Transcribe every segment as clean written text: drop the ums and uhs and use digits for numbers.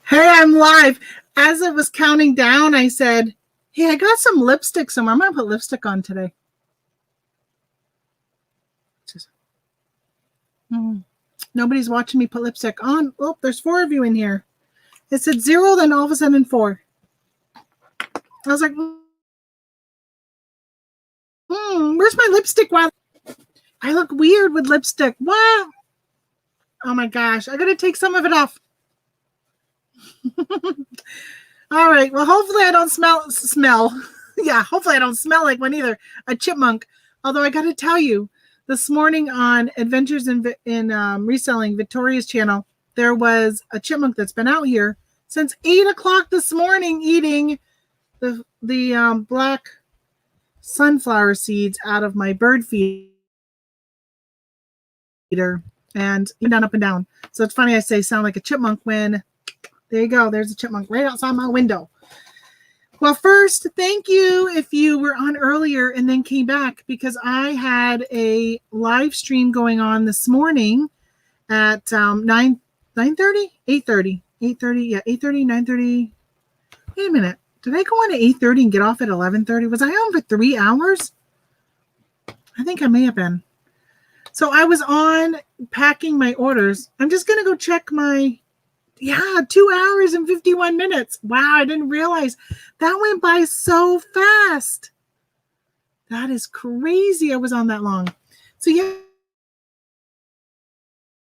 Hey, I'm live. As it was counting down, I said, hey, I got some lipstick somewhere. I'm going to put lipstick on today. Nobody's watching me put lipstick on. Oh, there's 4 of you in here. It said 0, then all of a sudden 4. I was like, where's my lipstick? Wow. I look weird with lipstick. Wow. Oh my gosh. I got to take some of it off. All right. Well, hopefully I don't smell. Yeah, hopefully I don't smell like one either. A chipmunk. Although I got to tell you, this morning on Adventures in Reselling, Victoria's channel, there was a chipmunk that's been out here since 8 o'clock this morning eating the black sunflower seeds out of my bird feeder and down, up and down. So it's funny I say sound like a chipmunk when there you go. There's a chipmunk right outside my window. Well, first, thank you if you were on earlier and then came back, because I had a live stream going on this morning at 9:30, 8:30, 9:30. Wait a minute. Did I go on at 8:30 and get off at 11:30? Was I on for 3 hours? I think I may have been. So I was on packing my orders. I'm just going to go check my 2 hours and 51 minutes. Wow, I didn't realize that went by so fast. That is crazy. I was on that long. So yeah,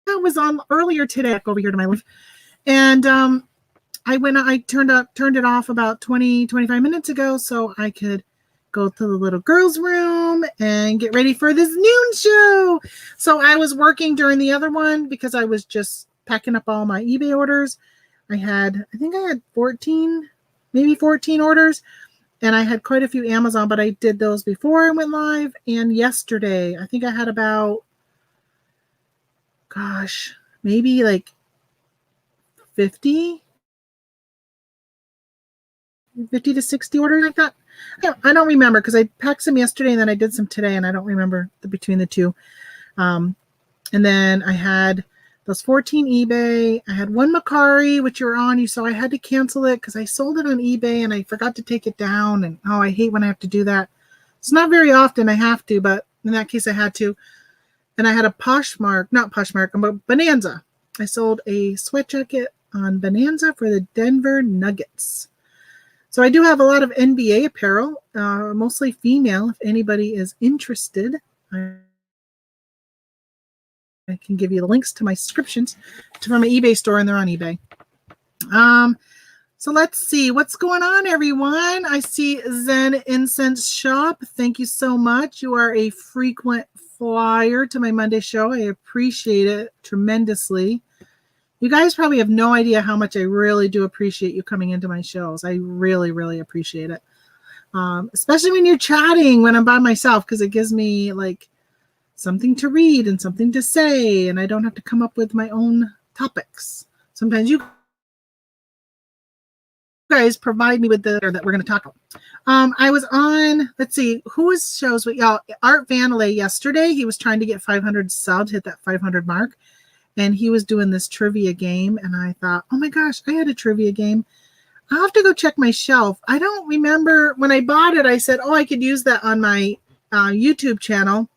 I was on earlier today. Over here to my left, and I turned it off about 25 minutes ago so I could go to the little girls' room and get ready for this noon show. So I was working during the other one because I was just packing up all my eBay orders. I think I had 14 orders, and I had quite a few Amazon, but I did those before I went live. And yesterday, I think I had about, maybe like 50 to 60 orders like that. I don't remember because I packed some yesterday and then I did some today, and I don't remember between the two. And then I had those 14 eBay. I had 1 Macari, which you're on. So I had to cancel it because I sold it on eBay and I forgot to take it down. And I hate when I have to do that. It's not very often I have to, but in that case I had to. And I had a Bonanza. I sold a sweat jacket on Bonanza for the Denver Nuggets. So I do have a lot of NBA apparel, mostly female. If anybody is interested, I can give you the links to my subscriptions from my eBay store, and they're on eBay. So let's see what's going on, everyone. I see Zen Incense Shop. Thank you so much. You are a frequent flyer to my Monday show. I appreciate it tremendously. You guys probably have no idea how much I really do appreciate you coming into my shows. I really, really appreciate it. Especially when you're chatting when I'm by myself, because it gives me like something to read and something to say, and I don't have to come up with my own topics. Sometimes you guys provide me with that we're going to talk about. I was on, let's see, whose shows with y'all? Art Vanley yesterday. He was trying to get 500 subs, hit that 500 mark, and he was doing this trivia game, and I thought, oh my gosh, I had a trivia game. I'll have to go check my shelf. I don't remember when I bought it. I said, I could use that on my YouTube channel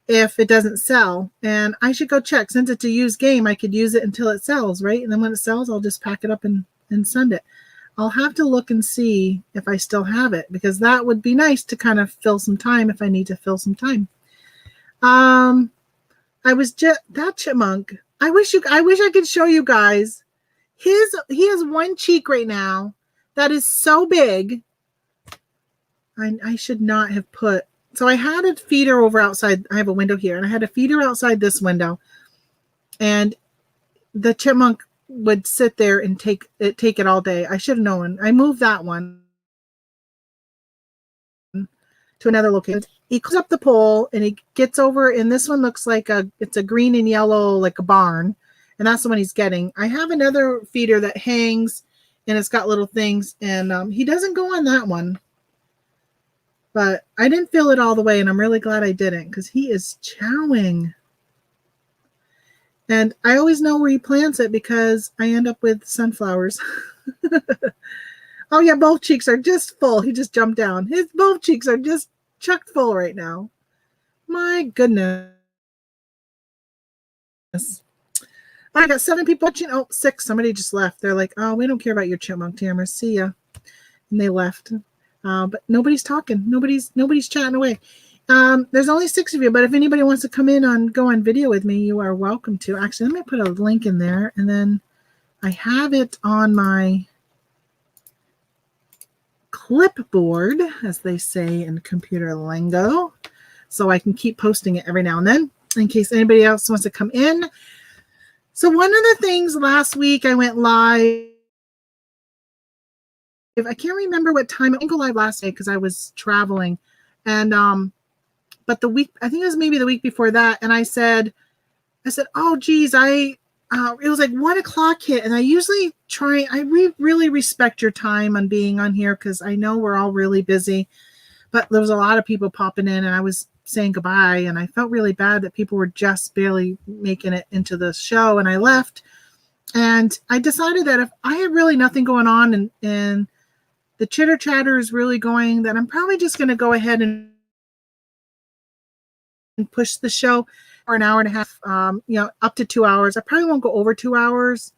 if it doesn't sell, and I should go check. Since it's a used game, I could use it until it sells, right? And then when it sells, I'll just pack it up and send it. I'll have to look and see if I still have it, because that would be nice to kind of fill some time if I need to fill some time. That chipmunk. I wish I could show you guys. He has one cheek right now that is so big. I should not have put. So I had a feeder over outside. I have a window here, and I had a feeder outside this window, and the chipmunk would sit there and take it all day. I should have known. I moved that one to another location. He climbs up the pole and he gets over, and this one looks like it's a green and yellow, like a barn, and that's the one he's getting. I have another feeder that hangs, and it's got little things, and he doesn't go on that one. But I didn't fill it all the way, and I'm really glad I didn't, because he is chowing. And I always know where he plants it because I end up with sunflowers. Oh yeah, both cheeks are just full. He just jumped down. His both cheeks are just chucked full right now. My goodness. I got 7 people watching. Oh, 6. Somebody just left. They're like, oh, we don't care about your chipmunk tammers. See ya. And they left. But nobody's talking. Nobody's chatting away. There's only 6 of you, but if anybody wants to come in go on video with me, you are welcome to. Actually, let me put a link in there, and then I have it on my clipboard, as they say in computer lingo, so I can keep posting it every now and then in case anybody else wants to come in. So one of the things last week I went live. I can't remember what time. I didn't go live last day because I was traveling, and but the week, I think it was maybe the week before that, and I said, oh geez, it was like 1 o'clock hit, and I usually try. I really respect your time on being on here because I know we're all really busy, but there was a lot of people popping in, and I was saying goodbye, and I felt really bad that people were just barely making it into the show, and I left. And I decided that if I had really nothing going on and the chitter chatter is really going, that I'm probably just going to go ahead and push the show for an hour and a half, up to 2 hours. I probably won't go over 2 hours.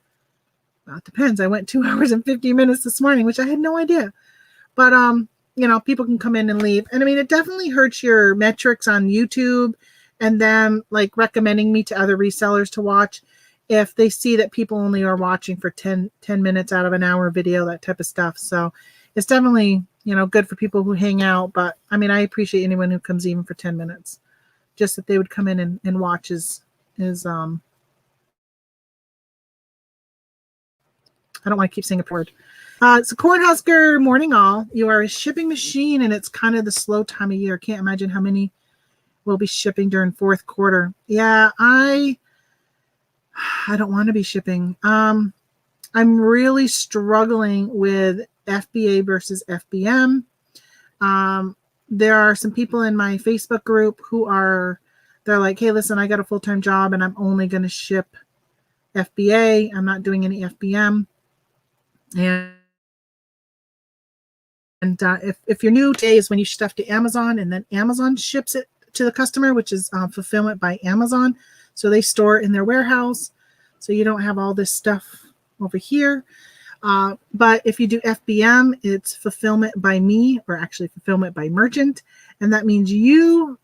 Well, it depends. I went 2 hours and 50 minutes this morning, which I had no idea. But, people can come in and leave. And I mean, it definitely hurts your metrics on YouTube and them like recommending me to other resellers to watch if they see that people only are watching for 10 minutes out of an hour video, that type of stuff. So it's definitely, good for people who hang out. But I mean, I appreciate anyone who comes even for 10 minutes. Just that they would come in and watch is I don't want to keep saying a word. So Cornhusker, morning all. You are a shipping machine, and it's kind of the slow time of year. Can't imagine how many will be shipping during fourth quarter. Yeah, I don't want to be shipping. I'm really struggling with FBA versus FBM. There are some people in my Facebook group they're like, hey, listen, I got a full-time job and I'm only going to ship FBA. I'm not doing any FBM. And if you're new, today is when you stuff to Amazon, and then Amazon ships it to the customer, which is fulfillment by Amazon. So they store it in their warehouse. So you don't have all this stuff over here. But if you do FBM, it's fulfillment by me, or actually fulfillment by merchant. And that means you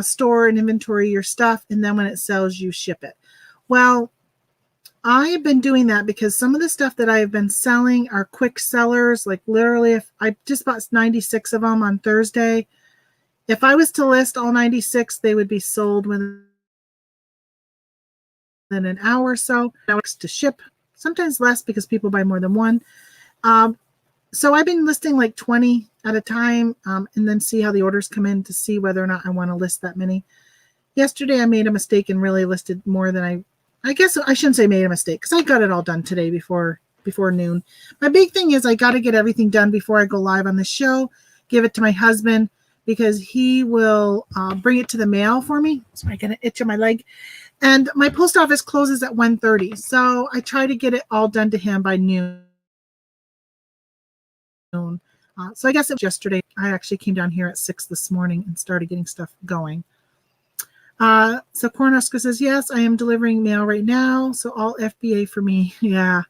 store and inventory your stuff, and then when it sells, you ship it. Well, I've been doing that because some of the stuff that I've been selling are quick sellers. Like literally, if I just bought 96 of them on Thursday, if I was to list all 96, they would be sold within an hour or so. Hours to ship, sometimes less because people buy more than one. So I've been listing like 20 at a time, and then see how the orders come in to see whether or not I want to list that many. Yesterday, I made a mistake and really listed more than I guess I shouldn't say made a mistake, because I got it all done today before noon. My big thing is I got to get everything done before I go live on the show, give it to my husband, because he will bring it to the mail for me. Sorry, I get an itch on my leg. And my post office closes at 1:30. So I try to get it all done to him by noon. So I guess it was yesterday. I actually came down here at 6 this morning and started getting stuff going. So Cornhusker says, yes, I am delivering mail right now. So all FBA for me. Yeah.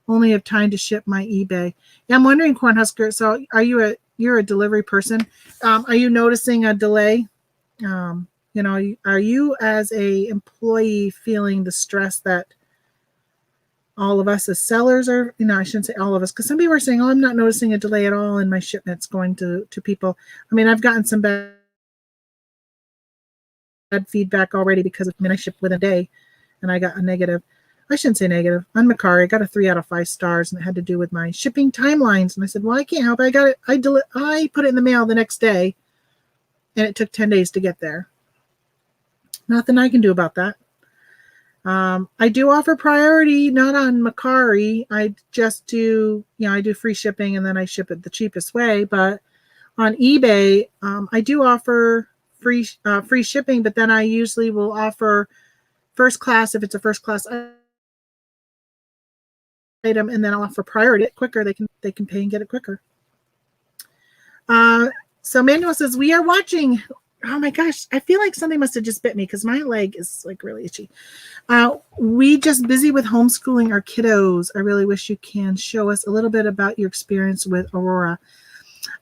Only have time to ship my eBay. Yeah, I'm wondering, Cornhusker, so you're a delivery person. Are you noticing a delay? Are you as a employee feeling the stress that all of us as sellers are, I shouldn't say all of us, because some people are saying, oh, I'm not noticing a delay at all in my shipments going to people. I mean, I've gotten some bad feedback already because I shipped within a day and I got a negative. I shouldn't say negative. On Macari, I got a 3 out of 5 stars, and it had to do with my shipping timelines. And I said, well, I can't help it. I got it. I put it in the mail the next day, and it took 10 days to get there. Nothing I can do about that. I do offer priority, not on Macari. I just do, I do free shipping, and then I ship it the cheapest way. But on eBay, I do offer free shipping, but then I usually will offer first class if it's a first class item, and then I'll offer priority quicker. They can pay and get it quicker. So Manuel says, we are watching. Oh my gosh, I feel like something must have just bit me because my leg is like really itchy. We just busy with homeschooling our kiddos. I really wish you can show us a little bit about your experience with Aurora.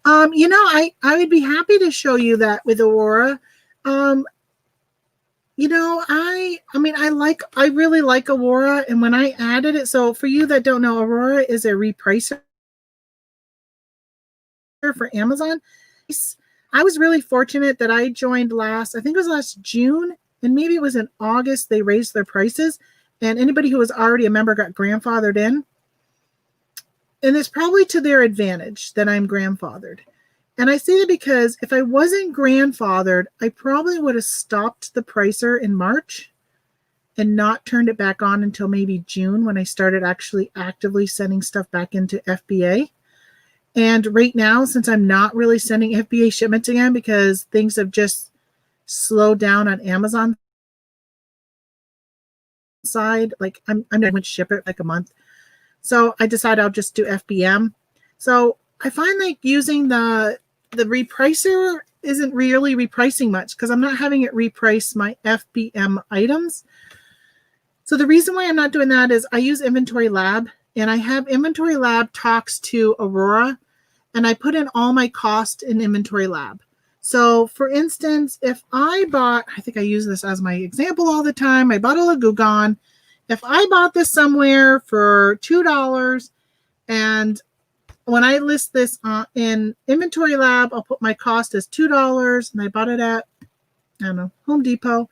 I would be happy to show you that with Aurora. I really like Aurora, and when I added it, so for you that don't know, Aurora is a repricer for Amazon. I was really fortunate that I joined I think it was last June, and maybe it was in August, they raised their prices, and anybody who was already a member got grandfathered in. And it's probably to their advantage that I'm grandfathered. And I say that because if I wasn't grandfathered, I probably would have stopped the pricer in March and not turned it back on until maybe June, when I started actually actively sending stuff back into FBA. And right now, since I'm not really sending FBA shipments again because things have just slowed down on Amazon side, like I'm going to ship it like a month. So I decided I'll just do FBM. So I find like using the repricer isn't really repricing much because I'm not having it reprice my FBM items. So the reason why I'm not doing that is I use Inventory Lab, and I have Inventory Lab talks to Aurora, and I put in all my cost in Inventory Lab. So for instance, if I bought, I think I use this as my example all the time, I bought a Lagugon. If I bought this somewhere for $2, and when I list this in Inventory Lab, I'll put my cost as $2, and I bought it at, I don't know, Home Depot.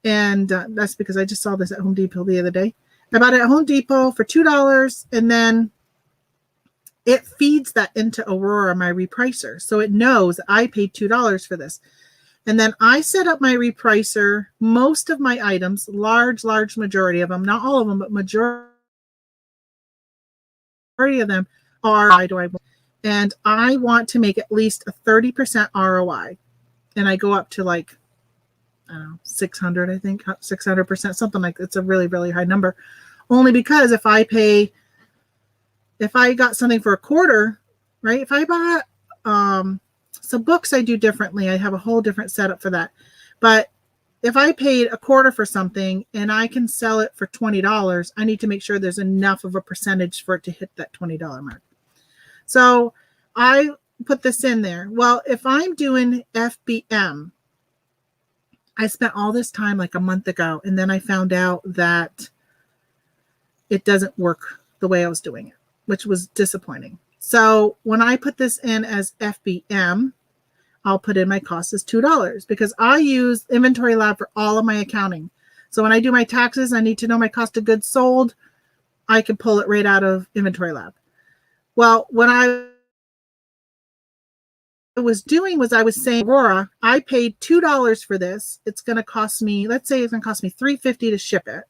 And that's because I just saw this at Home Depot the other day. I bought it at Home Depot for $2, and then it feeds that into Aurora, my repricer. So it knows I paid $2 for this. And then I set up my repricer. Most of my items, large majority of them, not all of them, but majority of them are, and I want to make at least a 30% ROI. And I go up to like, I don't know, 600, I think, 600%, something like that. It's a really, really high number. Only because if I got something for a quarter, right? If I bought some books, I do differently. I have a whole different setup for that. But if I paid a quarter for something and I can sell it for $20, I need to make sure there's enough of a percentage for it to hit that $20 mark. So I put this in there. Well, if I'm doing FBM, I spent all this time like a month ago, and then I found out that it doesn't work the way I was doing it, which was disappointing. So when I put this in as FBM, I'll put in my cost as $2 because I use Inventory Lab for all of my accounting. So when I do my taxes, I need to know my cost of goods sold. I can pull it right out of Inventory Lab. Well, when I was doing was I was saying, Aurora, I paid $2 for this. It's going to cost me, let's say it's going to cost me $3.50 to ship it.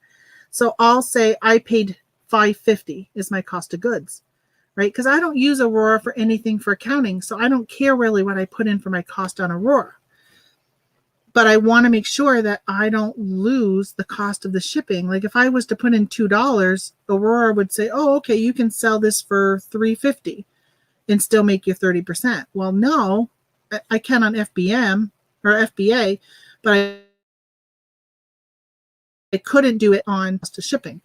So I'll say I paid $5.50 is my cost of goods, right? Because I don't use Aurora for anything for accounting. So I don't care really what I put in for my cost on Aurora. But I want to make sure that I don't lose the cost of the shipping. Like if I was to put in $2, Aurora would say, oh, okay, you can sell this for $3.50 and still make you 30%. Well, no, I can on FBM or FBA, but I couldn't do it on cost of shipping.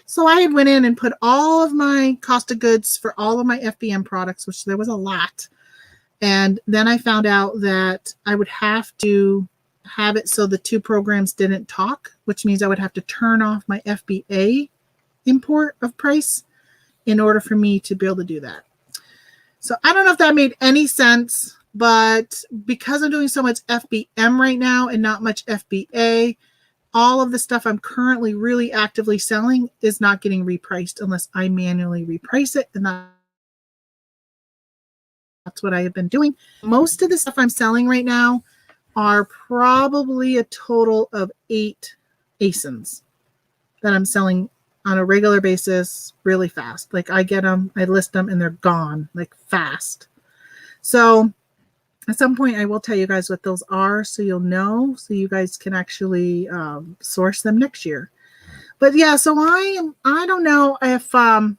So I went in and put all of my cost of goods for all of my FBM products, which there was a lot. And then I found out that I would have to have it so the two programs didn't talk, which means I would have to turn off my FBA import of price in order for me to be able to do that. So I don't know if that made any sense, but because I'm doing so much FBM right now and not much FBA, all of the stuff I'm currently really actively selling is not getting repriced unless I manually reprice it. And that's what I have been doing. Most of the stuff I'm selling right now are probably a total of 8 ASINs that I'm selling on a regular basis really fast. Like I get them, I list them, and they're gone like fast. So At some point, I will tell you guys what those are, so you'll know, so you guys can actually source them next year. But yeah, so I don't know if I'm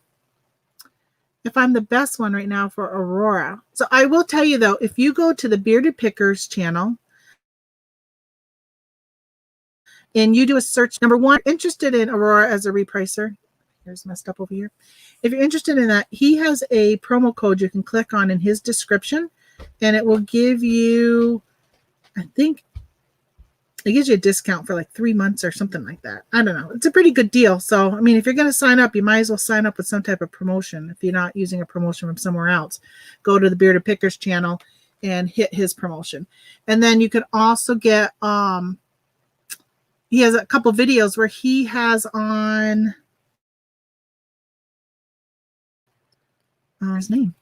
the best one right now for Aurora. So I will tell you though, if you go to the Bearded Pickers channel and you do a search, number one, interested in Aurora as a repricer. Here's messed up over here. If you're interested in that, he has a promo code you can click on in his description, and it will give you, I think, it gives you a discount for like 3 months or something like that. I don't know. It's a pretty good deal. So, I mean, if you're going to sign up, you might as well sign up with some type of promotion. If you're not using a promotion from somewhere else, go to the Bearded Pickers channel and hit his promotion. And then you can also get, he has a couple videos where he has on, his name.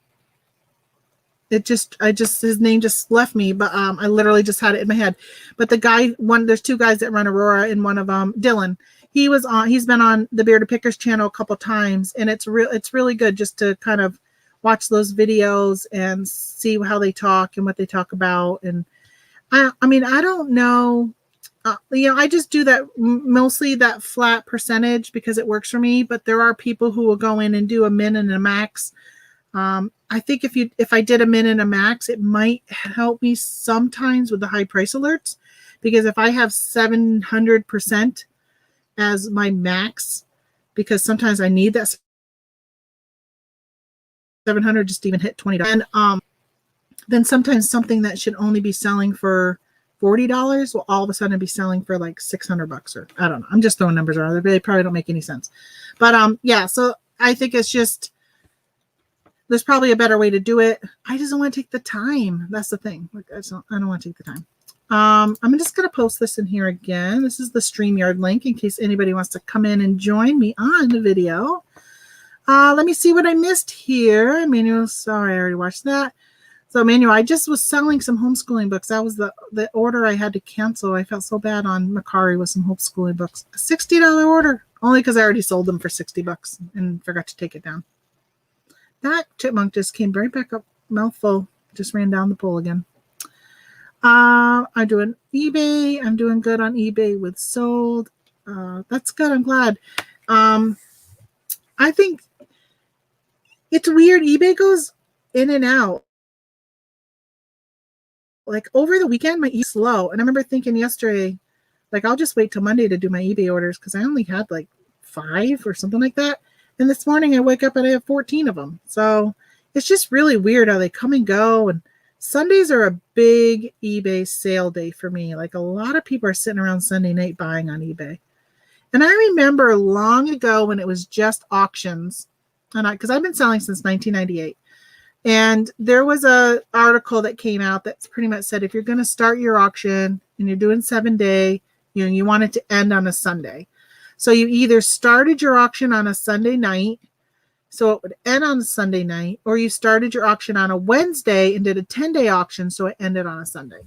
His name just left me, but I literally just had it in my head. But the guy, there's two guys that run Aurora, and one of them, Dylan, he's been on the Bearded Pickers channel a couple times, and it's really good just to kind of watch those videos and see how they talk and what they talk about. And I mean, I don't know, I just do that mostly that flat percentage because it works for me, but there are people who will go in and do a min and a max. I think if I did a min and a max, it might help me sometimes with the high price alerts, because if I have 700% as my max, because sometimes I need that 700 just to even hit $20. And then sometimes something that should only be selling for $40 will all of a sudden be selling for like $600, or I don't know. I'm just throwing numbers around. They probably don't make any sense. But yeah, so I think it's just, there's probably a better way to do it. I just don't want to take the time. That's the thing. I don't want to take the time. I'm just going to post this in here again. This is the StreamYard link in case anybody wants to come in and join me on the video. Let me see what I missed here. Emmanuel, sorry, I already watched that. So Emmanuel, I just was selling some homeschooling books. That was the order I had to cancel. I felt so bad on Macari with some homeschooling books. A $60 order, only because I already sold them for $60 and forgot to take it down. That chipmunk just came right back up, mouthful, just ran down the pole again. I'm doing eBay. I'm doing good on eBay with sold. That's good. I'm glad. I think it's weird. eBay goes in and out. Like over the weekend, my eBay slow. And I remember thinking yesterday, like, I'll just wait till Monday to do my eBay orders because I only had like 5 or something like that. And this morning I wake up and I have 14 of them. So it's just really weird how they come and go. And Sundays are a big eBay sale day for me. Like a lot of people are sitting around Sunday night buying on eBay. And I remember long ago when it was just auctions, and because I've been selling since 1998. And there was a article that came out that pretty much said, if you're going to start your auction and you're doing 7-day, you want it to end on a Sunday. So you either started your auction on a Sunday night, so it would end on a Sunday night, or you started your auction on a Wednesday and did a 10-day auction, so it ended on a Sunday.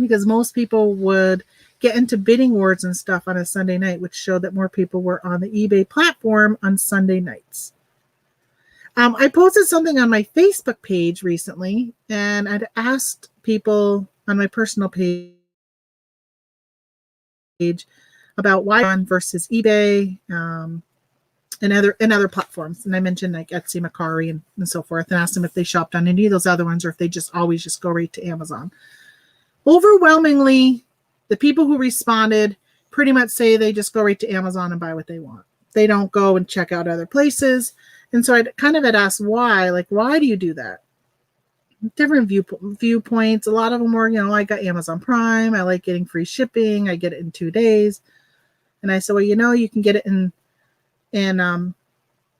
Because most people would get into bidding wars and stuff on a Sunday night, which showed that more people were on the eBay platform on Sunday nights. I posted something on my Facebook page recently, and I'd asked people on my personal page about why on versus eBay and other platforms. And I mentioned like Etsy, Macari, and so forth, and asked them if they shopped on any of those other ones or if they just always just go right to Amazon. Overwhelmingly, the people who responded pretty much say they just go right to Amazon and buy what they want. They don't go and check out other places. And so I kind of had asked why, like, why do you do that? Different viewpoints. A lot of them were, I got Amazon Prime. I like getting free shipping. I get it in 2 days. And I said, well, you can get it in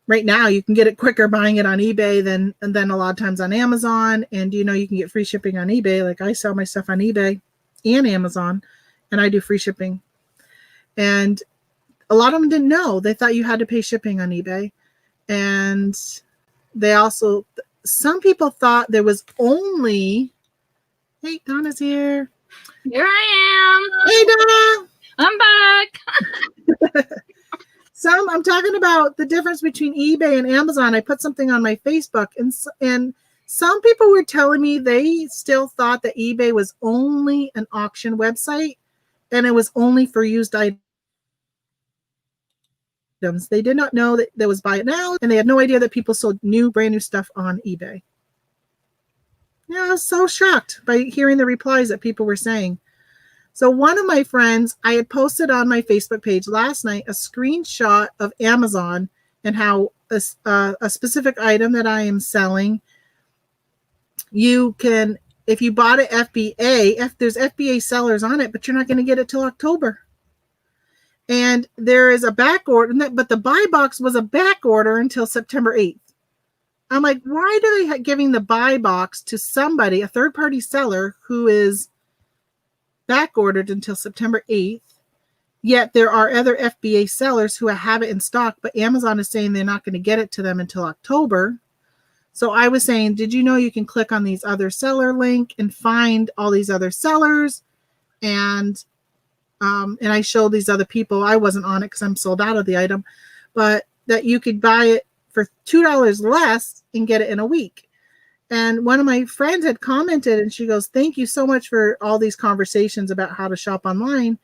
right now you can get it quicker buying it on eBay than a lot of times on Amazon. And you can get free shipping on eBay. Like I sell my stuff on eBay and Amazon, and I do free shipping. And a lot of them didn't know. They thought you had to pay shipping on eBay. And they also, some people thought there was only, hey, Donna's here. Here I am. Hey, Donna. I'm back. I'm talking about the difference between eBay and Amazon. I put something on my Facebook, and Some people were telling me they still thought that eBay was only an auction website and it was only for used items. They did not know that there was buy it now, and they had no idea that people sold brand new stuff on eBay. Yeah, I was so shocked by hearing the replies that people were saying. So one of my friends, I had posted on my Facebook page last night a screenshot of Amazon and how a specific item that I am selling, you can, if you bought it FBA, there's FBA sellers on it, but you're not going to get it till October. And there is a back order, but the buy box was a back order until September 8th. I'm like, why do they giving the buy box to somebody, a third-party seller, who is back ordered until September 8th? Yet there are other FBA sellers who have it in stock, but Amazon is saying they're not going to get it to them until October. So I was saying, did you know you can click on these other seller link and find all these other sellers? And I showed these other people, I wasn't on it because I'm sold out of the item, but that you could buy it for $2 less and get it in a week. And one of my friends had commented, and she goes, thank you so much for all these conversations about how to shop online.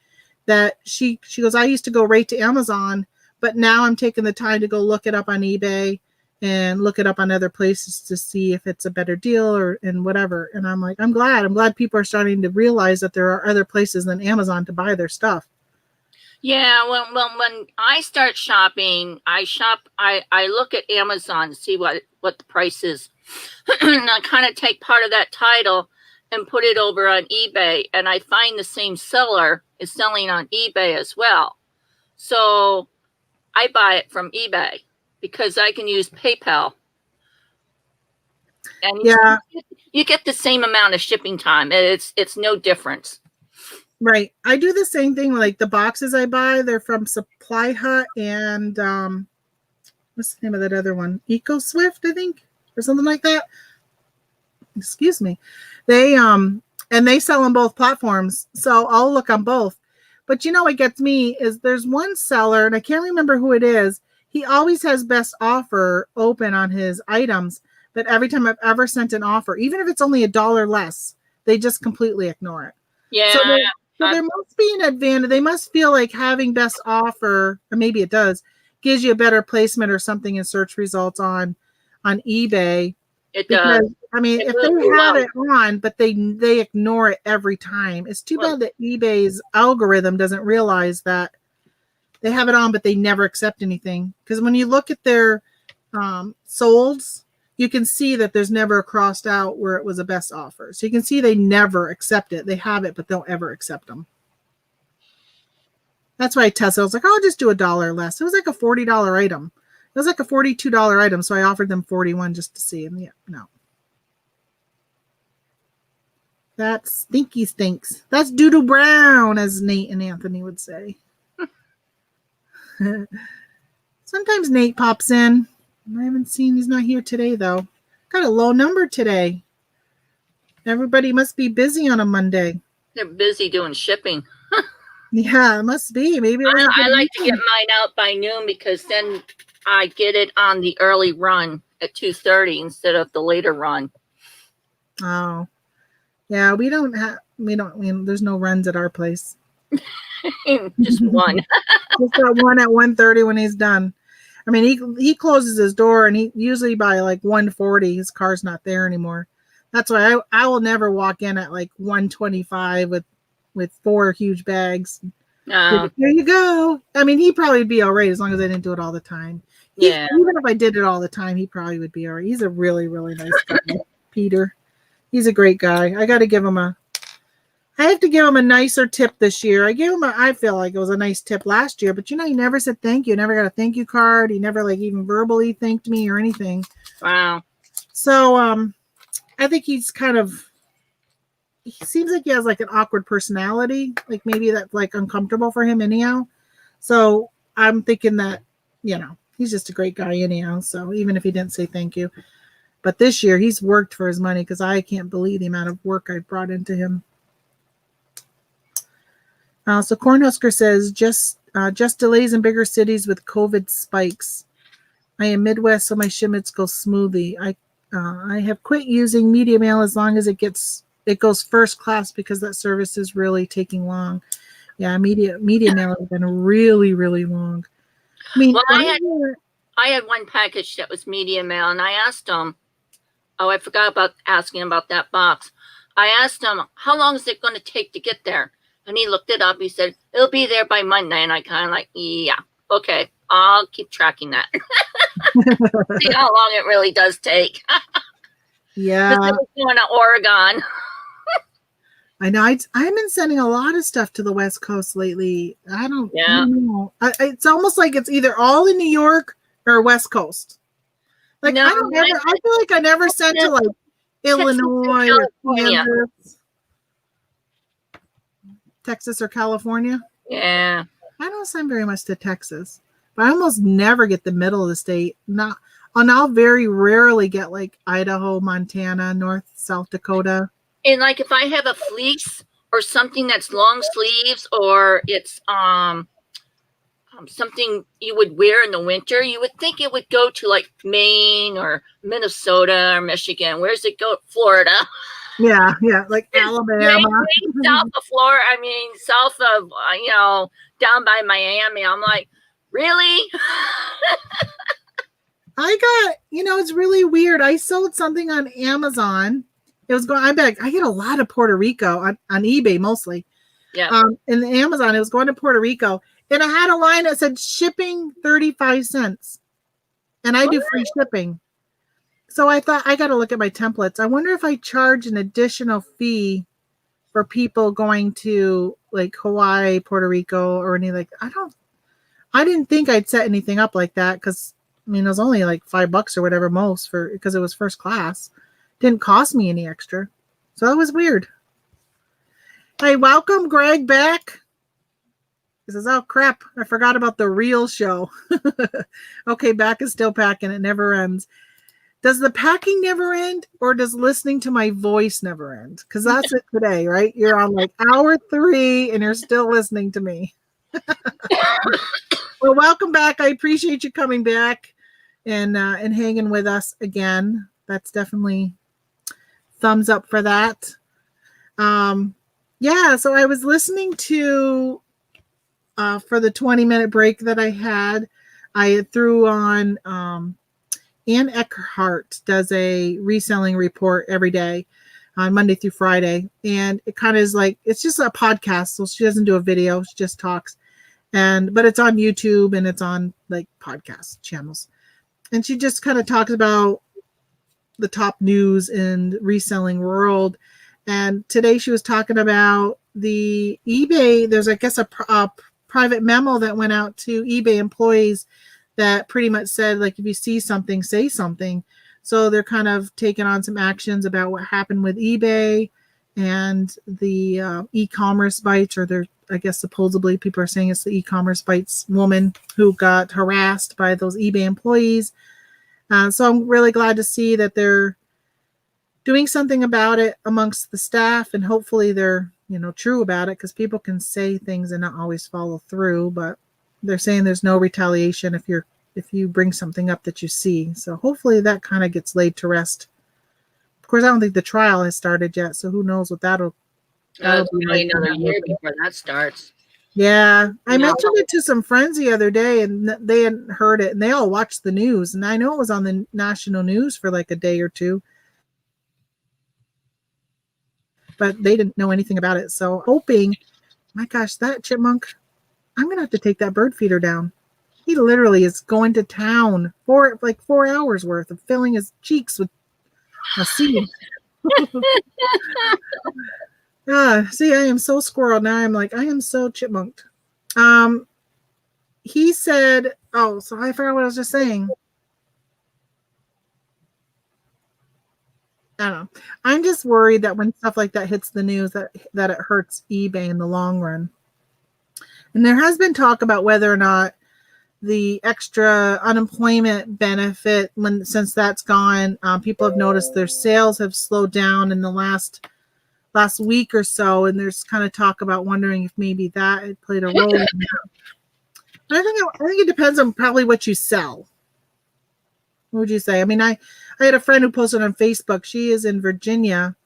That she goes, I used to go right to Amazon, but now I'm taking the time to go look it up on eBay and look it up on other places to see if it's a better deal and whatever. And I'm like, I'm glad people are starting to realize that there are other places than Amazon to buy their stuff. Yeah, when I start shopping, I look at Amazon to see what the price is. And I kind of take part of that title and put it over on eBay, and I find the same seller is selling on eBay as well. So I buy it from eBay because I can use PayPal. And yeah, you get the same amount of shipping time. It's no difference. Right. I do the same thing. Like the boxes I buy, they're from Supply Hut and what's the name of that other one? Eco Swift, I think, or something like that. Excuse me. They and they sell on both platforms, so I'll look on both. But you know what gets me is there's one seller, and I can't remember who it is. He always has best offer open on his items, but every time I've ever sent an offer, even if it's only $1 less, they just completely ignore it. Yeah. So there must be an advantage. They must feel like having best offer, or maybe it does, gives you a better placement or something in search results on eBay. It does. I mean, if they have it on, but they ignore it every time, it's too bad that eBay's algorithm doesn't realize that they have it on, but they never accept anything. Because when you look at their solds, you can see that there's never a crossed out where it was a best offer. So you can see they never accept it. They have it, but don't ever accept them. That's why I tested. I was like, I'll just do $1 less. It was like a $40 item. It was like a $42 item, so I offered them $41 just to see. And yeah, no. That stinky stinks. That's doo-doo brown, as Nate and Anthony would say. Sometimes Nate pops in. I haven't seen, he's not here today, though. Got a low number today. Everybody must be busy on a Monday. They're busy doing shipping. Yeah, it must be. Maybe I like to get mine out by noon because then I get it on the early run at 2:30 instead of the later run. Oh, yeah. There's no runs at our place. Just one. Just got one at 1:30 when he's done. I mean, he closes his door, and he usually by like 1:40, his car's not there anymore. That's why I will never walk in at like 1:25 with 4 huge bags. There you go. I mean, he probably would be all right as long as I didn't do it all the time. Yeah. Even if I did it all the time, he probably would be all right. He's a really, really nice guy, Peter. He's a great guy. I have to give him a nicer tip this year. I feel like it was a nice tip last year, but he never said thank you. Never got a thank you card. He never like even verbally thanked me or anything. Wow. So I think he seems like he has like an awkward personality. Like maybe that's like uncomfortable for him anyhow. So I'm thinking that, he's just a great guy anyhow. So even if he didn't say thank you. But this year he's worked for his money because I can't believe the amount of work I brought into him. So Cornhusker says, just delays in bigger cities with COVID spikes. I am Midwest, so my shipments go smoothly. I have quit using media mail as long as it goes first class because that service is really taking long. Yeah, media mail has been really, really long. I mean, Well, I had one package that was media mail, and I asked him. Oh, I forgot about asking about that box. I asked him, how long is it going to take to get there? And he looked it up. He said, it'll be there by Monday. And I kind of like, yeah, okay, I'll keep tracking that. See how long it really does take. Yeah. This is going to Oregon. I know. I've been sending a lot of stuff to the West Coast lately. I don't know. It's almost like it's either all in New York or West Coast. Like No, I feel like I never sent to like Illinois or Kansas, Texas or California. Yeah. I don't send very much to Texas, but I almost never get the middle of the state. I'll very rarely get like Idaho, Montana, North, South Dakota. And like if I have a fleece or something that's long sleeves, or it's something you would wear in the winter, you would think it would go to like Maine or Minnesota or Michigan. Where's it go? Florida. Yeah, like Alabama. South of Florida. I mean, south of, down by Miami. I'm like, really? I got, it's really weird. I sold something on Amazon. It was going, I get a lot of Puerto Rico on eBay mostly. Yeah. In Amazon, it was going to Puerto Rico. And I had a line that said shipping 35 cents. And I do free shipping. So I thought I got to look at my templates. I wonder if I charge an additional fee for people going to like Hawaii, Puerto Rico, or any like, I didn't think I'd set anything up like that because I mean, it was only like $5 or whatever most because it was first class. Didn't cost me any extra. So that was weird. Hey, welcome Greg back. He says, oh crap, I forgot about the real show. Okay, back is still packing. It never ends. Does the packing never end or does listening to my voice never end? Because that's it today, right? You're on like hour 3 and you're still listening to me. Well, welcome back. I appreciate you coming back and hanging with us again. That's definitely thumbs up for that. Yeah, so I was listening to for the 20-minute break that I had, I threw on Ann Eckhart does a reselling report every day on Monday through Friday. And it kind of is like, it's just a podcast. So she doesn't do a video. She just talks. But it's on YouTube and it's on like podcast channels. And she just kind of talks about the top news in reselling world. And today she was talking about the eBay. There's, I guess, a private memo that went out to eBay employees that pretty much said, like, if you see something, say something. So they're kind of taking on some actions about what happened with eBay and the e-commerce bites, or they're, I guess, supposedly people are saying it's the e-commerce bites woman who got harassed by those eBay employees. So I'm really glad to see that they're doing something about it amongst the staff, and hopefully they're, true about it, because people can say things and not always follow through, but they're saying there's no retaliation if you bring something up that you see. So hopefully that kind of gets laid to rest. Of course, I don't think the trial has started yet, so who knows what that'll be like. Another year before that starts. Yeah, I mentioned it to some friends the other day, and they hadn't heard it, and they all watched the news, and I know it was on the national news for like a day or two, but they didn't know anything about it. So hoping, my gosh, that chipmunk, I'm going to have to take that bird feeder down. He literally is going to town for like 4 hours worth of filling his cheeks with a seed. See, I am so squirrel. Now I'm like, I am so chipmunked. He said, oh, so I forgot what I was just saying. I don't know. I'm just worried that when stuff like that hits the news, that it hurts eBay in the long run. And there has been talk about whether or not the extra unemployment benefit, since that's gone, people have noticed their sales have slowed down in the last week or so, and there's kind of talk about wondering if maybe that had played a role in that. But I think it depends on probably what you sell. What would you say? I mean, I had a friend who posted on Facebook. She is in Virginia.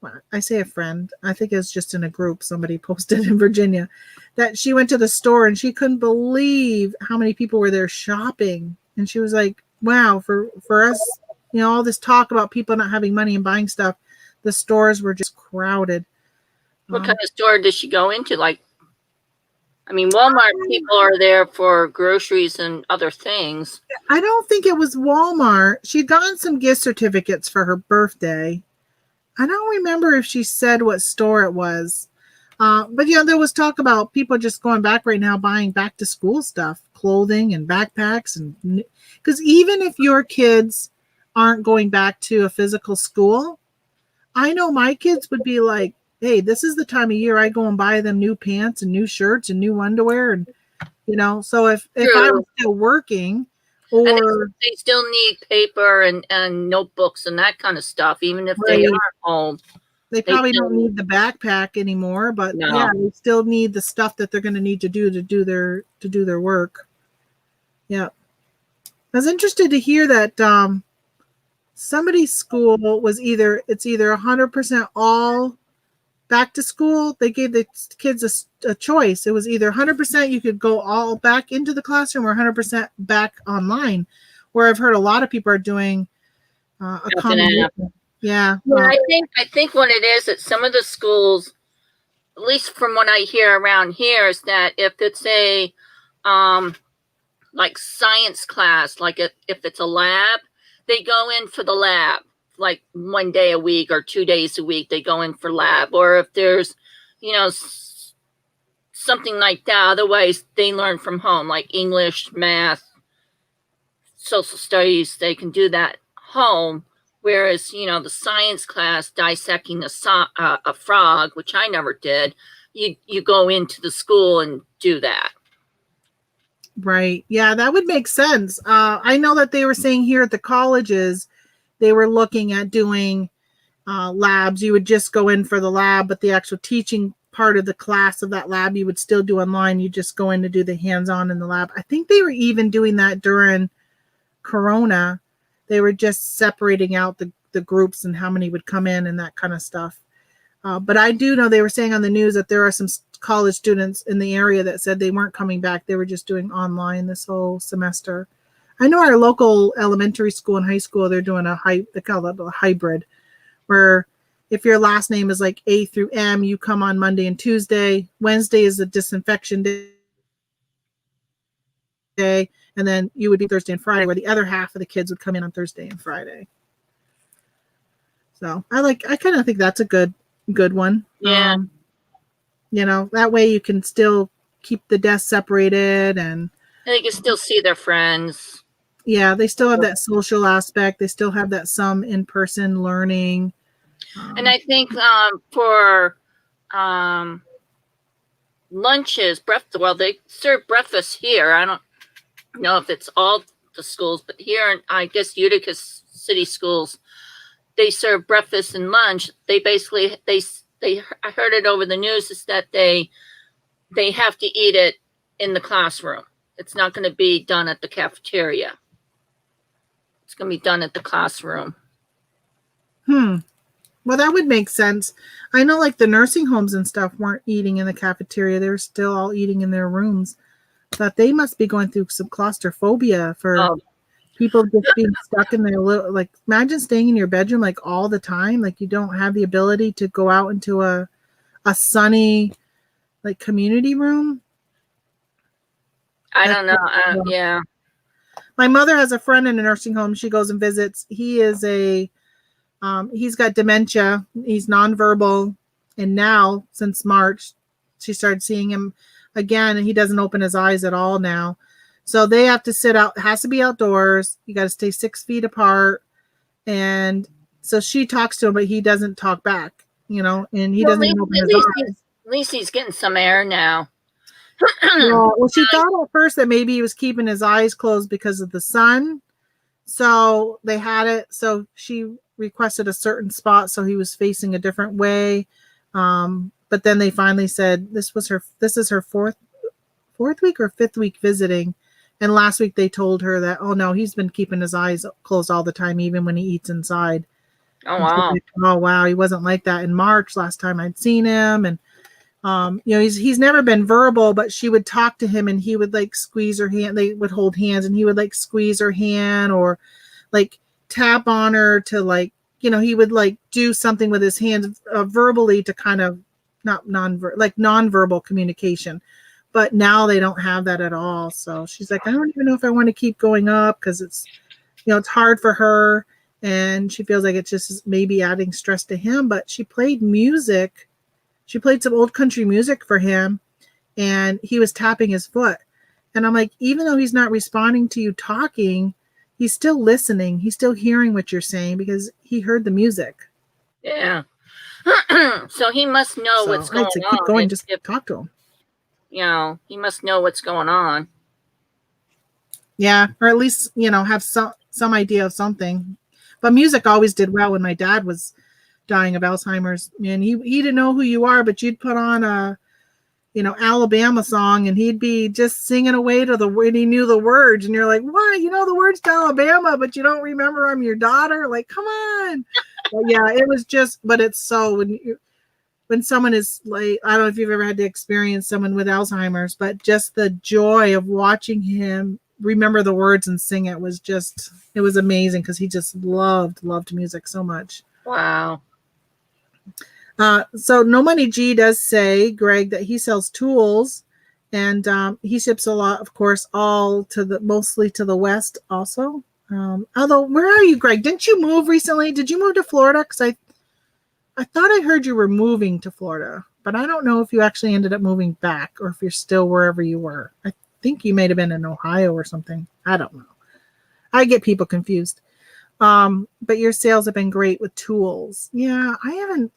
Well, I say a friend. I think it's just in a group. Somebody posted in Virginia that she went to the store and she couldn't believe how many people were there shopping. And she was like, "Wow, for us, all this talk about people not having money and buying stuff, the stores were just crowded." What kind of store does she go into? Like, I mean, Walmart people are there for groceries and other things. I don't think it was Walmart. She'd gotten some gift certificates for her birthday. I don't remember if she said what store it was. But there was talk about people just going back right now buying back to school stuff, clothing and backpacks. And because even if your kids aren't going back to a physical school, I know my kids would be like, hey, this is the time of year I go and buy them new pants and new shirts and new underwear. And, so if I was still working, or and they still need paper and notebooks and that kind of stuff, even if they are home. They probably don't need the backpack anymore, but yeah, they still need the stuff that they're going to need to do their work. Yeah. I was interested to hear that somebody's school was either 100% all back to school. They gave the kids a choice. It was either 100% you could go all back into the classroom or 100% back online, where I've heard a lot of people are doing a combination. Yeah. I think what it is that some of the schools, at least from what I hear around here, is that if it's a like science class, like if it's a lab, they go in for the lab like 1 day a week or 2 days a week. They go in for lab, or if there's something like that. Otherwise, they learn from home, like English, math, social studies. They can do that home. Whereas, the science class, dissecting a frog, which I never did, you go into the school and do that. Right. Yeah, that would make sense. I know that they were saying here at the colleges, they were looking at doing labs. You would just go in for the lab, but the actual teaching part of the class of that lab, you would still do online. You just go in to do the hands-on in the lab. I think they were even doing that during Corona. They were just separating out the groups and how many would come in and that kind of stuff. But I do know they were saying on the news that there are some college students in the area that said they weren't coming back. They were just doing online this whole semester. I know our local elementary school and high school, they're doing they call it a hybrid, where if your last name is like A through M, you come on Monday and Tuesday. Wednesday is a disinfection day. And then you would be Thursday and Friday, where the other half of the kids would come in on Thursday and Friday. So I kind of think that's a good one. Yeah. That way you can still keep the desks separated and they can still see their friends. Yeah, they still have that social aspect. They still have that some in-person learning. And I think for lunches, they serve breakfast here. I don't know if it's all the schools, but here in, I guess, Utica City schools, they serve breakfast and lunch. They basically, I heard it over the news, is that they have to eat it in the classroom. It's not going to be done at the cafeteria. It's going to be done at the classroom. Well, that would make sense. I know like the nursing homes and stuff weren't eating in the cafeteria. They were still all eating in their rooms. But they must be going through some claustrophobia for people just being stuck in their little, like, imagine staying in your bedroom like all the time. Like you don't have the ability to go out into a sunny like community room. I don't know. Yeah. My mother has a friend in a nursing home. She goes and visits. He is he's got dementia. He's nonverbal. And now, since March, she started seeing him again, and he doesn't open his eyes at all now. So they have to sit out. It has to be outdoors. You got to stay 6 feet apart. And so she talks to him, but he doesn't talk back, and he doesn't even open his eyes. At least he's getting some air now. Well, she thought at first that maybe he was keeping his eyes closed because of the sun. So they had it. So she requested a certain spot, so he was facing a different way. But then they finally said this is her fourth week or fifth week visiting, And last week they told her that, oh no, he's been keeping his eyes closed all the time, even when he eats inside. Oh, And she's wow. like, oh wow, he wasn't like that in March last time I'd seen him. And you know, he's never been verbal, but she would talk to him and he would like squeeze her hand. They would hold hands and he would like squeeze her hand or like tap on her to like, you know, he would like do something with his hands verbally to kind of non-verbal communication. But now they don't have that at all. So she's like, I don't even know if I want to keep going up because it's, you know, it's hard for her. And she feels like it's just maybe adding stress to him. But she played music. She played some old country music for him and he was tapping his foot. And I'm like, even though he's not responding to you talking, he's still listening. He's still hearing what you're saying because he heard the music. Yeah. So he must know So what's going I'd say on. keep going, just talk to him. You know, he must know what's going on. Yeah, or at least, you know, have some idea of something. But music always did well when my dad was dying of Alzheimer's. And he didn't know who you are, but you'd put on a, you know, Alabama song and he'd be just singing away to the when he knew the words. And you're like, what? You know the words to Alabama, but you don't remember I'm your daughter? Like, come on. But yeah, it was just, but it's so when someone is like, I don't know if you've ever had to experience someone with Alzheimer's, but just the joy of watching him remember the words and sing it was just, it was amazing because he just loved music so much. Wow. So No Money G does say, Greg, that he sells tools and he ships a lot, of course, all to the, mostly to the West also. Although, where are you, Greg? Didn't you move recently? Did you move to Florida? Because I thought I heard you were moving to Florida, but I don't know if you actually ended up moving back or if you're still wherever you were. I think you might have been in Ohio or something. I don't know. I get people confused. But your sales have been great with tools. Yeah, I haven't,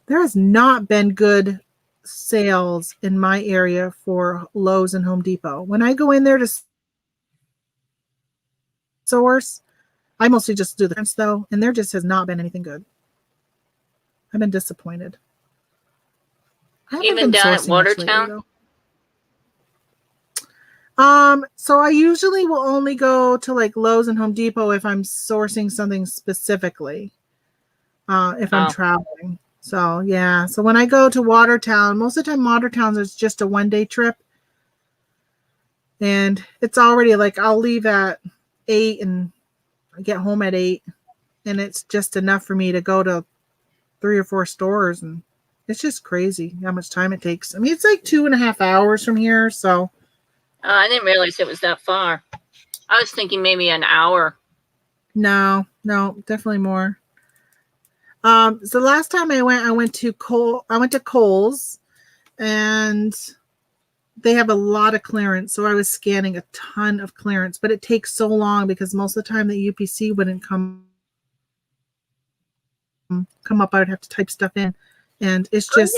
there has not been good sales in my area for Lowe's and Home Depot. When I go in there to source, I mostly just do the prints though, and there just has not been anything good. I've been disappointed. Even down at Watertown? So I usually will only go to like Lowe's and Home Depot if I'm sourcing something specifically, if I'm traveling. So yeah, so when I go to Watertown, most of the time Watertown is just a 1-day trip. And it's already like I'll leave at 8 and I get home at 8. And it's just enough for me to go to 3 or 4 stores. And it's just crazy how much time it takes. I mean, it's like 2.5 hours from here. So I didn't realize it was that far. I was thinking maybe an hour. No, definitely more. So last time I went to Kohl's and they have a lot of clearance. So I was scanning a ton of clearance, but it takes so long because most of the time the UPC wouldn't come up. I would have to type stuff in, and it's just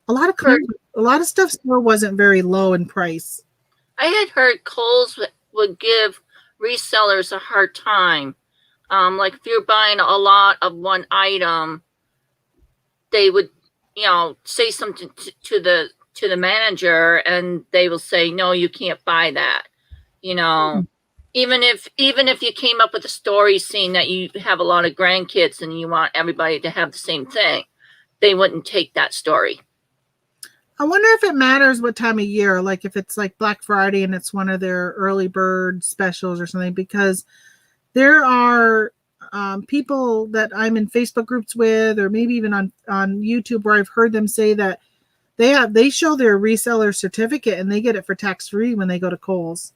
a lot of clearance. A lot of stuff still wasn't very low in price. I had heard Kohl's would give resellers a hard time. Like if you're buying a lot of one item, they would, you know, say something to the manager, and they will say, "No, you can't buy that." You know, even if you came up with a story saying that you have a lot of grandkids and you want everybody to have the same thing, they wouldn't take that story. I wonder if it matters what time of year, like if it's like Black Friday and it's one of their early bird specials or something, because there are people that I'm in Facebook groups with, or maybe even on YouTube, where I've heard them say that they show their reseller certificate and they get it for tax-free when they go to Kohl's.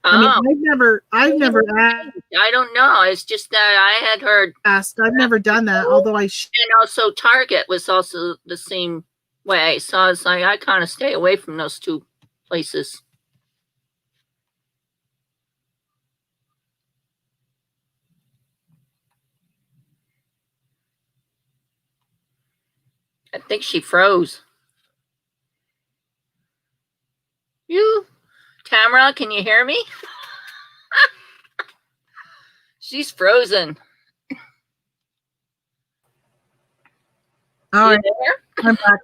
I mean, I've never asked. I don't know. It's just that I had heard asked. I've never done that, although and also Target was also the same way. So I was like, I kind of stay away from those two places. I think she froze. Tamara, can you hear me? She's frozen. All right, I'm back.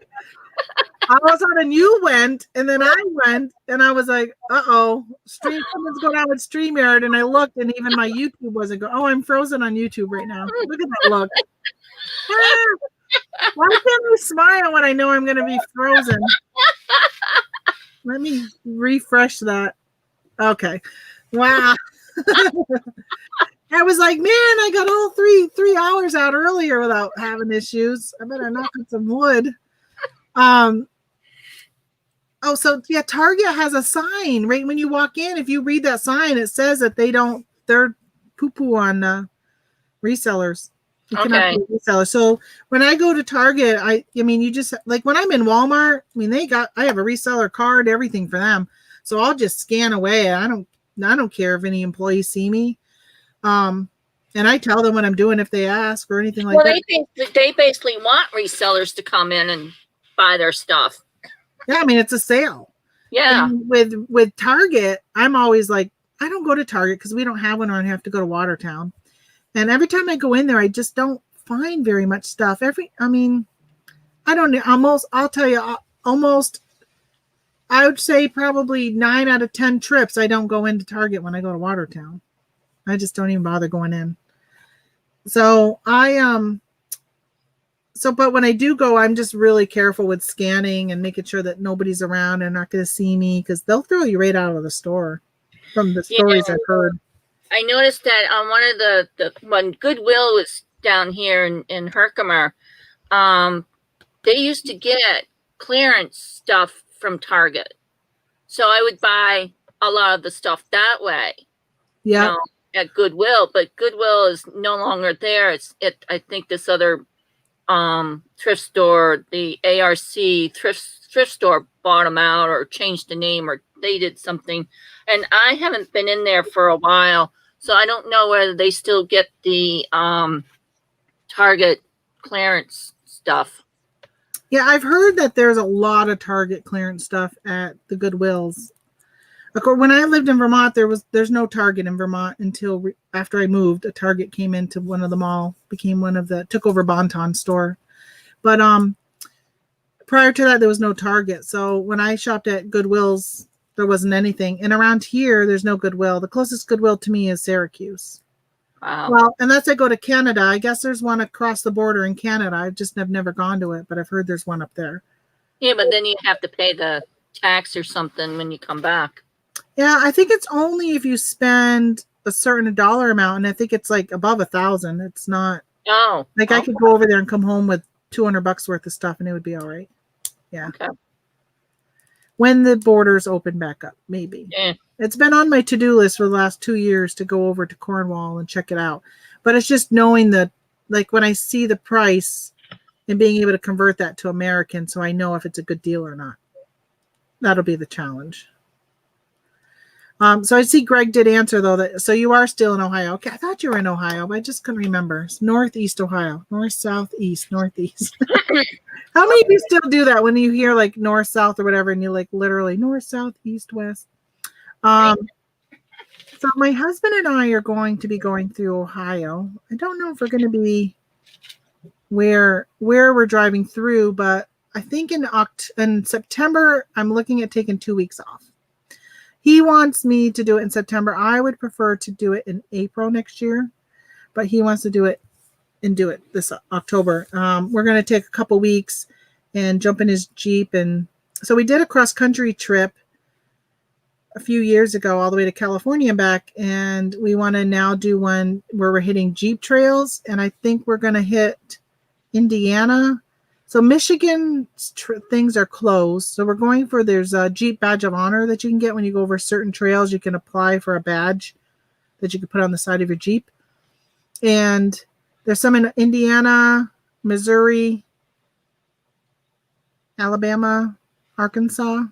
all of a sudden you went, and then I went, and I was like, uh-oh, someone's going on with StreamYard, and I looked, and even my YouTube wasn't going. Oh, I'm frozen on YouTube right now. Look at that look. Why can't I smile when I know I'm going to be frozen? Let me refresh that. Okay. Wow. I was like, man, I got all three hours out earlier without having issues. I better knock on some wood. Oh, so yeah, Target has a sign right when you walk in. If you read that sign, it says that they're poo-poo on resellers. You cannot be a reseller. So when I go to Target, I mean, you just like when I'm in Walmart, I mean, I have a reseller card, everything for them. So I'll just scan away. I don't care if any employees see me. And I tell them what I'm doing if they ask or anything like that. They basically want resellers to come in and buy their stuff. Yeah, I mean, it's a sale. Yeah. And with Target, I'm always like, I don't go to Target because we don't have one, or I have to go to Watertown. And every time I go in there, I just don't find very much stuff. I'll tell you, I would say probably 9 out of 10 trips, I don't go into Target when I go to Watertown. I just don't even bother going in. So but when I do go, I'm just really careful with scanning and making sure that nobody's around and not going to see me, because they'll throw you right out of the store from the stories I've heard. I noticed that on one of when Goodwill was down here in Herkimer, they used to get clearance stuff from Target. So I would buy a lot of the stuff that way. Yeah. At Goodwill, but Goodwill is no longer there. I think this other thrift store, the ARC thrift store, bought them out or changed the name, or they did something. And I haven't been in there for a while, so I don't know whether they still get the Target clearance stuff. Yeah, I've heard that there's a lot of Target clearance stuff at the Goodwills. Of course, when I lived in Vermont, there's no Target in Vermont until after I moved. A Target came into one of the mall, took over Bon-Ton store. But prior to that, there was no Target. So when I shopped at Goodwills, there wasn't anything. And around here, there's no Goodwill. The closest Goodwill to me is Syracuse. Wow. Well, unless I go to Canada, I guess there's one across the border in Canada. I've never gone to it, but I've heard there's one up there. Yeah, but then you have to pay the tax or something when you come back. Yeah, I think it's only if you spend a certain dollar amount, and I think it's like above 1,000. It's not. Oh. Like I could go over there and come home with $200 worth of stuff, and it would be all right. Yeah. Okay. When the borders open back up, maybe. Yeah. It's been on my to-do list for the last 2 years to go over to Cornwall and check it out. But it's just knowing that, like when I see the price and being able to convert that to American, so I know if it's a good deal or not. That'll be the challenge. So I see Greg did answer though so you are still in Ohio. Okay, I thought you were in Ohio, but I just couldn't remember. It's Northeast Ohio, north, south, east, northeast. How many of you still do that when you hear like north, south, or whatever, and you like literally north, south, east, west? So my husband and I are going to be going through Ohio. I don't know if we're going to be where we're driving through, but I think in September I'm looking at taking 2 weeks off. He wants me to do it in September. I would prefer to do it in April next year, but he wants to do it this October. We're going to take a couple weeks and jump in his Jeep. And so we did a cross-country trip a few years ago all the way to California and back, and we want to now do one where we're hitting Jeep trails, and I think we're going to hit Indiana. So Michigan things are closed. So we're going there's a Jeep badge of honor that you can get when you go over certain trails. You can apply for a badge that you can put on the side of your Jeep. And there's some in Indiana, Missouri, Alabama, Arkansas.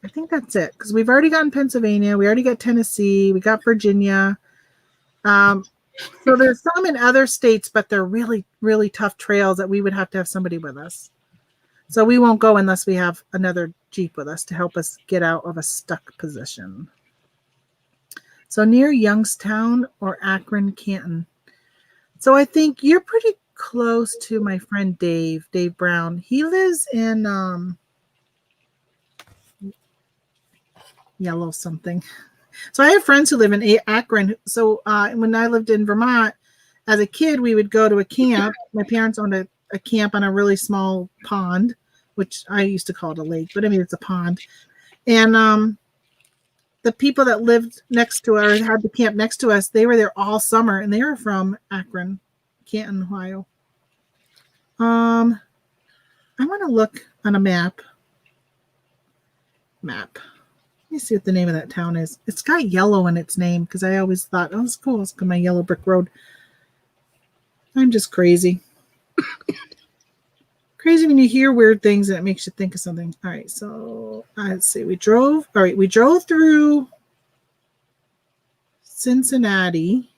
I think that's it, because we've already gotten Pennsylvania. We already got Tennessee. We got Virginia. So there's some in other states, but they're really, really tough trails that we would have to have somebody with us. So we won't go unless we have another Jeep with us to help us get out of a stuck position. So near Youngstown or Akron, Canton. So I think you're pretty close to my friend Dave Brown. He lives in Yellow something. So I have friends who live in Akron. So when I lived in Vermont, as a kid, we would go to a camp. My parents owned a camp on a really small pond, which I used to call it a lake, but I mean, it's a pond. And the people that lived next to us, had the camp next to us, they were there all summer, and they were from Akron, Canton, Ohio. I want to look on a map. Let me see what the name of that town is. It's got yellow in its name because I always thought, oh, it's cool. It's got my yellow brick road. I'm just crazy. Crazy when you hear weird things and it makes you think of something. All right, so let's see. We drove through Cincinnati,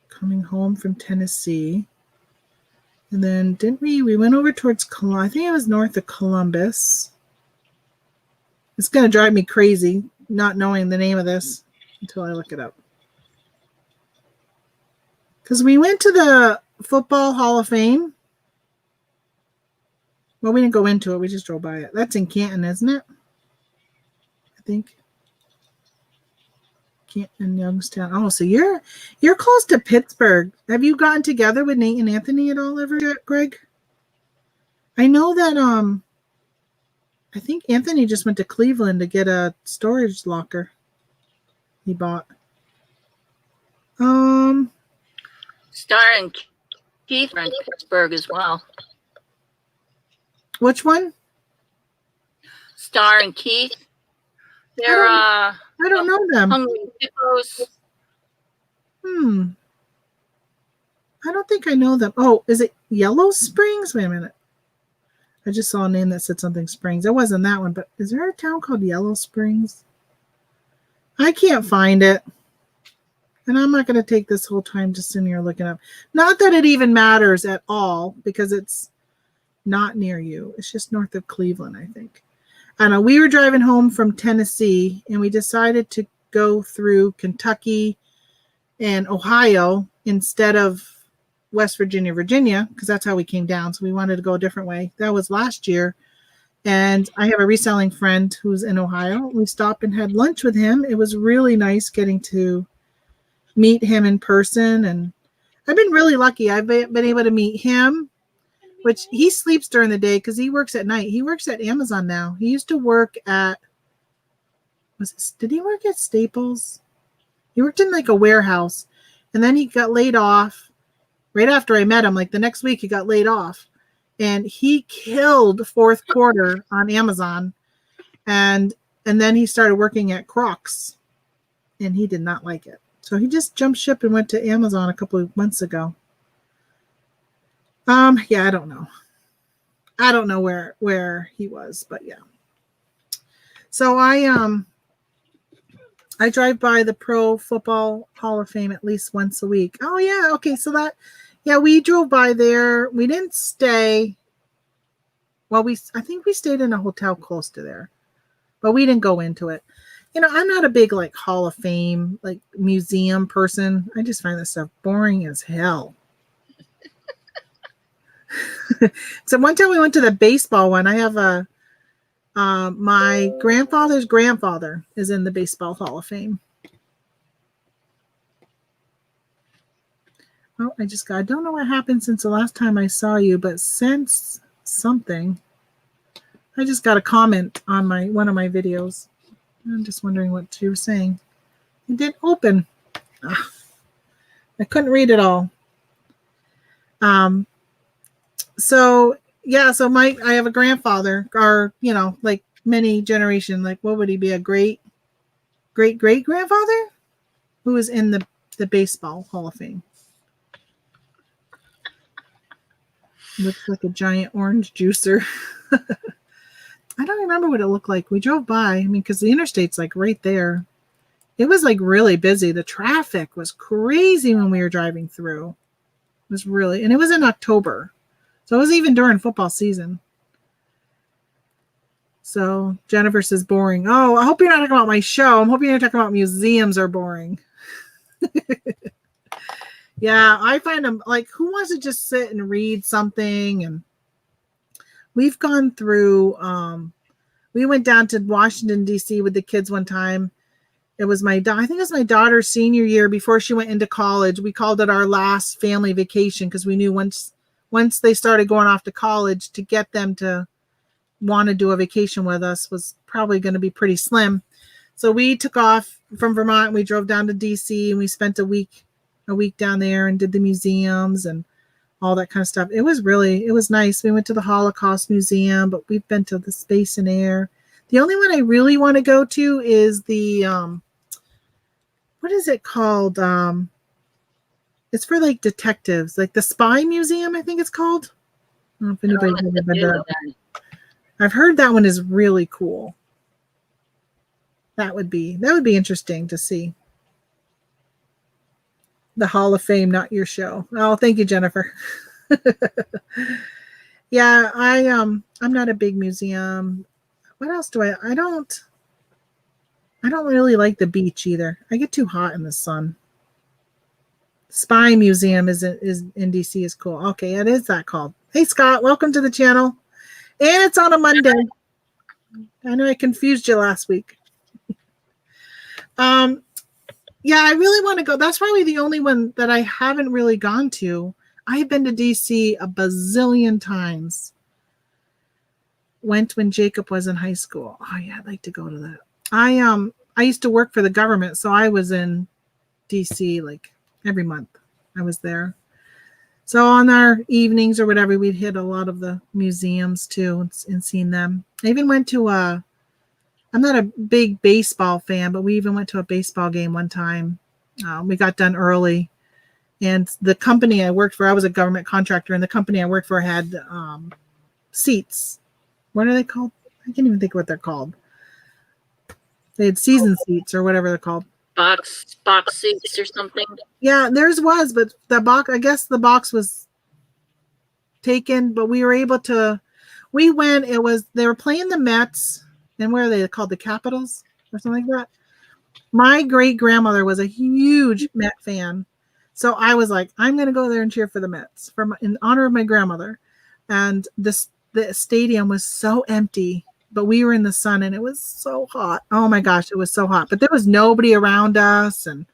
coming home from Tennessee. And then we went over towards Columbus. I think it was north of Columbus. It's going to drive me crazy not knowing the name of this until I look it up. Because we went to the Football Hall of Fame. Well, we didn't go into it. We just drove by it. That's in Canton, isn't it? I think. Canton, Youngstown. Oh, so you're close to Pittsburgh. Have you gotten together with Nate and Anthony at all ever yet, Greg? I know that I think Anthony just went to Cleveland to get a storage locker he bought. Star and Keith are in Pittsburgh as well. Which one? Star and Keith. They're I don't know them. Hungry Hippos. I don't think I know them. Oh, is it Yellow Springs? Wait a minute. I just saw a name that said something Springs. It wasn't that one, but is there a town called Yellow Springs? I can't find it. And I'm not going to take this whole time just sitting here looking up. Not that it even matters at all, because it's not near you. It's just north of Cleveland, I think. I know we were driving home from Tennessee, and we decided to go through Kentucky and Ohio instead of West Virginia, because that's how we came down. So we wanted to go a different way. That was last year. And I have a reselling friend who's in Ohio. We stopped and had lunch with him. It was really nice getting to meet him in person. And I've been really lucky. I've been able to meet him, which he sleeps during the day because he works at night. He works at Amazon now. He used to work at, did he work at Staples? He worked in like a warehouse, and then he got laid off right after I met him. Like the next week he got laid off, and he killed fourth quarter on Amazon. And then he started working at Crocs, and he did not like it. So he just jumped ship and went to Amazon a couple of months ago. Yeah, I don't know. I don't know where he was, but yeah. So I drive by the Pro Football Hall of Fame at least once a week. Oh yeah, okay. So we drove by there. We didn't stay. Well, I think we stayed in a hotel close to there, but we didn't go into it. You know, I'm not a big like Hall of Fame, like museum person. I just find this stuff boring as hell. So one time we went to the baseball one. I have my grandfather's grandfather is in the Baseball Hall of Fame. Oh, I don't know what happened since the last time I saw you, but since something, I just got a comment on one of my videos. I'm just wondering what you were saying. It didn't open. I couldn't read it all. So I have a grandfather, or like many generation, like what would he be, a great grandfather who is in the Baseball Hall of Fame. Looks like a giant orange juicer. I don't remember what it looked like. We drove by. I mean, because the interstate's like right there. It was like really busy. The traffic was crazy when we were driving through. It was really, and it was in October. So it was even during football season. So Jennifer says boring. Oh, I hope you're not talking about my show. I'm hoping you're talking about museums are boring. Yeah, I find them like, who wants to just sit and read something? And we've gone through, we went down to Washington, D.C. with the kids one time. It was I think it was my daughter's senior year before she went into college. We called it our last family vacation because we knew once they started going off to college, to get them to want to do a vacation with us was probably going to be pretty slim. So we took off from Vermont. We drove down to DC and we spent a week down there and did the museums and all that kind of stuff. It was nice. We went to the Holocaust Museum, but we've been to the Space and Air. The only one I really want to go to is the what is it called? It's for like detectives, like the Spy Museum, I think it's called. I don't know if anybody's ever been to that. I've heard that one is really cool. That would be interesting to see. The Hall of Fame, not your show. Oh, thank you, Jennifer. Yeah, I'm not a big museum. What else do I don't really like the beach either. I get too hot in the sun. Spy Museum is in DC is cool. Okay, it is that called. Hey Scott, welcome to the channel. And it's on a Monday. I know I confused you last week. Yeah, I really want to go. That's probably the only one that I haven't really gone to. I've been to DC a bazillion times. Went when Jacob was in high school. Oh yeah, I'd like to go to that. I used to work for the government, so I was in DC like every month. I was there. So on our evenings or whatever, we'd hit a lot of the museums too and seen them. I even went to I'm not a big baseball fan, but we even went to a baseball game one time. We got done early. And the company I worked for, I was a government contractor, and the company I worked for had seats. What are they called? I can't even think of what they're called. They had season seats or whatever they're called. Box seats or something. Yeah, theirs was, but the box, I guess the box was taken, but we were able to, we went, they were playing the Mets, and where are they called? The Capitals or something like that. My great grandmother was a huge Met fan. So I was like, I'm going to go there and cheer for the Mets in honor of my grandmother. And the stadium was so empty, but we were in the sun and it was so hot. Oh my gosh, it was so hot. But there was nobody around us. And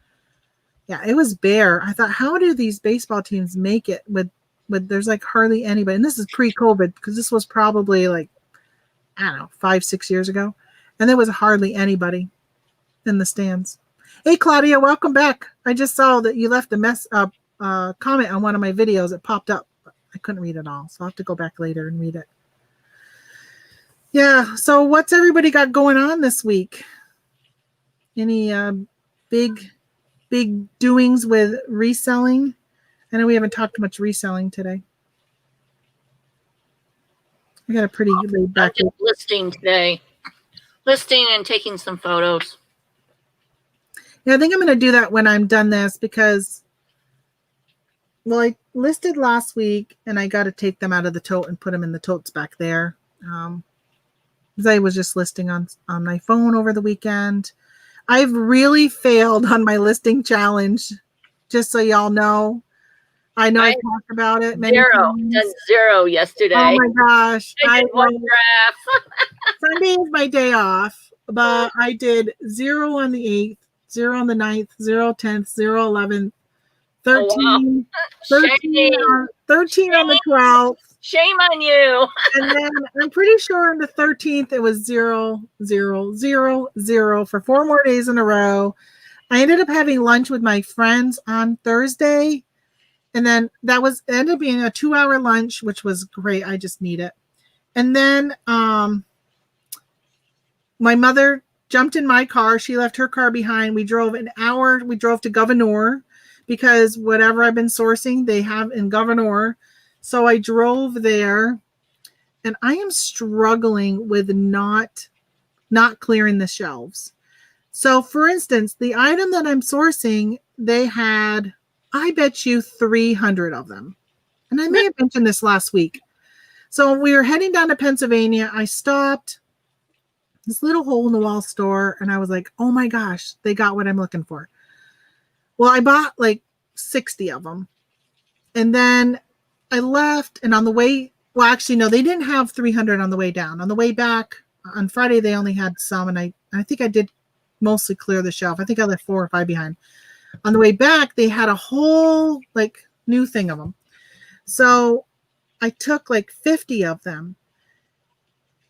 yeah, it was bare. I thought, how do these baseball teams make it with there's like hardly anybody? And this is pre-COVID, because this was probably like, I don't know, 5-6 years ago. And there was hardly anybody in the stands. Hey, Claudia, welcome back. I just saw that you left a comment on one of my videos. It popped up. I couldn't read it all, so I'll have to go back later and read it. Yeah, so what's everybody got going on this week? Any big doings with reselling? I know we haven't talked much reselling today. I got a pretty laid back listing today. Listing and taking some photos. Yeah, I think I'm going to do that when I'm done this, because, well, I listed last week and I got to take them out of the tote and put them in the totes back there. Because I was just listing on my phone over the weekend. I've really failed on my listing challenge, just so y'all know. I know I talked about it many times. Done zero yesterday. Oh my gosh. I did one graph. Sunday is my day off, but I did 0 on the 8th, 0 on the 9th, 0 10th, 0 11th, 13, 13 on the 12th. Shame on you. And then I'm pretty sure on the 13th it was 0 0 0 0 for 4 more days in a row. I ended up having lunch with my friends on Thursday. And then ended up being a 2-hour lunch, which was great. I just need it. And then my mother jumped in my car. She left her car behind. We drove an hour. We drove to Governor, because whatever I've been sourcing, they have in Governor. So I drove there, and I am struggling with not clearing the shelves. So for instance, the item that I'm sourcing, they had, I bet you 300 of them. And I may have mentioned this last week. So we were heading down to Pennsylvania. I stopped this little hole in the wall store, and I was like, oh my gosh, they got what I'm looking for. Well, I bought like 60 of them. And then I left, and on the way, well, actually, no, they didn't have 300 on the way down. On the way back, on Friday, they only had some, and I think I did mostly clear the shelf. I think I left 4 or 5 behind. On the way back, they had a whole, like, new thing of them. So I took, like, 50 of them.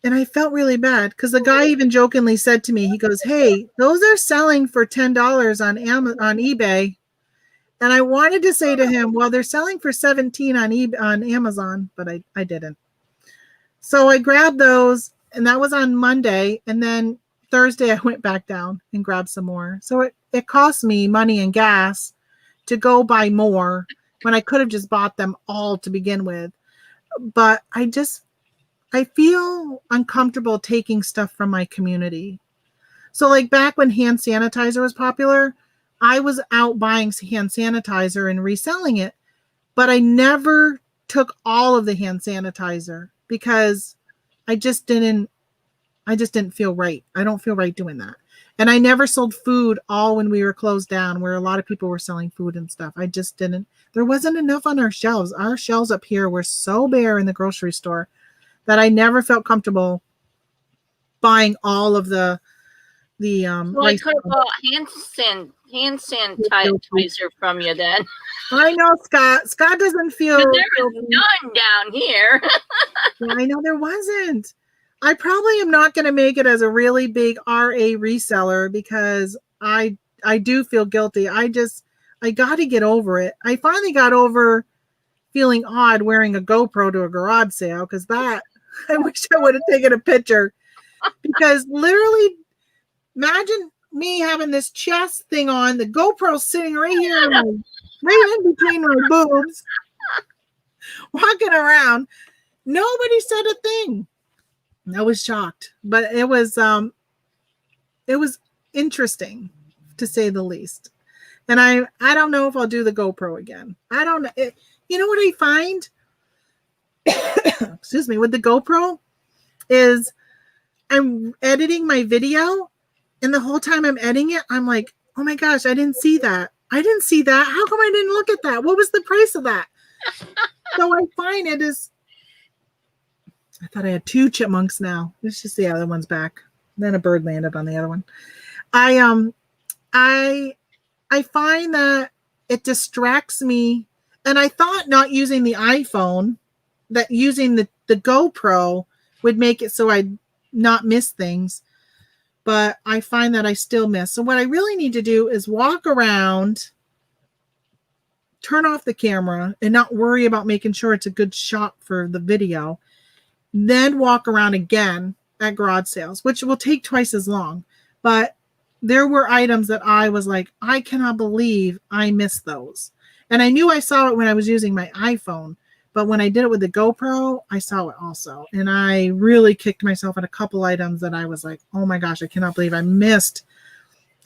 And I felt really bad because the guy even jokingly said to me, he goes, "Hey, those are selling for $10 on eBay." And I wanted to say to him, well, they're selling for 17 on Amazon, but I didn't. So I grabbed those, and that was on Monday. And then Thursday, I went back down and grabbed some more. So it cost me money and gas to go buy more when I could have just bought them all to begin with. But I feel uncomfortable taking stuff from my community. So like back when hand sanitizer was popular, I was out buying hand sanitizer and reselling it, but I never took all of the hand sanitizer because I just didn't feel right. I don't feel right doing that. And I never sold food all when we were closed down, where a lot of people were selling food and stuff. I just didn't. There wasn't enough on our shelves. Our shelves up here were so bare in the grocery store that I never felt comfortable buying all of the Well, I could have bought hand sanitizer from you then. I know, Scott. Scott doesn't feel. There was none down here. Yeah, I know there wasn't. I probably am not going to make it as a really big RA reseller because I do feel guilty. I got to get over it. I finally got over feeling odd wearing a GoPro to a garage sale because that I wish I would have taken a picture because literally imagine me having this chest thing on, the GoPro sitting right here, right in between my boobs, walking around. Nobody said a thing. I was shocked, but it was interesting to say the least. And I don't know if I'll do the GoPro again. I don't know. You know what I find? Excuse me, with the GoPro is I'm editing my video, and the whole time I'm editing it, I'm like, oh my gosh, I didn't see that. I didn't see that. How come I didn't look at that? What was the price of that? So I find it is. I thought I had 2 chipmunks now. Let's just see the other one's back. Then a bird landed on the other one. I find that it distracts me. And I thought not using the iPhone, that using the GoPro would make it so I'd not miss things. But I find that I still miss. So what I really need to do is walk around, turn off the camera, and not worry about making sure it's a good shot for the video. Then walk around again at garage sales, which will take twice as long. But there were items that I was like, I cannot believe I missed those. And I knew I saw it when I was using my iPhone. But when I did it with the GoPro, I saw it also. And I really kicked myself at a couple items that I was like, oh my gosh, I cannot believe I missed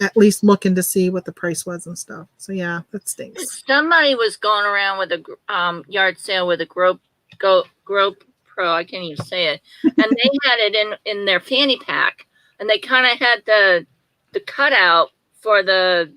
at least looking to see what the price was and stuff. So yeah, that stinks. Somebody was going around with a yard sale with a GoPro. I can't even say it. And they had it in their fanny pack, and they kind of had the cutout for the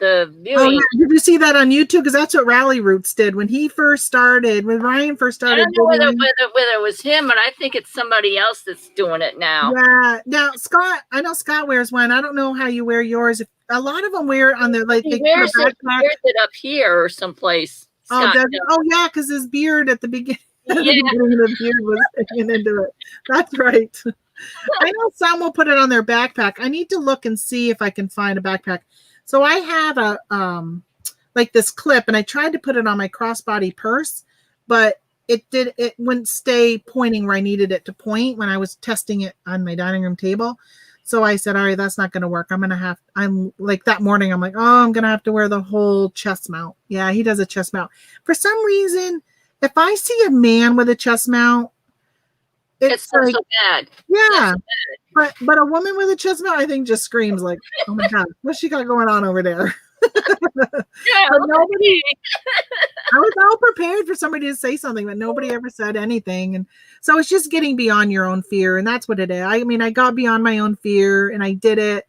viewing. Oh, yeah. Did you see that on YouTube? Because that's what Rally Roots did when Ryan first started. I don't know whether it was him, but I think it's somebody else that's doing it now. Yeah. Now, Scott, I know Scott wears one. I don't know how you wear yours. A lot of them wear it on their he wears it up here or someplace. Scott, yeah, because his beard at the beginning. Yeah. The beard was sticking into it. That's right. I know some will put it on their backpack. I need to look and see if I can find a backpack. So I have a like this clip, and I tried to put it on my crossbody purse, but it wouldn't stay pointing where I needed it to point when I was testing it on my dining room table. So I said, all right, that's not going to work. I'm like that morning, I'm like, oh, I'm going to have to wear the whole chest mount. Yeah, he does a chest mount. For some reason, if I see a man with a chest mount, it's not like, so bad. Yeah. So bad. But a woman with a chest mount, I think, just screams like, oh my God, what's she got going on over there? Yeah, nobody. I was all prepared for somebody to say something, but nobody ever said anything. And so it's just getting beyond your own fear. And that's what it is. I mean, I got beyond my own fear and I did it.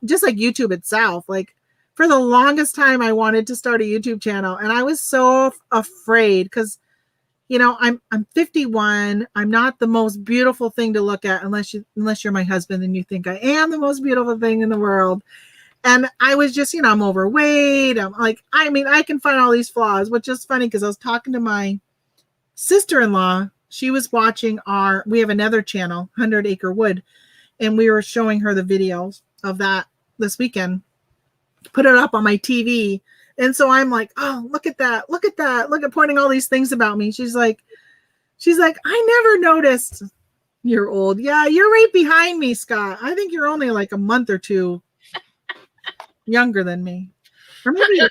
Just like YouTube itself. Like for the longest time, I wanted to start a YouTube channel, and I was so afraid because, you know, I'm 51. I'm not the most beautiful thing to look at unless you're my husband and you think I am the most beautiful thing in the world. And I was just, you know, I'm overweight. I'm like, I mean, I can find all these flaws, which is funny because I was talking to my sister-in-law. She was watching we have another channel, 100 Acre Wood, and we were showing her the videos of that this weekend. Put it up on my TV. And so I'm like, oh, look at that. Look at that. Look at pointing all these things about me. She's like, I never noticed. You're old. Yeah, you're right behind me, Scott. I think you're only like a month or two younger than me. Or maybe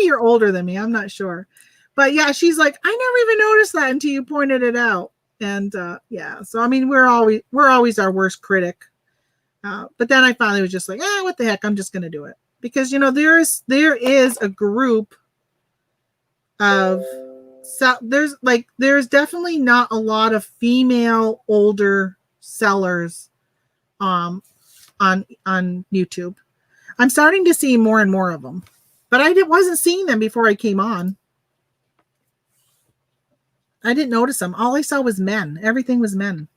you're older than me. I'm not sure. But yeah, she's like, I never even noticed that until you pointed it out. And yeah, so I mean, we're always our worst critic. But then I finally was just like, what the heck? I'm just going to do it. Because, you know, there is a group of, there's definitely not a lot of female older sellers on YouTube. I'm starting to see more and more of them, but I wasn't seeing them before I came on. I didn't notice them. All I saw was men. Everything was men.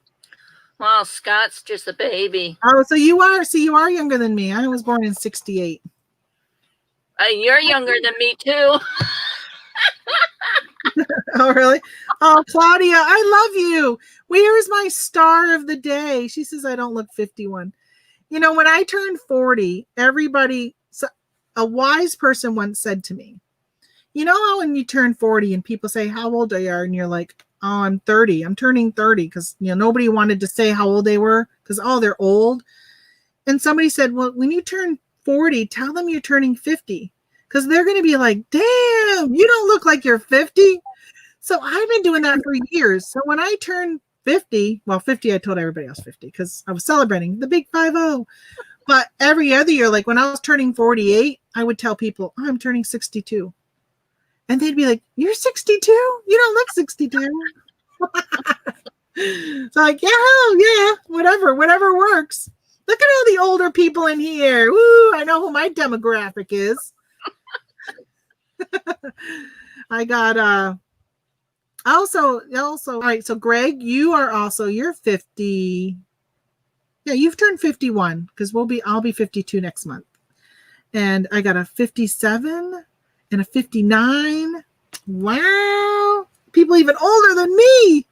Well, Scott's just a baby. Oh, so you are younger than me. I was born in 68. You're younger than me too. Oh, really? Oh, Claudia, I love you. Where's my star of the day? She says I don't look 51. You know, when I turned 40, a wise person once said to me, you know how when you turn 40 and people say, how old are you? And you're like, oh, I'm 30. I'm turning 30 because, you know, nobody wanted to say how old they were because, oh, they're old. And somebody said, well, when you turn 40, tell them you're turning 50 because they're going to be like, damn, you don't look like you're 50. So I've been doing that for years. So when I turned 50, well, 50, I told everybody else 50 because I was celebrating the big 50. But every other year, like when I was turning 48, I would tell people, oh, I'm turning 62. And they'd be like, you're 62? You don't look 62. So like, yeah, whatever works. Look at all the older people in here. Woo, I know who my demographic is. I got also all right, so Greg, you're 50. Yeah, you've turned 51 because I'll be 52 next month. And I got a 57 and a 59. Wow. People even older than me.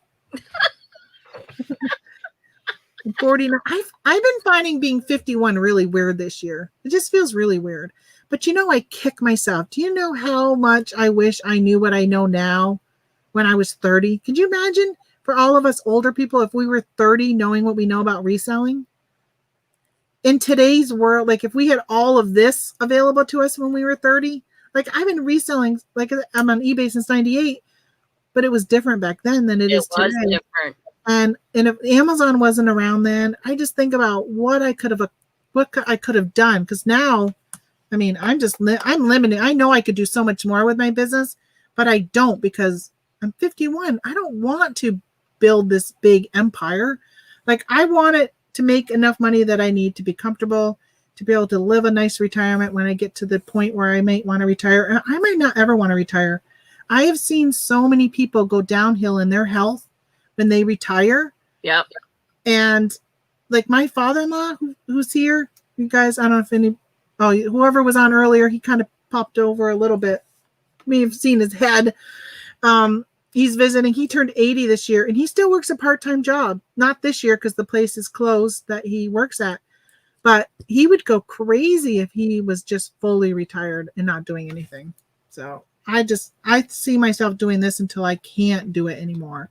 49. I've been finding being 51 really weird this year. It just feels really weird. But you know, I kick myself. Do you know how much I wish I knew what I know now when I was 30? Could you imagine for all of us older people if we were 30 knowing what we know about reselling? In today's world, like if we had all of this available to us when we were 30, like I've been reselling, like I'm on eBay since 98, but it was different back then than it is today. It was different. And if Amazon wasn't around then, I just think about what I could have done. Because now, I mean, I'm limited. I know I could do so much more with my business, but I don't because I'm 51. I don't want to build this big empire. Like I want it to make enough money that I need to be comfortable, to be able to live a nice retirement when I get to the point where I might want to retire. And I might not ever want to retire. I have seen so many people go downhill in their health when they retire. Yep. And like my father-in-law who's here, you guys, I don't know if whoever was on earlier, he kind of popped over a little bit. You may have seen his head. He's visiting. He turned 80 this year and he still works a part-time job. Not this year because the place is closed that he works at. But he would go crazy if he was just fully retired and not doing anything. So I see myself doing this until I can't do it anymore.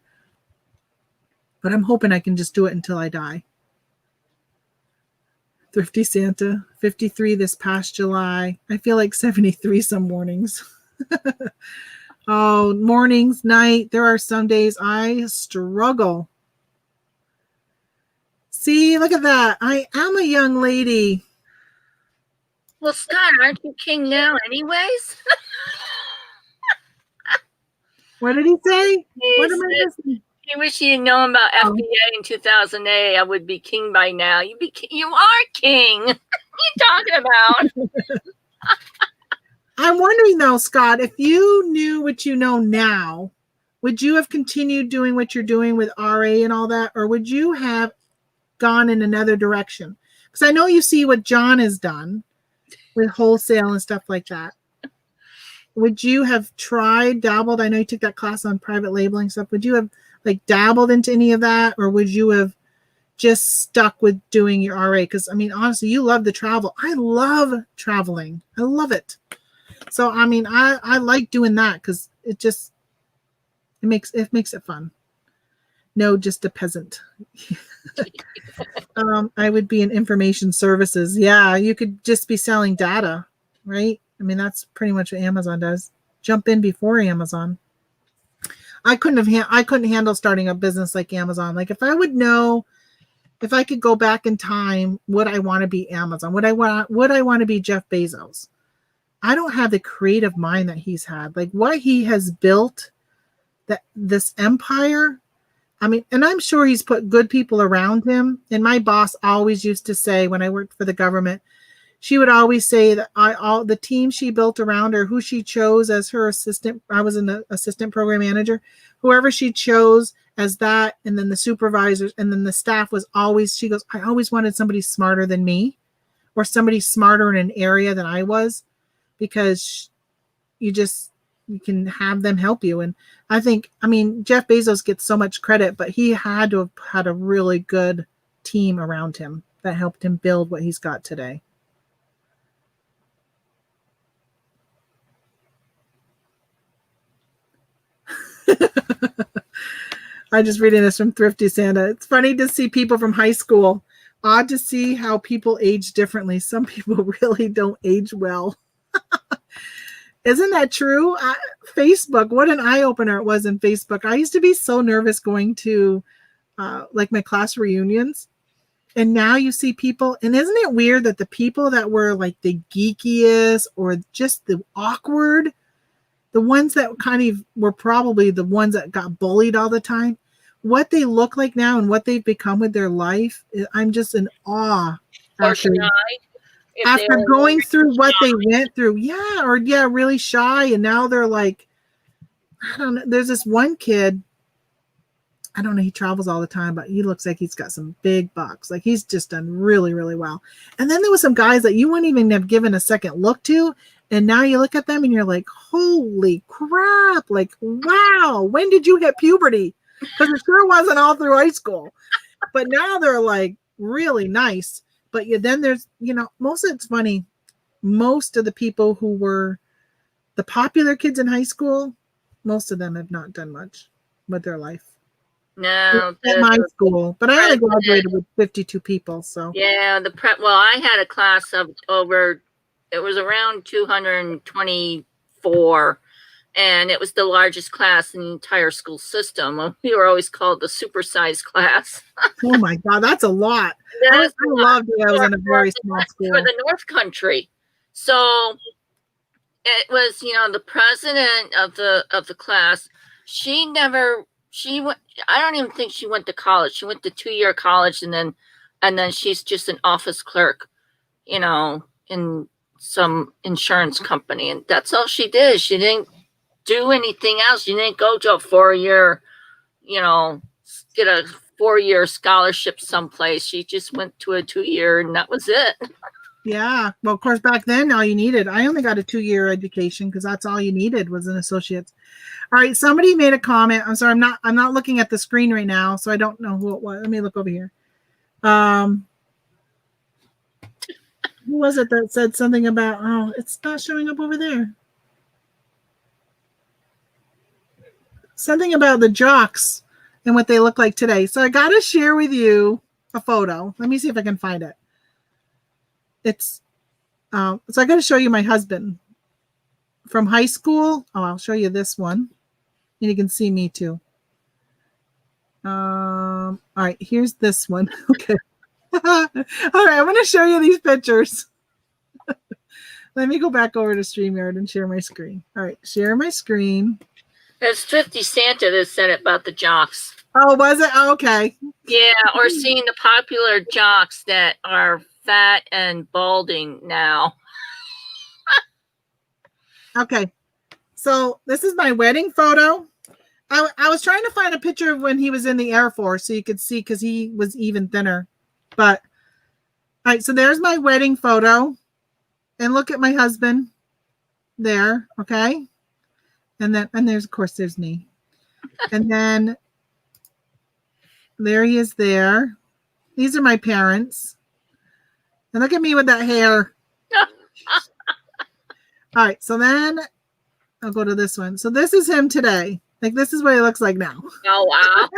But I'm hoping I can just do it until I die. Thrifty Santa, 53 this past July. I feel like 73 some mornings. Oh, mornings, night. There are some days I struggle. See, look at that. I am a young lady. Well, Scott, aren't you king now anyways? What did he say? What am I listening? I wish you had known about FBA in 2008. I would be king by now. You are king. What are you talking about? I'm wondering though, Scott, if you knew what you know now, would you have continued doing what you're doing with RA and all that, or would you have gone in another direction? Because I know you see what John has done with wholesale and stuff like that. Would you have dabbled? I know you took that class on private labeling stuff. Would you have like dabbled into any of that, or would you have just stuck with doing your RA? Because I mean, honestly, you love the travel. I love traveling. I love it. So I mean, I like doing that because it makes it fun. No, just a peasant. I would be in information services. Yeah, you could just be selling data, right? I mean, that's pretty much what Amazon does. Jump in before Amazon. I couldn't handle starting a business like Amazon. Like if I would know, if I could go back in time, would I want to be Amazon? Would I want to be Jeff Bezos? I don't have the creative mind that he's had. Like what he has built, this empire. I mean, and I'm sure he's put good people around him. And my boss always used to say when I worked for the government, she would always say that the team she built around her, who she chose as her assistant, I was an assistant program manager, whoever she chose as that, and then the supervisors, and then the staff was always, she goes, I always wanted somebody smarter than me or somebody smarter in an area than I was, because you can have them help you. And I mean, Jeff Bezos gets so much credit, but he had to have had a really good team around him that helped him build what he's got today. I'm just reading this from Thrifty Santa. It's funny to see people from high school. Odd to see how people age differently. Some people really don't age well. Isn't that true? Facebook, what an eye-opener it was in Facebook. I used to be so nervous going to like my class reunions. And now you see people, and isn't it weird that the people that were like the geekiest or just the awkward, the ones that kind of were probably the ones that got bullied all the time, what they look like now and what they've become with their life, I'm just in awe. Or shy. After going through what they went through. Yeah, really shy. And now they're like, I don't know. There's this one kid, I don't know, he travels all the time, but he looks like he's got some big bucks. Like he's just done really, really well. And then there was some guys that you wouldn't even have given a second look to. And now you look at them and you're like, holy crap. Like, wow, when did you hit puberty? Because it sure wasn't all through high school. But now they're like really nice. But then there's, most of it's funny. Most of the people who were the popular kids in high school, most of them have not done much with their life. No, at my school, but I only graduated with 52 people. So yeah, I had a class of it was around 224, and it was the largest class in the entire school system. We were always called the supersized class. Oh my God, that's a lot. I loved it. I was in a very small school for the North Country. So it was, the president of the class. She went. I don't even think she went to college. She went to 2-year college, and then she's just an office clerk, in some insurance company, and that's all she did. She didn't do anything else. She didn't go to a 4-year, get a 4-year scholarship someplace. She just went to a 2-year, and that was it. Yeah. Well, of course, back then, all you needed, I only got a 2-year education because that's all you needed was an associate's. All right. Somebody made a comment. I'm sorry. I'm not looking at the screen right now, so I don't know who it was. Let me look over here. Who was it that said something about, it's not showing up over there. Something about the jocks and what they look like today. So I got to share with you a photo. Let me see if I can find it. So I got to show you my husband from high school. Oh, I'll show you this one. And you can see me too. All right, here's this one. Okay. All right, I'm going to show you these pictures. Let me go back over to StreamYard and share my screen. All right, share my screen. It's 50 Santa that said it about the jocks. Oh, was it? Oh, okay. Yeah, or seeing the popular jocks that are fat and balding now. Okay. So this is my wedding photo. I was trying to find a picture of when he was in the Air Force so you could see because he was even thinner. But all right, so there's my wedding photo. And look at my husband there. Okay. And there's, of course, there's me. And then there he is there. These are my parents. And look at me with that hair. All right, so then I'll go to this one. So this is him today. Like, this is what he looks like now. Oh,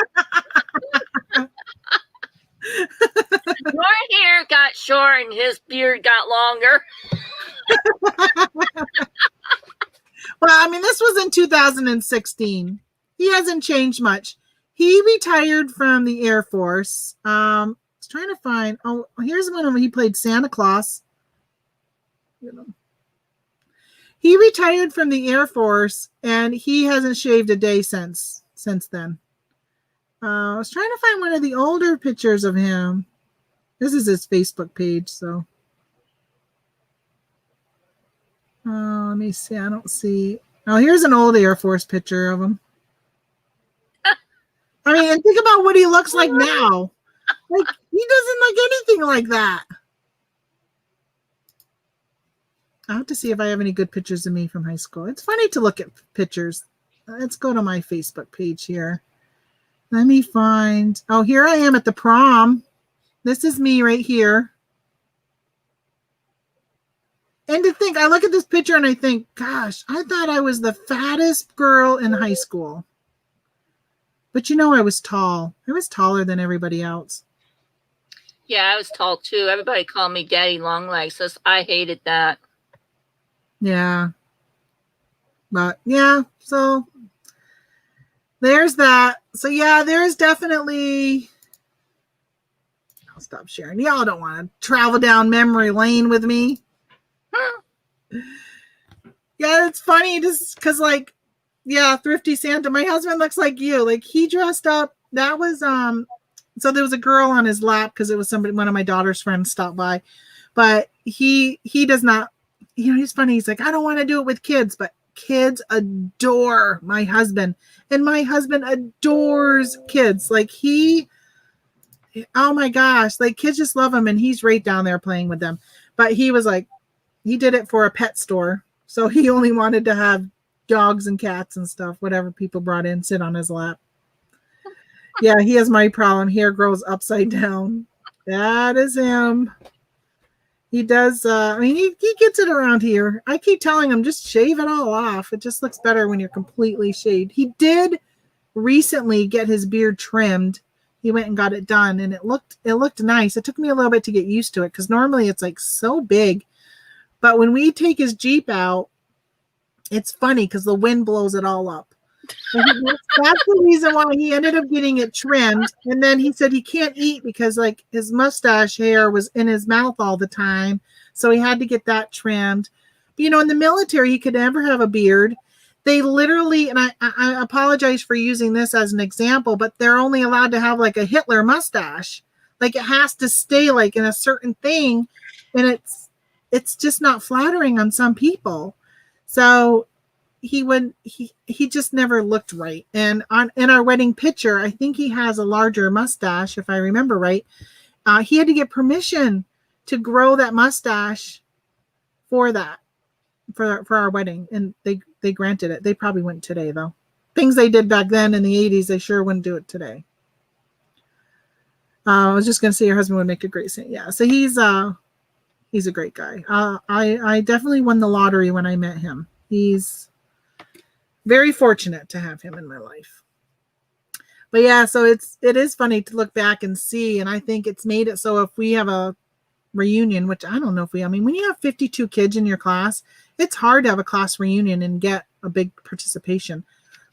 wow. Your hair got short and his beard got longer. Well, I mean, this was in 2016. He hasn't changed much. He retired from the Air Force. I was trying to find, oh, here's one of them. He played Santa Claus. You know. He retired from the Air Force, and he hasn't shaved a day since then. I was trying to find one of the older pictures of him. This is his Facebook page, so. Let me see. I don't see. Oh, here's an old Air Force picture of him. I mean, and think about what he looks like now. Like, he doesn't look anything like that. I'll have to see if I have any good pictures of me from high school. It's funny to look at pictures. Let's go to my Facebook page here. Let me find. Oh, here I am at the prom. This is me right here. And to think, I look at this picture and I think, gosh, I thought I was the fattest girl in high school. But you know, I was tall. I was taller than everybody else. Yeah, I was tall too. Everybody called me Daddy Longlegs. So I hated that. Yeah. But yeah, so there's that. So yeah, there's definitely. I'll stop sharing. Y'all don't want to travel down memory lane with me. Yeah, it's funny just because, like, yeah, Thrifty Santa. My husband looks like you. Like, he dressed up. That was so there was a girl on his lap because it was one of my daughter's friends stopped by. But he does not, you know, he's funny. He's like, I don't want to do it with kids, but kids adore my husband. And my husband adores kids. Like, oh my gosh, like, kids just love him, and he's right down there playing with them. But he was like, he did it for a pet store. So he only wanted to have dogs and cats and stuff, whatever people brought in, sit on his lap. Yeah, he has my problem. Hair grows upside down. That is him. He does. I mean, he gets it around here. I keep telling him, just shave it all off. It just looks better when you're completely shaved. He did recently get his beard trimmed. He went and got it done, and it looked nice. It took me a little bit to get used to it because normally it's like so big. But when we take his Jeep out, it's funny because the wind blows it all up. That's the reason why he ended up getting it trimmed. And then he said he can't eat because, like, his mustache hair was in his mouth all the time. So he had to get that trimmed. But, you know, in the military, he could never have a beard. They literally, and I apologize for using this as an example, but they're only allowed to have like a Hitler mustache. Like, it has to stay like in a certain thing. And it's just not flattering on some people. So he just never looked right. And in our wedding picture, I think he has a larger mustache, if I remember right. He had to get permission to grow that mustache for our wedding, and they granted it. They probably wouldn't today, though. Things they did back then in the 80s, they sure wouldn't do it today. I was just going to say your husband would make a great saint. Yeah, so he's a great guy. I definitely won the lottery when I met him. He's very fortunate to have him in my life. But yeah, so it is funny to look back and see, and I think it's made it so if we have a reunion, which I don't know if I mean, when you have 52 kids in your class, it's hard to have a class reunion and get a big participation.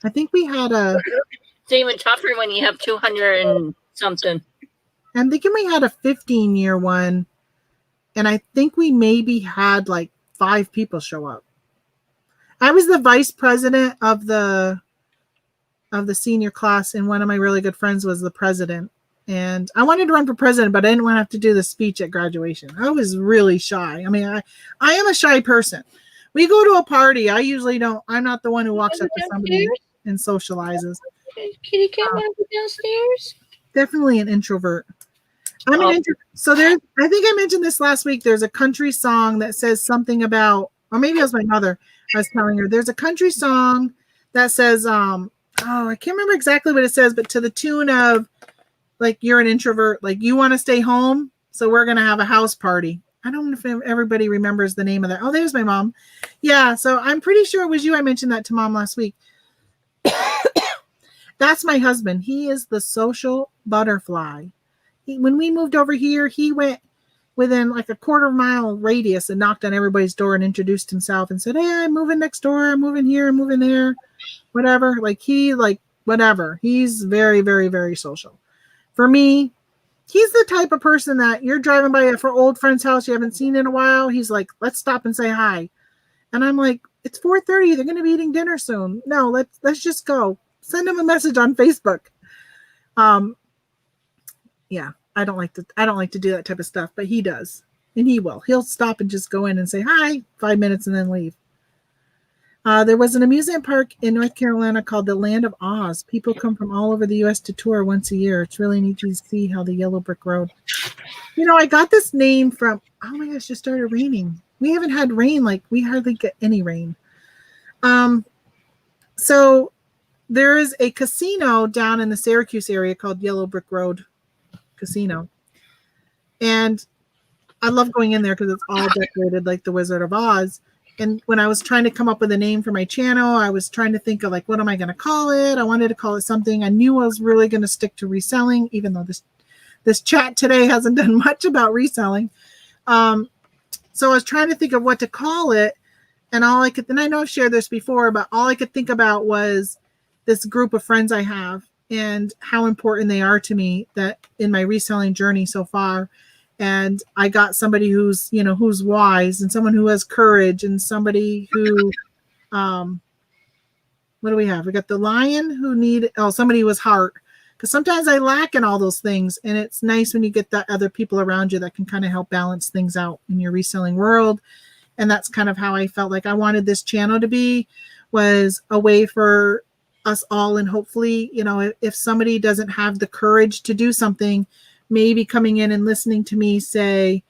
I think we had it's even tougher when you have 200 and something. I'm thinking we had a 15-year one, and I think we maybe had like 5 people show up. I was the vice president of the senior class, and one of my really good friends was the president. And I wanted to run for president, but I didn't want to have to do the speech at graduation. I was really shy. I mean, I am a shy person, We go to a party. I usually don't. I'm not the one who walks Wanna up to go somebody downstairs? and socializes. Kitty cat want to go downstairs? Definitely an introvert. I'm an Oh, introvert. So there's, I think I mentioned this last week. There's a country song that says something about, or maybe it was my mother. I was telling her there's a country song that says, oh, I can't remember exactly what it says, but to the tune of like, you're an introvert, like you want to stay home. So we're going to have a house party. I don't know if everybody remembers the name of that. Oh, there's my mom. Yeah. So I'm pretty sure it was you. I mentioned that to mom last week. That's my husband. He is the social butterfly. When we moved over here, he went within like a quarter-mile radius and knocked on everybody's door and introduced himself and said, "Hey, I'm moving next door. I'm moving here. I'm moving there, whatever." Like whatever. He's very, very, very social. For me, he's the type of person that you're driving by a old friend's house you haven't seen in a while. He's like, "Let's stop and say hi," and I'm like, "It's 4:30. They're going to be eating dinner soon. No, let's just go." Send him a message on Facebook. Yeah, I don't like to do that type of stuff, but he does. And he will. He'll stop and just go in and say hi, 5 minutes, and then leave. There was an amusement park in North Carolina called the Land of Oz. People come from all over the U.S. to tour once a year. It's really neat to see how the yellow brick road. You know, I got this name from, oh my gosh, it started raining. We haven't had rain, like we hardly get any rain. So there is a casino down in the Syracuse area called Yellow Brick Road Casino. And I love going in there because it's all decorated like the Wizard of Oz. And when I was trying to come up with a name for my channel, I was trying to think of like, what am I going to call it? I wanted to call it something. I knew I was really going to stick to reselling, even though this chat today hasn't done much about reselling. So I was trying to think of what to call it. And all I could, and I know I've shared this before, but all I could think about was this group of friends I have and how important they are to me that in my reselling journey so far. And I got somebody who's, you know, who's wise and someone who has courage and somebody who, what do we have? We got the lion who somebody who has heart. Because sometimes I lack in all those things. And it's nice when you get that other people around you that can kind of help balance things out in your reselling world. And that's kind of how I felt like I wanted this channel to be, was a way for us all. And hopefully, you know, if somebody doesn't have the courage to do something, maybe coming in and listening to me say,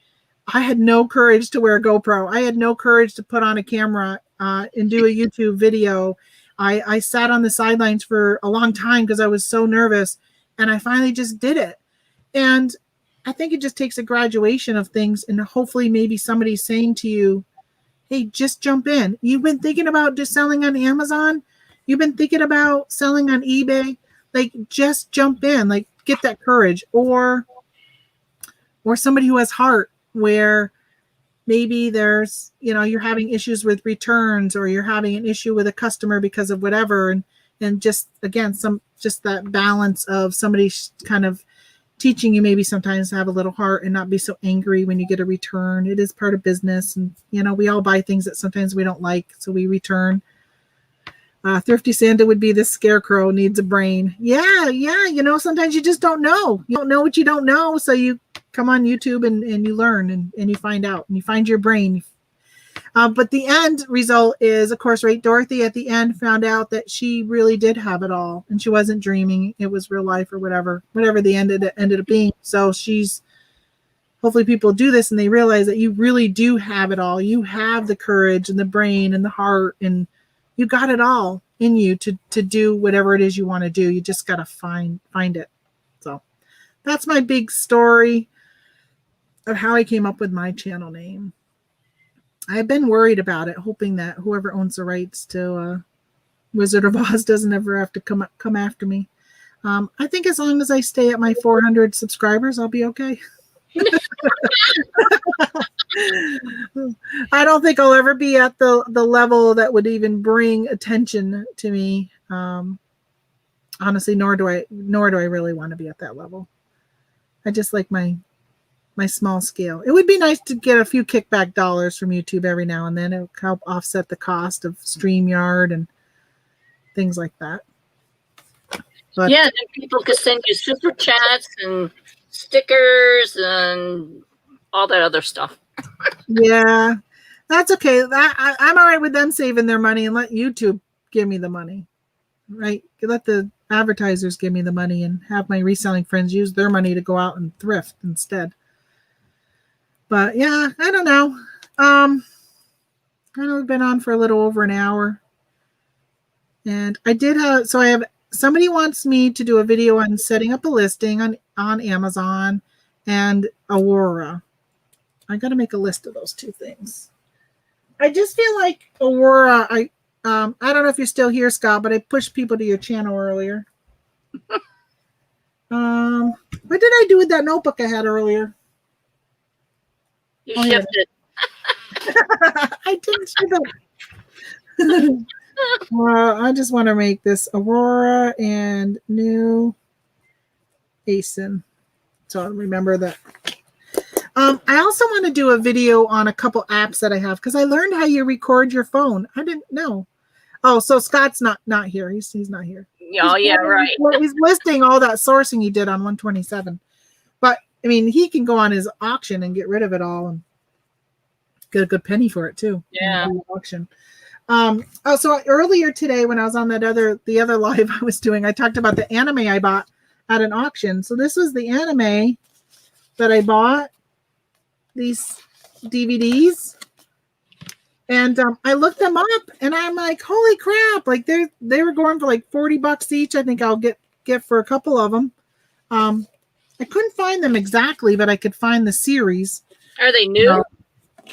I had no courage to wear a GoPro. I had no courage to put on a camera and do a YouTube video. I sat on the sidelines for a long time because I was so nervous, and I finally just did it. And I think it just takes a graduation of things, and hopefully maybe somebody's saying to you, hey, just jump in. You've been thinking about just selling on Amazon? You've been thinking about selling on eBay? Like, just jump in. Like, get that courage. Or somebody who has heart, where maybe there's, you know, you're having issues with returns, or you're having an issue with a customer because of whatever. And just, again, just that balance of somebody kind of teaching you maybe sometimes to have a little heart and not be so angry when you get a return. It is part of business. And, you know, we all buy things that sometimes we don't like, so we return. Thrifty Santa would be the scarecrow needs a brain. Yeah. You know, sometimes you just don't know. You don't know what you don't know. So you come on YouTube and you learn and you find out and you find your brain. But the end result is, of course, right, Dorothy at the end found out that she really did have it all and she wasn't dreaming. It was real life or whatever the ended up being. So hopefully people do this and they realize that you really do have it all. You have the courage and the brain and the heart, and you got it all in you to do whatever it is you want to do. You just got to find it. So that's my big story of how I came up with my channel name. I've been worried about it, hoping that whoever owns the rights to Wizard of Oz doesn't ever have to come after me. I think as long as I stay at my 400 subscribers, I'll be okay. I don't think I'll ever be at the level that would even bring attention to me. Honestly, nor do I really want to be at that level. I just like my small scale. It would be nice to get a few kickback dollars from YouTube every now and then. It would help offset the cost of StreamYard and things like that. But yeah, then people could send you super chats and stickers and all that other stuff. Yeah, That's okay. I'm all right with them saving their money and let YouTube give me the money, right? Let the advertisers give me the money and have my reselling friends use their money to go out and thrift instead. But yeah, I don't know. I know we've been on for a little over an hour. And I have somebody wants me to do a video on setting up a listing on Amazon and Aurora. I got to make a list of those two things. I just feel like Aurora, I don't know if you're still here, Scott, but I pushed people to your channel earlier. What did I do with that notebook I had earlier? You shipped it. I didn't ship it. I just want to make this Aurora and new ASIN. So remember that. I also want to do a video on a couple apps that I have because I learned how you record your phone. I didn't know. Oh, so Scott's not here. He's not here. Oh, yeah, right. He's listing all that sourcing he did on 127. But I mean, he can go on his auction and get rid of it all and get a good penny for it too. Yeah. Auction. So earlier today when I was on the other live I was doing, I talked about the anime I bought at an auction. So this was the anime that I bought. These DVDs, and I looked them up, and I'm like, holy crap! Like they were going for like $40 each. I think I'll get for a couple of them. I couldn't find them exactly, but I could find the series. Are they new?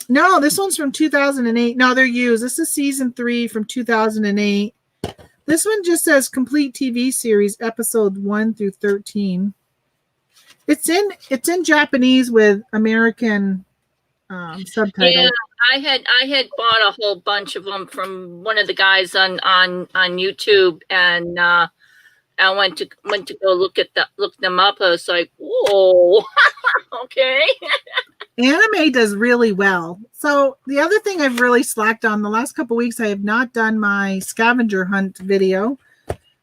No, this one's from 2008. No, they're used. This is season 3 from 2008. This one just says complete TV series, episode 1 through 13. It's in Japanese with American subtitles. Yeah, I had bought a whole bunch of them from one of the guys on YouTube, and I went to go look them up. I was like, whoa, okay. Anime does really well. So the other thing I've really slacked on the last couple of weeks, I have not done my scavenger hunt video.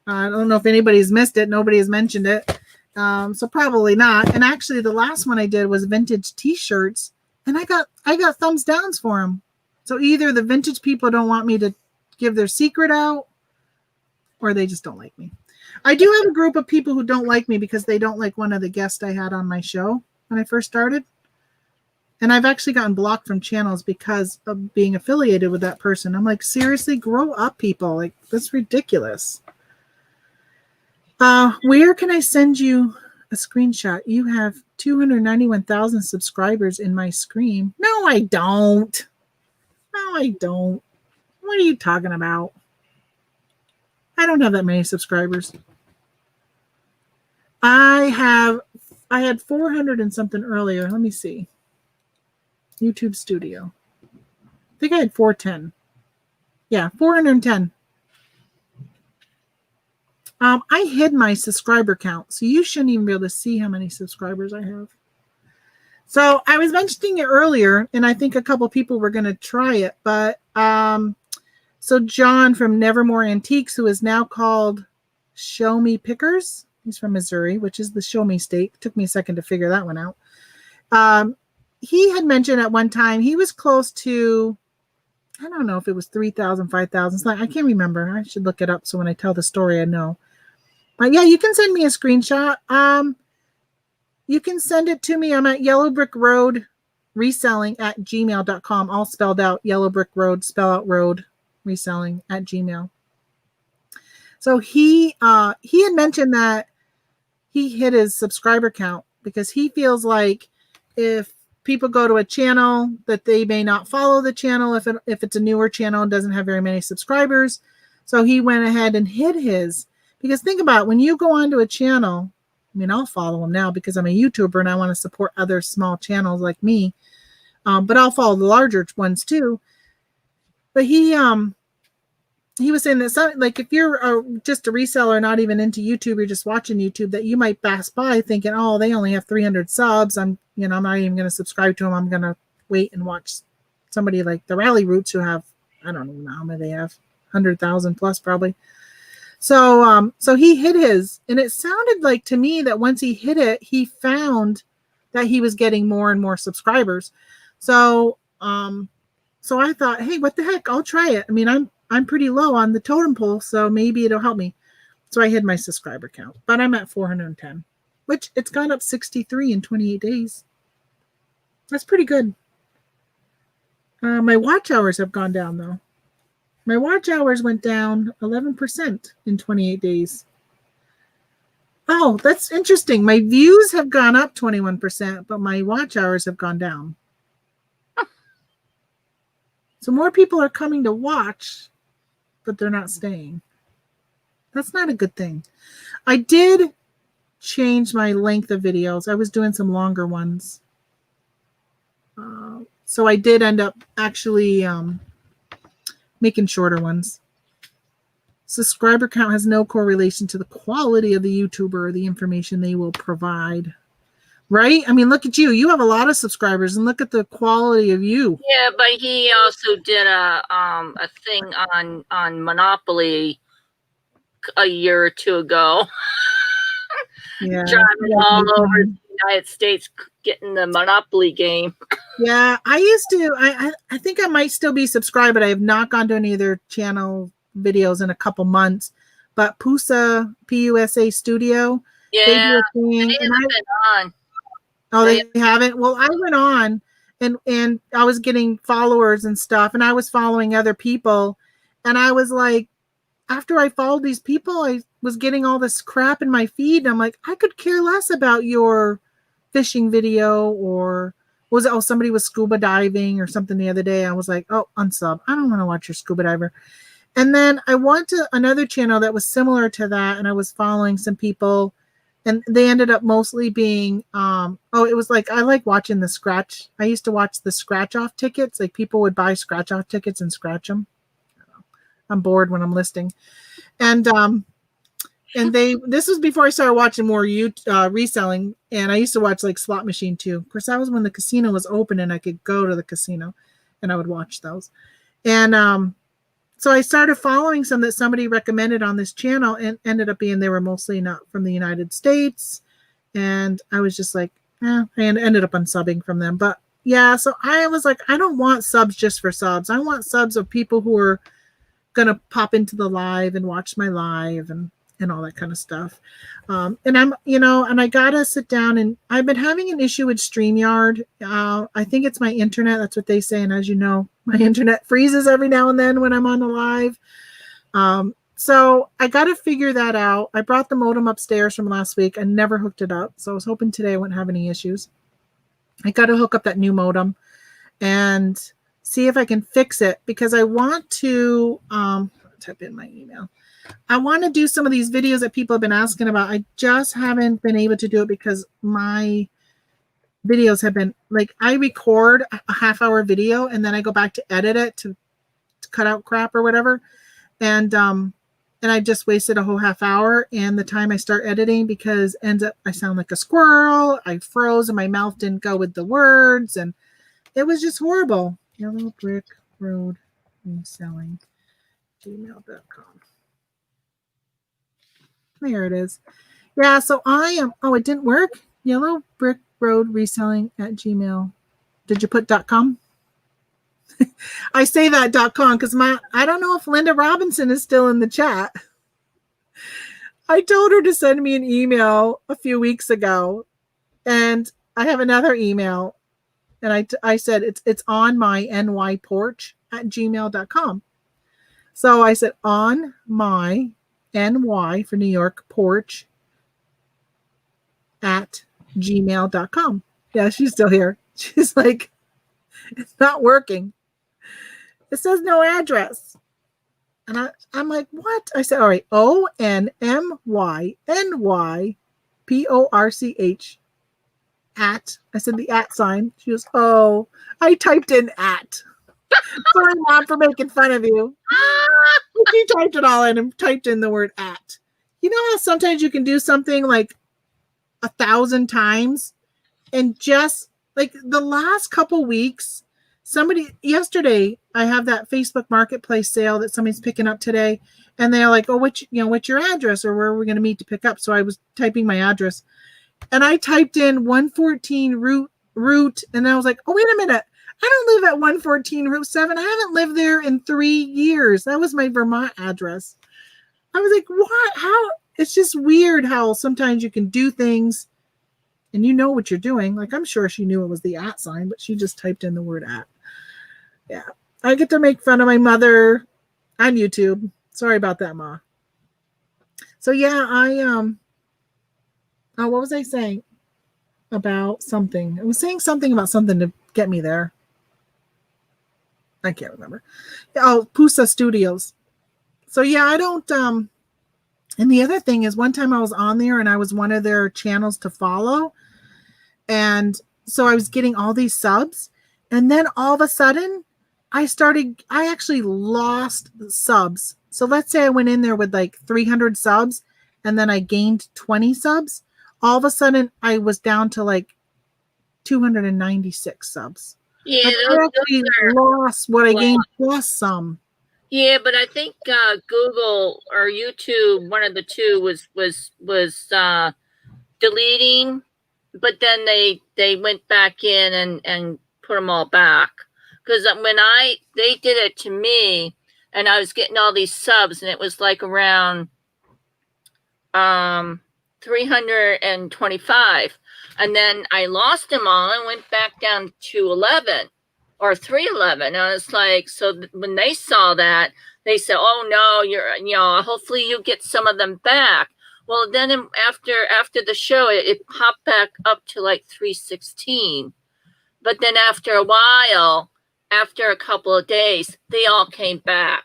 I don't know if anybody's missed it. Nobody has mentioned it. So probably not. And actually the last one I did was vintage t-shirts, and I got thumbs downs for them. So either the vintage people don't want me to give their secret out, or they just don't like me. I do have a group of people who don't like me because they don't like one of the guests I had on my show when I first started. And I've actually gotten blocked from channels because of being affiliated with that person. I'm like, seriously, grow up, people. Like, that's ridiculous. Where can I send you a screenshot? You have 291,000 subscribers in my screen. No, I don't. No, I don't. What are you talking about? I don't have that many subscribers. I had 400 and something earlier. Let me see. YouTube Studio. I think I had 410. Yeah, 410. I hid my subscriber count, so you shouldn't even be able to see how many subscribers I have. So I was mentioning it earlier, and I think a couple people were going to try it, but so John from Nevermore Antiques, who is now called Show Me Pickers, he's from Missouri, which is the Show Me state. It took me a second to figure that one out. He had mentioned at one time he was close to, I don't know if it was 3,000, 5,000. I can't remember. I should look it up so when I tell the story, I know. But yeah, you can send me a screenshot. You can send it to me. I'm at Yellow Brick Road Reselling at gmail.com. All spelled out. Yellow Brick Road, spell out road, reselling at Gmail. So he had mentioned that he hit his subscriber count because he feels like if people go to a channel that they may not follow the channel if it's a newer channel and doesn't have very many subscribers. So he went ahead and hid his, because think about it, when you go onto a channel, I mean, I'll follow them now because I'm a YouTuber and I want to support other small channels like me. But I'll follow the larger ones too. But he was saying that like if you're just a reseller, not even into YouTube, you're just watching YouTube, that you might pass by thinking, oh, they only have 300 subs. I'm not even going to subscribe to them. I'm going to wait and watch somebody like the Rally Roots who have, I don't even know how many they have, 100,000 plus probably. So he hit his, and it sounded like to me that once he hit it, he found that he was getting more and more subscribers. So So I thought, hey, what the heck? I'll try it. I mean, I'm pretty low on the totem pole, so maybe it'll help me. So I hid my subscriber count, but I'm at 410, which it's gone up 63 in 28 days. That's pretty good. My watch hours have gone down though. My watch hours went down 11% in 28 days. Oh, that's interesting. My views have gone up 21%, but my watch hours have gone down. So more people are coming to watch, but they're not staying. That's not a good thing. I did change my length of videos. I was doing some longer ones. So I did end up actually making shorter ones. Subscriber count has no correlation to the quality of the YouTuber or the information they will provide. Right? I mean, look at you. You have a lot of subscribers, and look at the quality of you. Yeah, but he also did a thing on Monopoly a year or two ago. Yeah. Driving all over the United States getting the Monopoly game. Yeah, I used to. I think I might still be subscribed, but I have not gone to any of their channel videos in a couple months. But PUSA Studio, they do a thing, they and haven't been on. Oh, they haven't? Well, I went on and I was getting followers and stuff, and I was following other people, and I was like, after I followed these people, I was getting all this crap in my feed, and I'm like, I could care less about your fishing video, or was it, oh, somebody was scuba diving or something the other day. I was like, oh, unsub. I don't want to watch your scuba diver. And then I went to another channel that was similar to that, and I was following some people, and they ended up mostly being, it was like, I like watching the scratch. I used to watch the scratch off tickets. Like people would buy scratch off tickets and scratch them. I'm bored when I'm listing. And this was before I started watching more reselling. And I used to watch like Slot Machine too. Of course, that was when the casino was open and I could go to the casino and I would watch those. And, so I started following some that somebody recommended on this channel, and ended up being they were mostly not from the United States. And I was just like, and ended up unsubbing from them. But yeah, so I was like, I don't want subs just for subs. I want subs of people who are going to pop into the live and watch my live and all that kind of stuff. And I'm, and I got to sit down, and I've been having an issue with StreamYard. I think it's my internet. That's what they say. And as you know, my internet freezes every now and then when I'm on the live. So I got to figure that out. I brought the modem upstairs from last week. I never hooked it up. So I was hoping today I wouldn't have any issues. I got to hook up that new modem and see if I can fix it, because I want to type in my email. I want to do some of these videos that people have been asking about. I just haven't been able to do it because my videos have been like, I record a half-hour video and then I go back to edit it to cut out crap or whatever. And I just wasted a whole half hour and the time I start editing, because ends up I sound like a squirrel. I froze and my mouth didn't go with the words, and it was just horrible. Yellow Brick Road Reselling, gmail.com. There it is. Yeah, so I am, it didn't work. Yellow Brick Road Reselling at Gmail. Did you put .com? I say that .com because I don't know if Linda Robinson is still in the chat. I told her to send me an email a few weeks ago, and I have another email, and I said it's on my NY porch at gmail.com. So I said on my NY for New York porch at gmail.com. Yeah, she's still here. She's like, it's not working. It says no address. And I'm like, what? I said, all right, ONMYNYPORCH at. I said the at sign. She goes, oh, I typed in at. Sorry, Mom, for making fun of you. She typed it all in and typed in the word at. You know how sometimes you can do something like 1,000 times, and just like the last couple weeks, yesterday, I have that Facebook Marketplace sale that somebody's picking up today, and they're like, oh, what's your address, or where are we going to meet to pick up? So I was typing my address, and I typed in 114 route, and I was like, oh, wait a minute. I don't live at 114 Route 7. I haven't lived there in 3 years. That was my Vermont address. I was like, what? How? It's just weird how sometimes you can do things and you know what you're doing. Like, I'm sure she knew it was the @ sign, but she just typed in the word @ Yeah. I get to make fun of my mother on YouTube. Sorry about that, Ma. So yeah, what was I saying about something? I was saying something about something to get me there. I can't remember. Oh, Pusa Studios. So yeah, I don't and the other thing is one time I was on there and I was one of their channels to follow. And so I was getting all these subs. And then all of a sudden I actually lost subs. So let's say I went in there with like 300 subs and then I gained 20 subs. All of a sudden I was down to like 296 subs. Yeah, Like I actually lost what I gained plus some. Yeah, but I think Google or YouTube, one of the two, was deleting, but then they went back in and put them all back. Because when they did it to me, and I was getting all these subs, and it was like around 325, and then I lost them all and went back down to 11 or 311. And I was like, so when they saw that, they said, "Oh no, hopefully you get some of them back." Well, then after the show, it popped back up to like 316. But then after a while, after a couple of days, they all came back.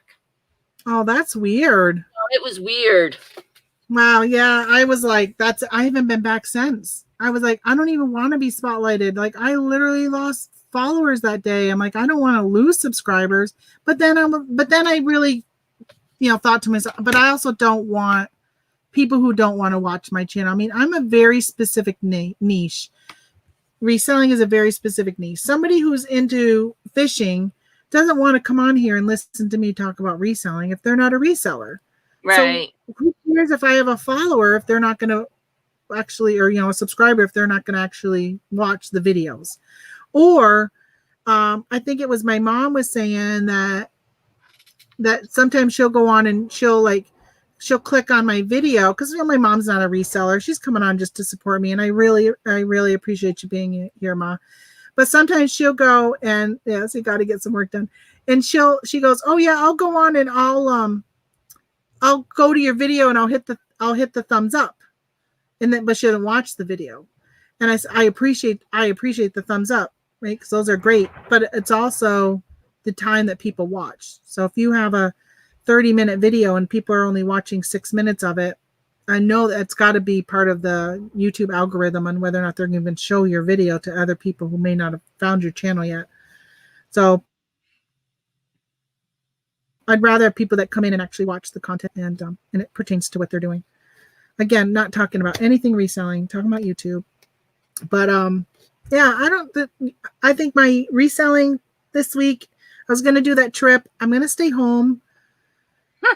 Oh, that's weird. It was weird. Wow, yeah, I was like, I haven't been back since. I was like, I don't even want to be spotlighted. Like, I literally lost followers that day. I'm like, I don't want to lose subscribers. But then I really, thought to myself, but I also don't want people who don't want to watch my channel. I mean, I'm a very specific niche. Reselling is a very specific niche. Somebody who's into fishing doesn't want to come on here and listen to me talk about reselling if they're not a reseller. Right. So who cares if I have a follower if they're not going to actually, or a subscriber if they're not going to actually watch the videos? Or I think it was my mom was saying that sometimes she'll go on and she'll click on my video because my mom's not a reseller. She's coming on just to support me, and I really appreciate you being here, Ma. But sometimes she'll go and so you got to get some work done, and she goes, "Oh yeah, I'll go on and I'll go to your video and I'll hit the thumbs up," and then but she doesn't watch the video, and I appreciate the thumbs up, right? Because those are great, but it's also the time that people watch. So if you have a 30-minute video and people are only watching 6 minutes of it, I know that's got to be part of the YouTube algorithm on whether or not they're going to even show your video to other people who may not have found your channel yet. So I'd rather have people that come in and actually watch the content and it pertains to what they're doing. Again, not talking about anything reselling, talking about YouTube. But yeah, I think my reselling this week, I was going to do that trip. I'm going to stay home.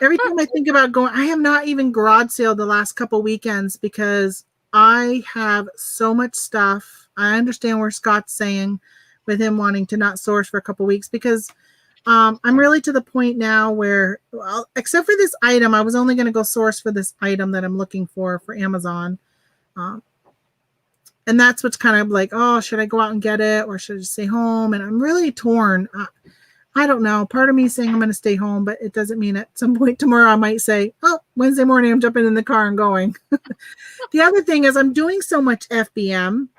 Every time I think about going, I have not even garage sale the last couple weekends because I have so much stuff. I understand where Scott's saying with him wanting to not source for a couple weeks because I'm really to the point now where, well, except for this item, I was only going to go source for this item that I'm looking for Amazon. And that's what's kind of like, oh, should I go out and get it or should I just stay home? And I'm really torn. I don't know. Part of me is saying I'm going to stay home, but it doesn't mean at some point tomorrow I might say, oh, Wednesday morning I'm jumping in the car and going. The other thing is I'm doing so much FBM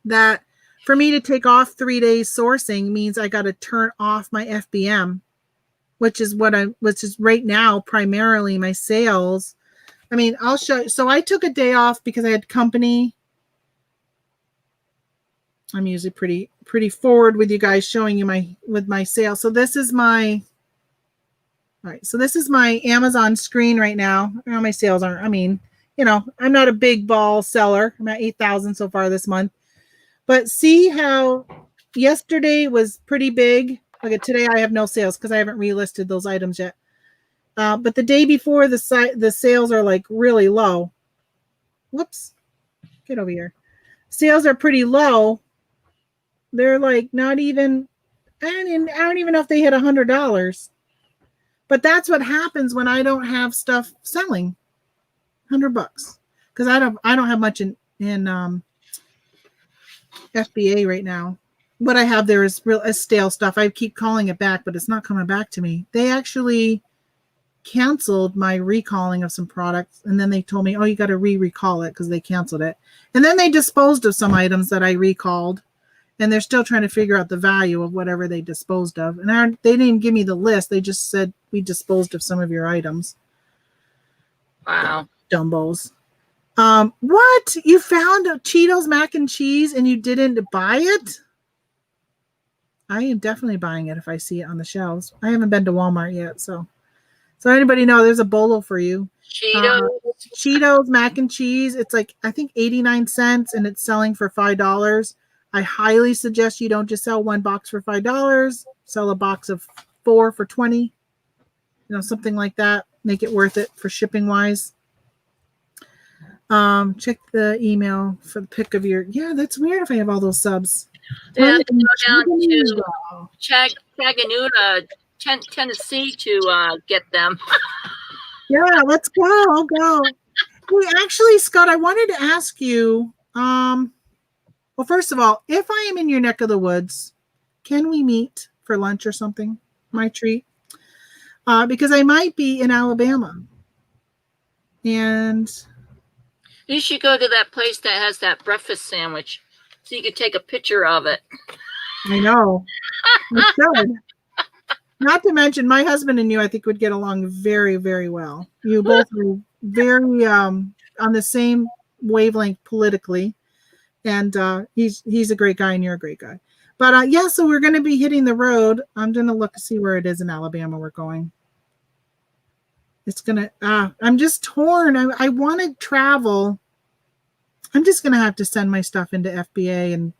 that for me to take off 3 days sourcing means I got to turn off my FBM, which is right now primarily my sales. I mean, I'll show you. So I took a day off because I had company. I'm usually pretty forward with you guys showing you my sales. So this is my, all right. So this is my Amazon screen right now. My sales aren't, I'm not a big ball seller. I'm at 8,000 so far this month, but see how yesterday was pretty big. Okay. Today I have no sales because I haven't relisted those items yet. But the day before the sales are like really low. Whoops. Get over here. Sales are pretty low. They're like not even, I don't even know if they hit $100. But that's what happens when I don't have stuff selling. $100 because I don't have much in FBA right now. What I have there is real stale stuff. I keep calling it back, but it's not coming back to me. They actually canceled my recalling of some products, and then they told me, oh, you got to recall it because they canceled it. And then they disposed of some items that I recalled, and they're still trying to figure out the value of whatever they disposed of. And they didn't give me the list. They just said, we disposed of some of your items. Wow. Dumbos. What? You found Cheetos mac and cheese and you didn't buy it? I am definitely buying it if I see it on the shelves. I haven't been to Walmart yet, so anybody know, there's a bolo for you. Cheetos mac and cheese. It's like, I think 89 cents and it's selling for $5. I highly suggest you don't just sell one box for $5. Sell a box of 4 for 20. Something like that. Make it worth it for shipping wise. Check the email for the pick of your. Yeah, that's weird if I have all those subs. Then go down to Chattanooga, Tennessee to get them. Yeah, let's go. I'll go. Hey, actually, Scott, I wanted to ask you. Well, first of all, if I am in your neck of the woods, can we meet for lunch or something? My treat. Because I might be in Alabama. And you should go to that place that has that breakfast sandwich so you could take a picture of it. I know. I should. Not to mention, my husband and you, I think, would get along very, very well. You both are very on the same wavelength politically. And he's a great guy and you're a great guy. But yeah, so we're going to be hitting the road. I'm going to look to see where it is in Alabama we're going. It's going to, I'm just torn. I want to travel. I'm just going to have to send my stuff into FBA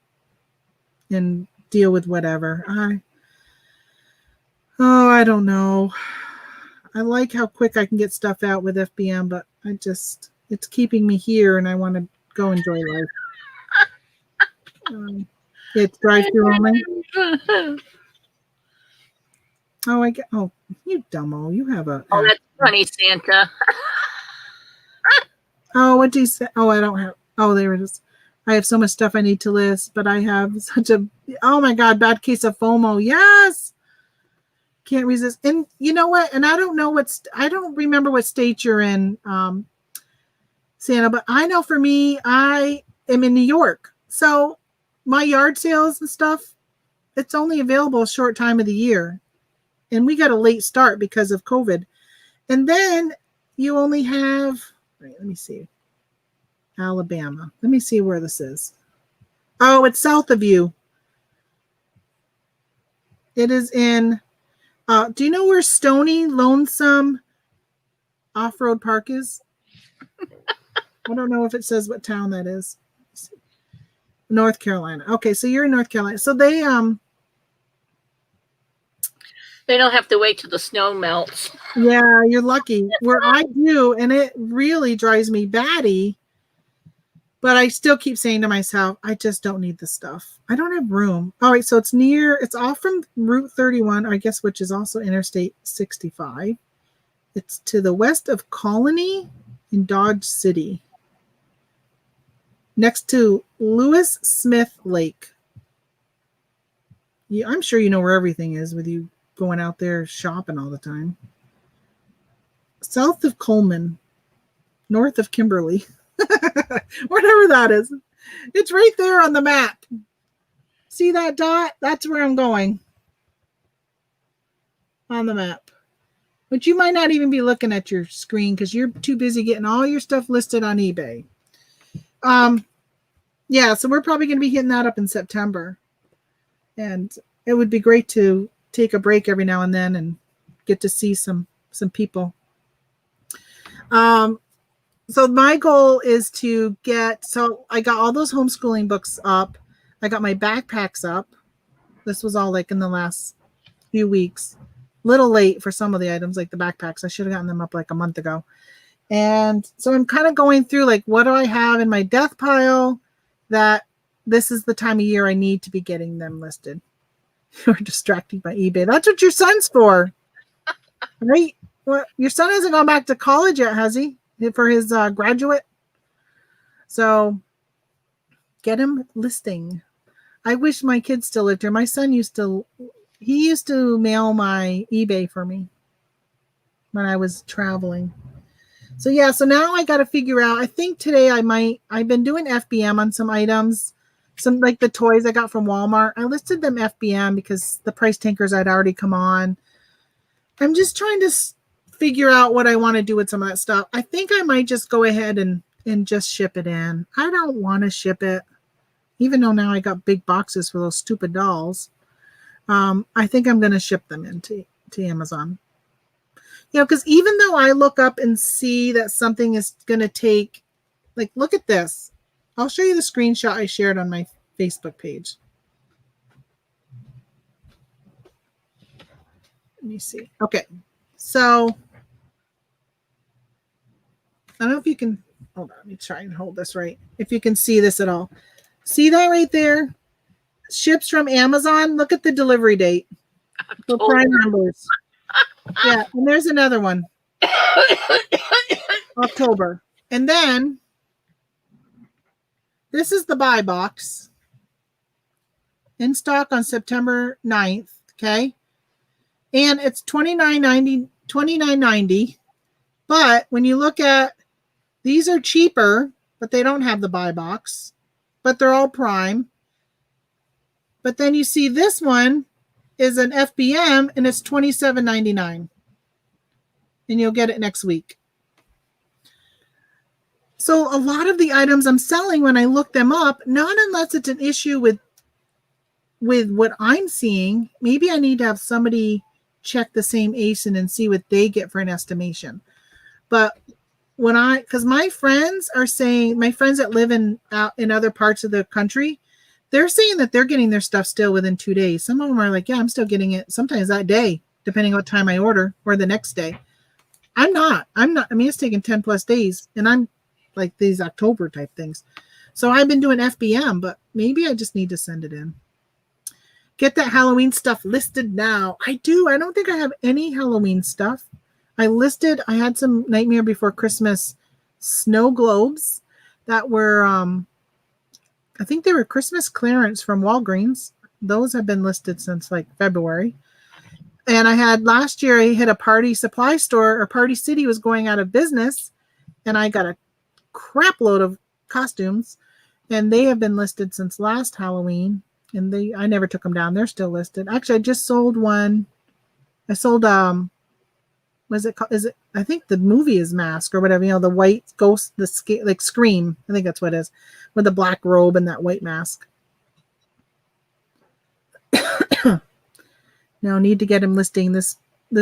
and deal with whatever. I don't know. I like how quick I can get stuff out with FBM, but it's keeping me here and I want to go enjoy life. It's drive-through only. Oh, you dumbo. You have a. Oh, that's funny, Santa. Oh, what do you say? Oh, I don't have. Oh, there it is. I have so much stuff I need to list, but I have such a. Oh my God, bad case of FOMO. Yes. Can't resist. And you know what? And I don't remember what state you're in, Santa, but I know for me, I am in New York. So my yard sales and stuff, it's only available a short time of the year. And we got a late start because of COVID. And then you only have, right, let me see, Alabama. Let me see where this is. Oh, it's south of you. It is in, do you know where Stony Lonesome Off-Road Park is? I don't know if it says what town that is. North Carolina. Okay, so you're in North Carolina. So they don't have to wait till the snow melts. Yeah, you're lucky. Where I do, and it really drives me batty. But I still keep saying to myself, I just don't need the stuff. I don't have room. All right, so it's off from Route 31, I guess, which is also Interstate 65. It's to the west of Colony in Dodge City, next to Lewis Smith Lake. Yeah, I'm sure you know where everything is with you going out there shopping all the time. South of Coleman, north of Kimberly. Whatever that is. It's right there on the map. See that dot? That's where I'm going. On the map. But you might not even be looking at your screen because you're too busy getting all your stuff listed on eBay. Yeah, so we're probably going to be hitting that up in September. And it would be great to take a break every now and then and get to see some people. So my goal is to I got all those homeschooling books up. I got my backpacks up. This was all like in the last few weeks. Little late for some of the items, like the backpacks. I should have gotten them up like a month ago. And so I'm kind of going through like, what do I have in my death pile that this is the time of year I need to be getting them listed. You're distracting by eBay. That's what your son's for, right? Well, your son hasn't gone back to college yet, has he? For his graduate. So get him listing. I wish my kids still lived here. My son used to mail my eBay for me when I was traveling. So yeah, so now I got to figure out, I think today I've been doing FBM on some items, some like the toys I got from Walmart. I listed them FBM because the price tankers I'd already come on. I'm just trying to figure out what I want to do with some of that stuff. I think I might just go ahead and just ship it in. I don't want to ship it, even though now I got big boxes for those stupid dolls. I think I'm going to ship them into Amazon. You know, because even though I look up and see that something is going to take, like, look at this. I'll show you the screenshot I shared on my Facebook page. Let me see. Okay. So, I don't know if you can, hold on, let me try and hold this right. If you can see this at all. See that right there? Ships from Amazon. Look at the delivery date for Prime members. Yeah, and there's another one. October. And then this is the buy box. In stock on September 9th. Okay. And it's $29.90. But when you look at, these are cheaper, but they don't have the buy box. But they're all Prime. But then you see this one is an FBM and it's $27.99. And you'll get it next week. So a lot of the items I'm selling, when I look them up, not unless it's an issue with what I'm seeing, maybe I need to have somebody check the same ASIN and see what they get for an estimation. But because my friends are saying, my friends that live in other parts of the country, they're saying that they're getting their stuff still within 2 days. Some of them are like, yeah, I'm still getting it sometimes that day, depending on what time I order, or the next day. I'm not. I mean, it's taken 10 plus days, and I'm like these October type things. So I've been doing FBM, but maybe I just need to send it in. Get that Halloween stuff listed now. I do. I don't think I have any Halloween stuff. I had some Nightmare Before Christmas snow globes that were, I think they were Christmas clearance from Walgreens. Those have been listed since like February. And I had last year, I hit a party supply store, or Party City was going out of business. And I got a crap load of costumes. And they have been listed since last Halloween. And I never took them down. They're still listed. Actually, I just sold one. I sold, was it called? I think the movie is Mask or whatever, the white ghost, like Scream. I think that's what it is, with the black robe and that white mask. Now, need to get him listing. This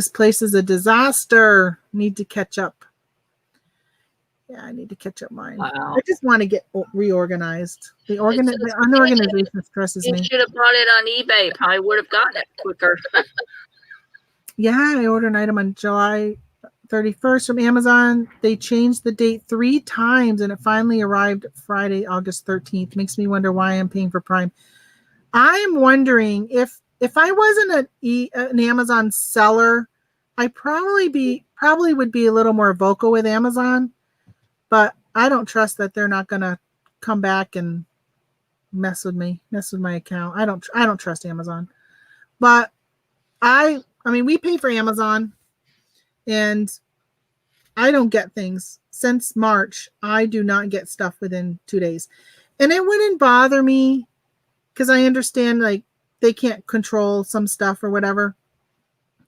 place is a disaster. Need to catch up. Yeah, I need to catch up mine. Wow. I just want to get reorganized. The unorganization stresses me. You should have bought it on eBay. Probably would have gotten it quicker. Yeah, I ordered an item on July 31st from Amazon. They changed the date 3 times, and it finally arrived Friday, August 13th. Makes me wonder why I'm paying for Prime. I'm wondering if I wasn't an Amazon seller, I probably would be a little more vocal with Amazon. But I don't trust that they're not going to come back and mess with my account. I don't trust Amazon. But I mean, we pay for Amazon, and I don't get things. Since March, I do not get stuff within 2 days. And it wouldn't bother me because I understand, like, they can't control some stuff or whatever.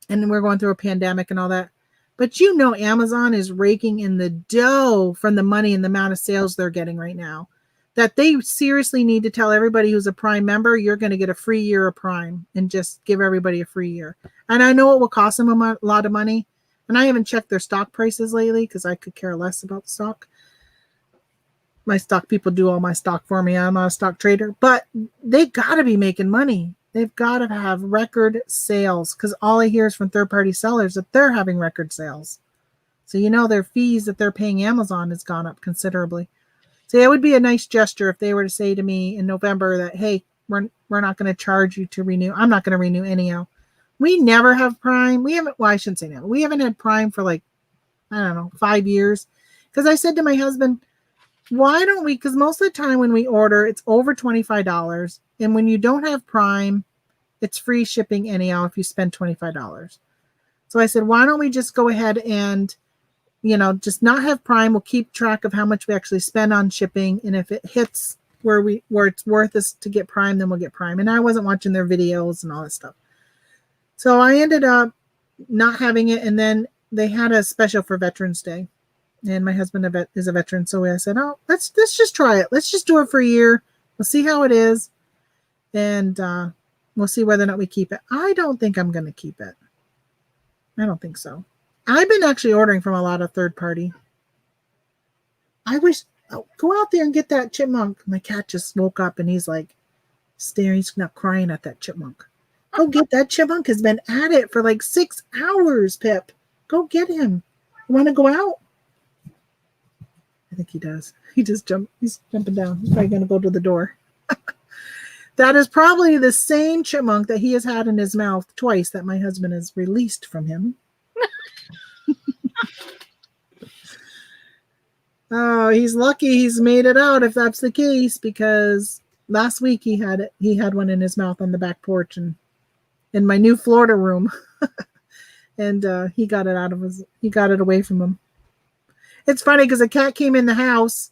And we're going through a pandemic and all that. But Amazon is raking in the dough from the money and the amount of sales they're getting right now. That they seriously need to tell everybody who's a Prime member, you're going to get a free year of Prime, and just give everybody a free year. And I know it will cost them a lot of money. And I haven't checked their stock prices lately because I could care less about the stock. My stock people do all my stock for me. I'm not a stock trader. But they got to be making money. They've got to have record sales, because all I hear is from third-party sellers that they're having record sales. So their fees that they're paying Amazon has gone up considerably. So it would be a nice gesture if they were to say to me in November that, hey, we're not going to charge you to renew. I'm not going to renew anyhow. We never have Prime. We haven't, well, I shouldn't say never. We haven't had Prime for like, I don't know, 5 years. Because I said to my husband, why don't we, because most of the time when we order, it's over $25. And when you don't have Prime, it's free shipping anyhow if you spend $25. So I said, why don't we just go ahead and, just not have Prime. We'll keep track of how much we actually spend on shipping. And if it hits where it's worth us to get Prime, then we'll get Prime. And I wasn't watching their videos and all that stuff. So I ended up not having it. And then they had a special for Veterans Day. And my husband is a veteran. So I said, oh, let's just try it. Let's just do it for a year. We'll see how it is. And we'll see whether or not we keep it. I don't think I'm going to keep it. I don't think so. I've been actually ordering from a lot of third party. I wish, go out there and get that chipmunk. My cat just woke up and he's like staring. He's not crying at that chipmunk. Go get that chipmunk. Has been at it for like 6 hours, Pip. Go get him. You want to go out? I think he does. He's jumping down. He's probably going to go to the door. That is probably the same chipmunk that he has had in his mouth twice that my husband has released from him. Oh, he's lucky he's made it out if that's the case, because last week he had one in his mouth on the back porch and in my new Florida room. And he got it away from him. It's funny because a cat came in the house.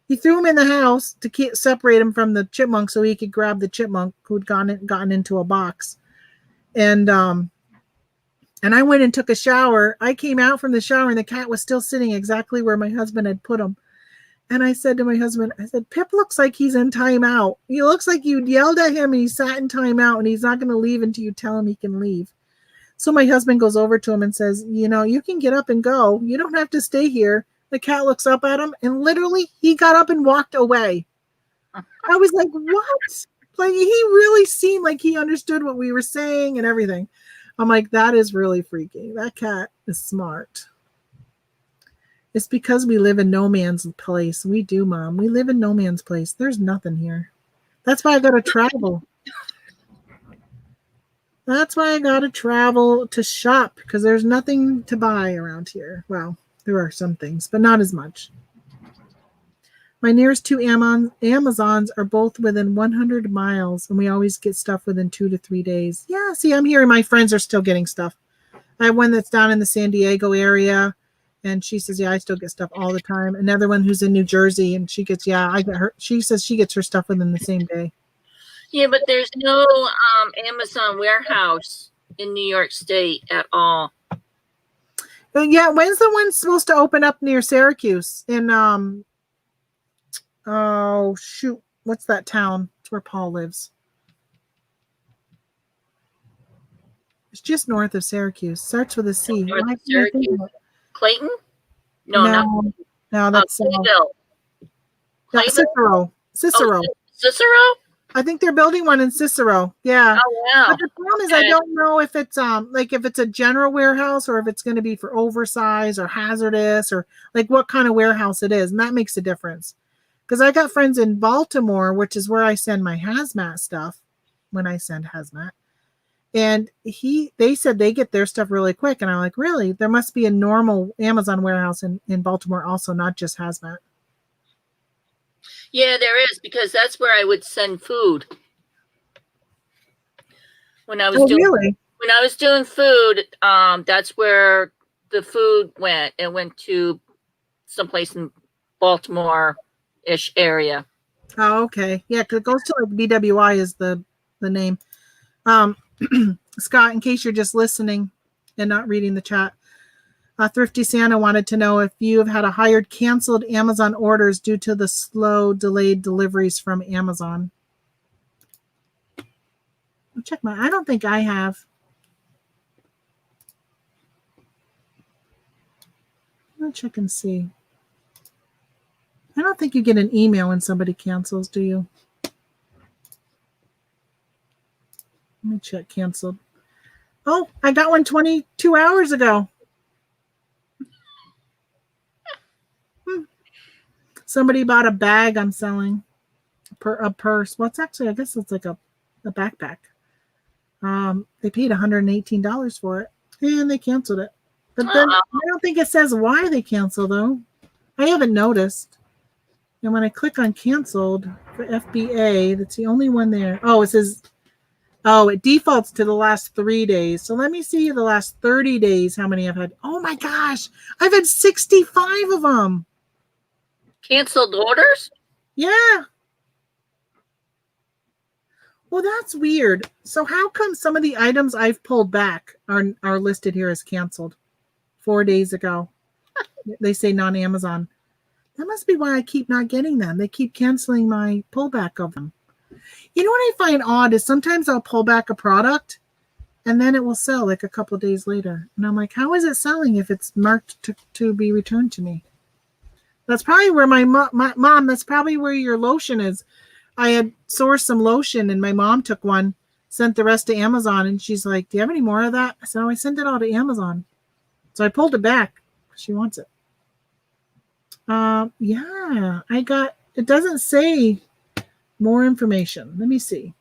He threw him in the house to separate him from the chipmunk so he could grab the chipmunk who'd gotten into a box. And I went and took a shower. I came out from the shower and the cat was still sitting exactly where my husband had put him. And I said to my husband, Pip looks like he's in timeout. He looks like you yelled at him and he sat in timeout and he's not going to leave until you tell him he can leave. So my husband goes over to him and says, you can get up and go. You don't have to stay here. The cat looks up at him and literally he got up and walked away. I was like, what? Like, he really seemed like he understood what we were saying and everything. I'm like, that is really freaky. That cat is smart. It's because we live in no man's place. We do, Mom. We live in no man's place. There's nothing here. That's why I got to travel. That's why I got to travel to shop, because there's nothing to buy around here. Well, there are some things, but not as much. My nearest 2 Amazons are both within 100 miles, and we always get stuff within 2 to 3 days. Yeah, see, I'm hearing my friends are still getting stuff. I have one that's down in the San Diego area, and she says, yeah, I still get stuff all the time. Another one who's in New Jersey, and she gets, I get her. She says she gets her stuff within the same day. Yeah, but there's no Amazon warehouse in New York State at all. Yeah, when's the one supposed to open up near Syracuse? In oh shoot, what's that town? It's where Paul lives. It's just north of Syracuse. Starts with a C. North of Syracuse. Clayton? No, that's Cicero. Cicero. Oh, Cicero? I think they're building one in Cicero. Yeah. Oh wow. But the problem is, I don't know if it's if it's a general warehouse or if it's going to be for oversized or hazardous or like what kind of warehouse it is, and that makes a difference. Because I got friends in Baltimore, which is where I send my hazmat stuff when I send hazmat. And they said they get their stuff really quick. And I'm like, really? There must be a normal Amazon warehouse in Baltimore also, not just hazmat. Yeah, there is, because that's where I would send food. When I was doing food, that's where the food went. It went to someplace in Baltimore-ish area. Oh, okay. Yeah, because it goes to like BWI is the name. Scott, in case you're just listening and not reading the chat, Thrifty Santa wanted to know if you have had a hired canceled Amazon orders due to the slow, delayed deliveries from Amazon. I'll check I don't think I have. I'll check and see. I don't think you get an email when somebody cancels, do you? Let me check canceled. Oh, I got one 22 hours ago. Somebody bought a bag I'm selling, a purse. Well, it's actually, I guess it's like a backpack. They paid $118 for it, and they canceled it. But then I don't think it says why they canceled, though. I haven't noticed. And when I click on canceled for FBA, that's the only one there. Oh, it says, oh, it defaults to the last 3 days. So let me see the last 30 days, how many I've had. Oh my gosh, I've had 65 of them. Canceled orders? Yeah. Well, that's weird. So how come some of the items I've pulled back are listed here as canceled 4 days ago? They say non-Amazon. That must be why I keep not getting them. They keep canceling my pullback of them. You know what I find odd is sometimes I'll pull back a product and then it will sell like a couple of days later. And I'm like, how is it selling if it's marked to be returned to me? That's probably where my mom, that's probably where your lotion is. I had sourced some lotion and my mom took one, sent the rest to Amazon. And she's like, do you have any more of that? I said, oh, I sent it all to Amazon. So I pulled it back. She wants it. Yeah, it doesn't say more information. Let me see.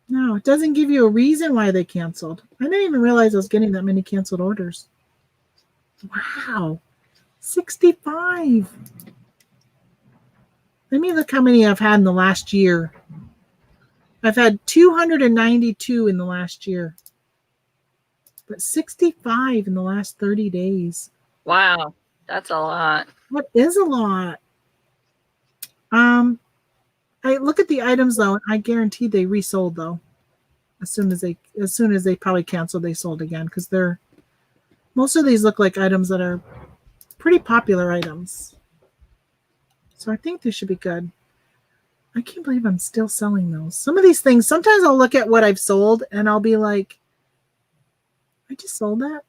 No, it doesn't give you a reason why they canceled. I didn't even realize I was getting that many canceled orders. Wow, 65. Let me look how many I've had in the last year. I've had 292 in the last year, but 65 in the last 30 days. Wow, that's a lot. What is a lot? I look at the items though, and I guarantee they resold though. As soon as they probably canceled, they sold again because most of these look like items that are pretty popular items. So I think they should be good. I can't believe I'm still selling those. Some of these things, sometimes I'll look at what I've sold and I'll be like, I just sold that.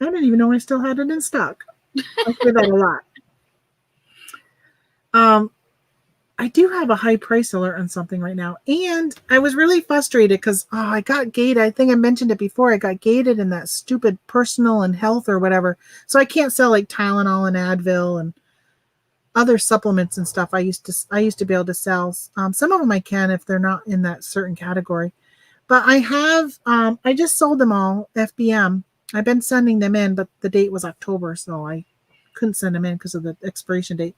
I didn't even know I still had it in stock. I say that a lot. I do have a high price alert on something right now. And I was really frustrated because I got gated. I think I mentioned it before. I got gated in that stupid personal and health or whatever. So I can't sell like Tylenol and Advil and other supplements and stuff. I used to be able to sell. Some of them I can if they're not in that certain category. But I have, I just sold them all, FBM. I've been sending them in, but the date was October, so I couldn't send them in because of the expiration date.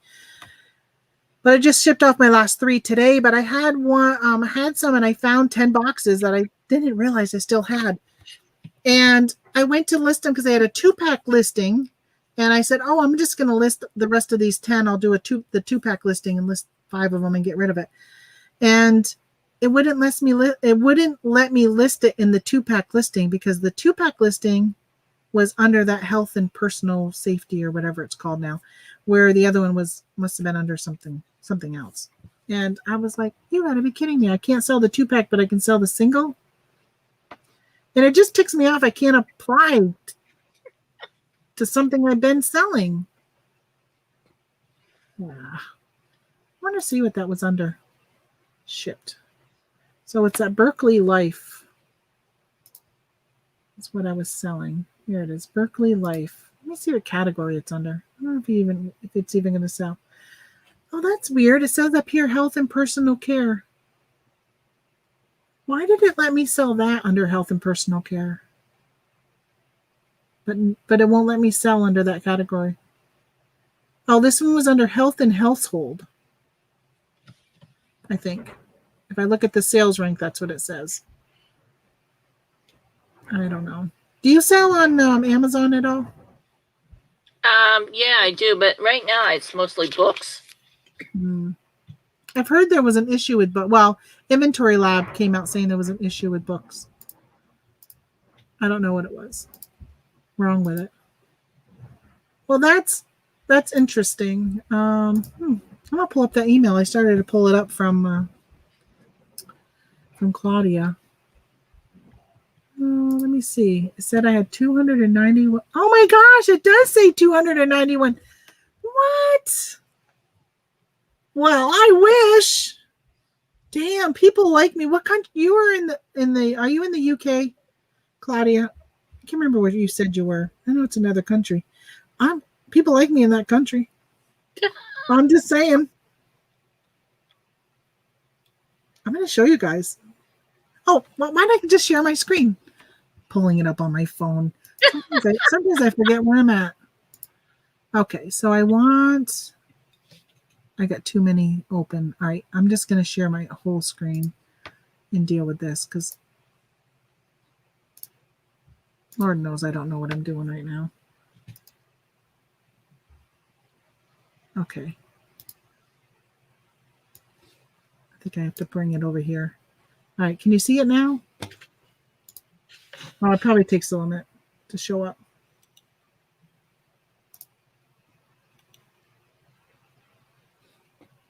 But I just shipped off my last 3 today, but I had one, had some, and I found 10 boxes that I didn't realize I still had. And I went to list them because they had a 2-pack listing. And I said, oh, I'm just going to list the rest of these 10. I'll do the 2-pack listing and list 5 of them and get rid of it. And it wouldn't let me list it in the 2-pack listing because the 2-pack listing was under that health and personal safety or whatever it's called now, where the other one must have been under something else. And I was like, you gotta be kidding me. I can't sell the 2-pack, but I can sell the single. And it just ticks me off. I can't apply to something I've been selling. Yeah. I want to see what that was under. Shipped. So it's at Berkeley Life. That's what I was selling. Here it is, Berkeley Life. Let me see what category it's under. I don't know if it's even going to sell. Oh, that's weird. It says up here, health and personal care. Why did it let me sell that under health and personal care? But it won't let me sell under that category. Oh, this one was under health and household, I think. If I look at the sales rank, that's what it says. I don't know. Do you sell on Amazon at all? Yeah, I do, but right now it's mostly books. I've heard there was an issue with Inventory Lab came out saying there was an issue with books. I don't know what it was wrong with it. Well, that's interesting. I'm gonna pull up that email. I started to pull it up from Claudia. Let me see. It said I had 291. Oh my gosh, it does say 291. What? Well, I wish. Damn, people like me. What country? You were are you in the UK, Claudia? I can't remember where you said you were. I know it's another country. people like me in that country. I'm just saying. I'm going to show you guys. Oh, well, why don't I just share my screen? Pulling it up on my phone. Sometimes I forget where I'm at. Okay, so I got too many open. All right, I'm just going to share my whole screen and deal with this because Lord knows I don't know what I'm doing right now. Okay. I think I have to bring it over here. All right, can you see it now? Oh, it probably takes a minute to show up.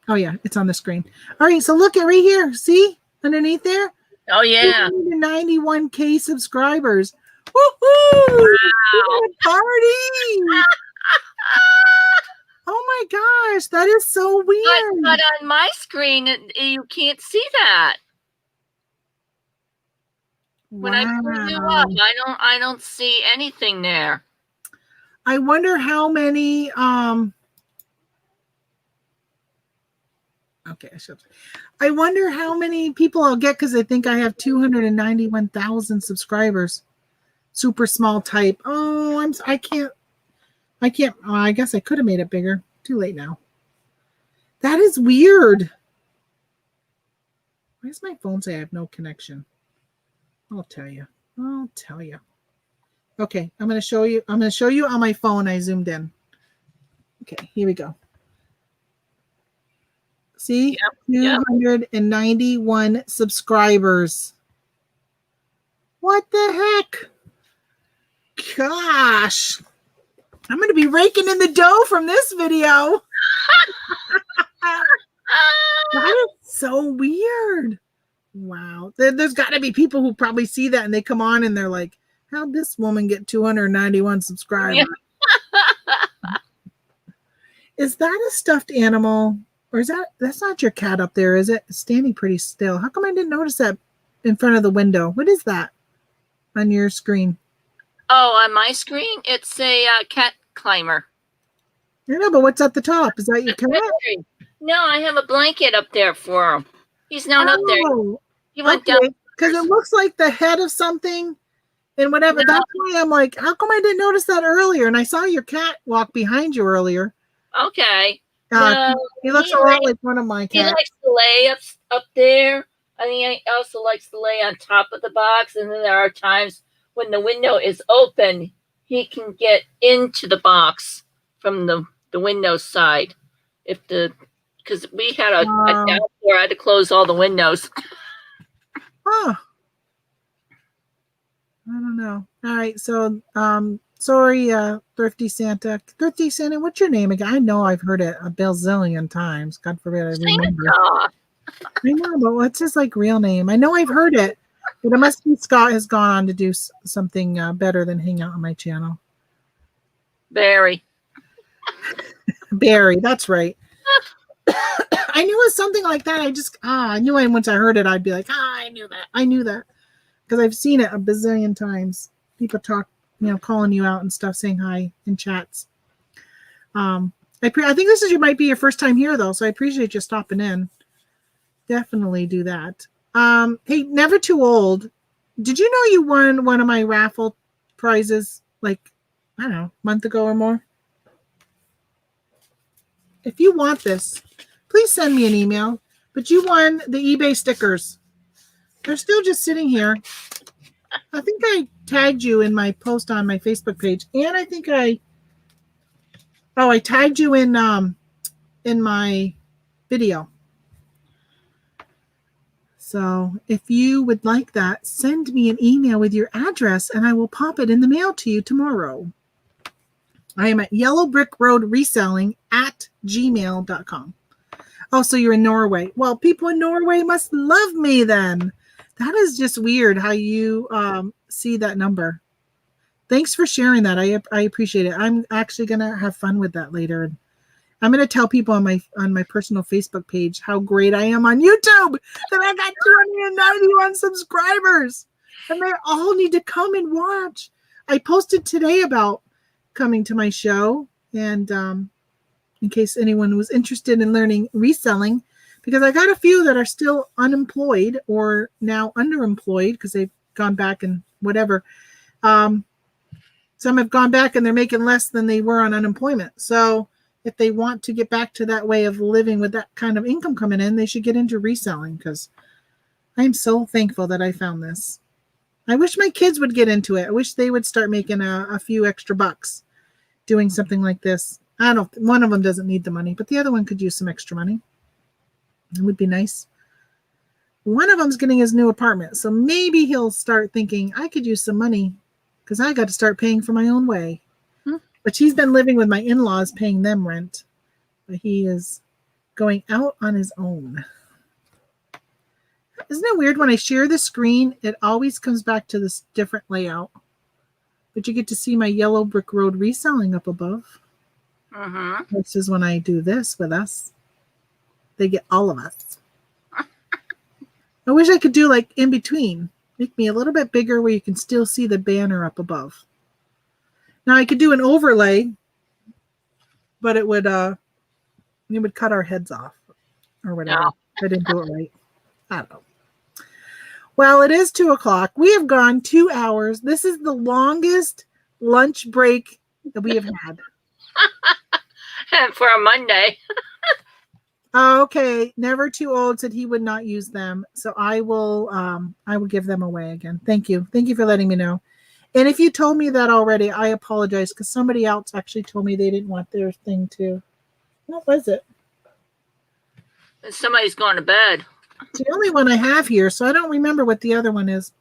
Oh, yeah, it's on the screen. All right, so look at right here. See underneath there? Oh, yeah. 91K subscribers. Woohoo! Wow. Party! Oh my gosh, that is so weird. But on my screen, you can't see that. When I pull you up, I don't see anything there. I wonder how many okay, I wonder how many people I'll get because I think I have 291,000 subscribers. Super small type. Oh, I can't. Oh, I guess I could have made it bigger. Too late now. That is weird. Why does my phone say I have no connection? I'll tell you. Okay, I'm going to show you. I'm going to show you on my phone. I zoomed in. Okay, here we go. See? Yep. 291 subscribers. What the heck? Gosh. I'm going to be raking in the dough from this video. That is so weird. Wow. There's got to be people who probably see that and they come on and they're like, how'd this woman get 291 subscribers? Yeah. Is that a stuffed animal? Or is that's not your cat up there, is it? It's standing pretty still. How come I didn't notice that in front of the window? What is that on your screen? Oh, on my screen, it's a cat climber. I know, but what's at the top? Is that your cat? No, I have a blanket up there for him. He's not up there. He went down. Because it looks like the head of something and whatever. No. That's why I'm like, how come I didn't notice that earlier? And I saw your cat walk behind you earlier. Okay. He looks a lot like one of my cats. He likes to lay up there. I mean, he also likes to lay on top of the box. And then there are times when the window is open, he can get into the box from the window side. Because we had a down floor, I had to close all the windows. Huh. I don't know. All right, so sorry, Thrifty Santa. Thrifty Santa, what's your name again? I know I've heard it a bazillion times. God forbid I remember. I know, but what's his real name? I know I've heard it, but it must be Scott has gone on to do something better than hang out on my channel. Barry, that's right. I knew it was something like that. I knew it once I heard it, I'd be like, I knew that. Because I've seen it a bazillion times. People talk, calling you out and stuff, saying hi in chats. I think this might be your first time here, though, so I appreciate you stopping in. Definitely do that. Hey, Never Too Old. Did you know you won one of my raffle prizes, I don't know, a month ago or more? If you want this, please send me an email. But you won the eBay stickers. They're still just sitting here. I think I tagged you in my post on my Facebook page. And I think I tagged you in my video. So if you would like that, send me an email with your address and I will pop it in the mail to you tomorrow. I am at Yellow Brick Road Reselling at gmail.com. Oh, so you're in Norway. Well, people in Norway must love me then. That is just weird how you see that number. Thanks for sharing that. I appreciate it. I'm actually going to have fun with that later. I'm going to tell people on my personal Facebook page how great I am on YouTube, that I got 291 subscribers. And they all need to come and watch. I posted today about coming to my show And in case anyone was interested in learning reselling, because I got a few that are still unemployed or now underemployed because they've gone back and whatever. Some have gone back and they're making less than they were on unemployment. So if they want to get back to that way of living with that kind of income coming in, they should get into reselling, because I am so thankful that I found this. I wish my kids would get into it. I wish they would start making a few extra bucks doing something like this. I don't. One of them doesn't need the money, but the other one could use some extra money. It would be nice. One of them's getting his new apartment, so maybe he'll start thinking, I could use some money because I got to start paying for my own way. But he's been living with my in-laws, paying them rent. But he is going out on his own. Isn't it weird when I share the screen, it always comes back to this different layout. But you get to see my yellow brick road reselling up above. This is when I do this with us. They get all of us. I wish I could do like in between. Make me a little bit bigger where you can still see the banner up above. Now I could do an overlay, but it would cut our heads off or whatever. No. I didn't do it right. I don't know. Well, it is 2:00. We have gone 2 hours. This is the longest lunch break that we have had. For a Monday. Okay, Never Too Old said he would not use them, so I will give them away again. Thank you for letting me know. And if you told me that already, I apologize, because somebody else actually told me they didn't want their thing too. What was it? Somebody's going to bed. It's the only one I have here, so I don't remember what the other one is.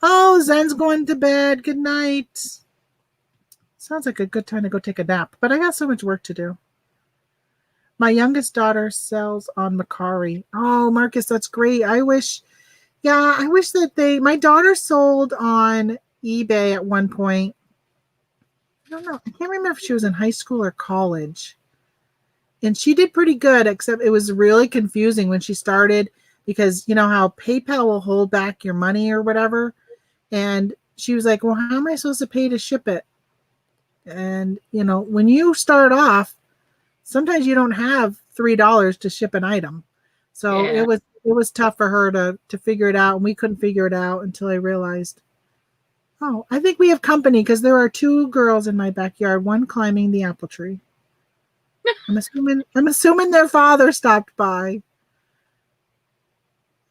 Oh, Zen's going to bed. Good night. Sounds like a good time to go take a nap, but I got so much work to do. My youngest daughter sells on Macari. Oh, Marcus, that's great. I wish that my daughter sold on eBay at one point. I don't know. I can't remember if she was in high school or college. And she did pretty good, except it was really confusing when she started, because you know how PayPal will hold back your money or whatever. And she was like, well, how am I supposed to pay to ship it? And, when you start off, sometimes you don't have $3 to ship an item. So Yeah. it was tough for her to figure it out. And we couldn't figure it out until I realized, oh, I think we have company, because there are 2 girls in my backyard, one climbing the apple tree. I'm assuming their father stopped by.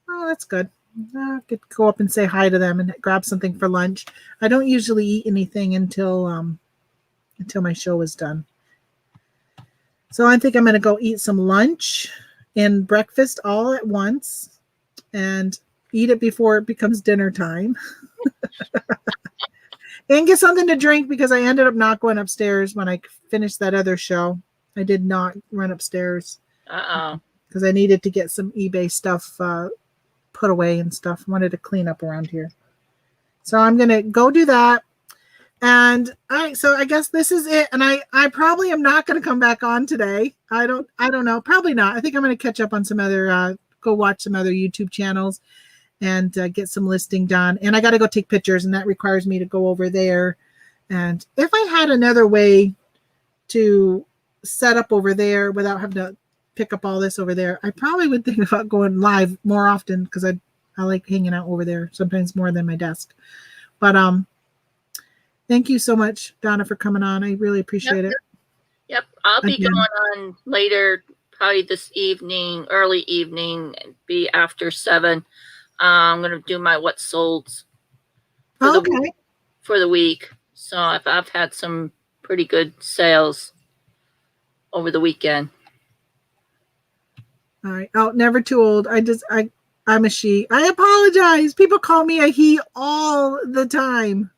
Oh, that's good. I could go up and say hi to them and grab something for lunch. I don't usually eat anything until my show is done. So I think I'm going to go eat some lunch and breakfast all at once and eat it before it becomes dinner time. And get something to drink, because I ended up not going upstairs when I finished that other show. I did not run upstairs because I needed to get some eBay stuff put away and stuff. I wanted to clean up around here. So I'm going to go do that. And so I guess this is it. And I probably am not going to come back on today. I don't know. Probably not. I think I'm going to catch up on some other, go watch some other YouTube channels and get some listing done. And I got to go take pictures, and that requires me to go over there. And if I had another way to set up over there without having to pick up all this over there, I probably would think about going live more often, because I like hanging out over there sometimes more than my desk. But thank you so much, Donna, for coming on. I really appreciate it. Yep. I'll be going on later, probably this evening, early evening, be after 7. I'm going to do my what solds for the week. So I've had some pretty good sales over the weekend. All right. Oh, Never Too Old. I'm a she. I apologize. People call me a he all the time.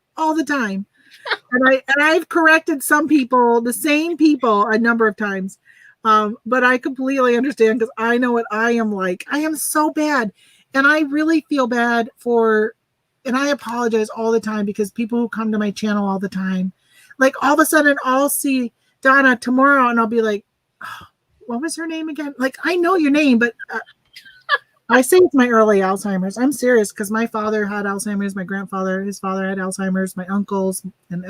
And I've corrected some people, the same people, a number of times. But I completely understand, because I know what I am like. I am so bad. And I really feel bad and I apologize all the time, because people who come to my channel all the time, like all of a sudden I'll see Donna tomorrow and I'll be like, oh, what was her name again? Like, I know your name, but I say it's my early Alzheimer's. I'm serious, because my father had Alzheimer's, my grandfather, his father had Alzheimer's, my uncles, and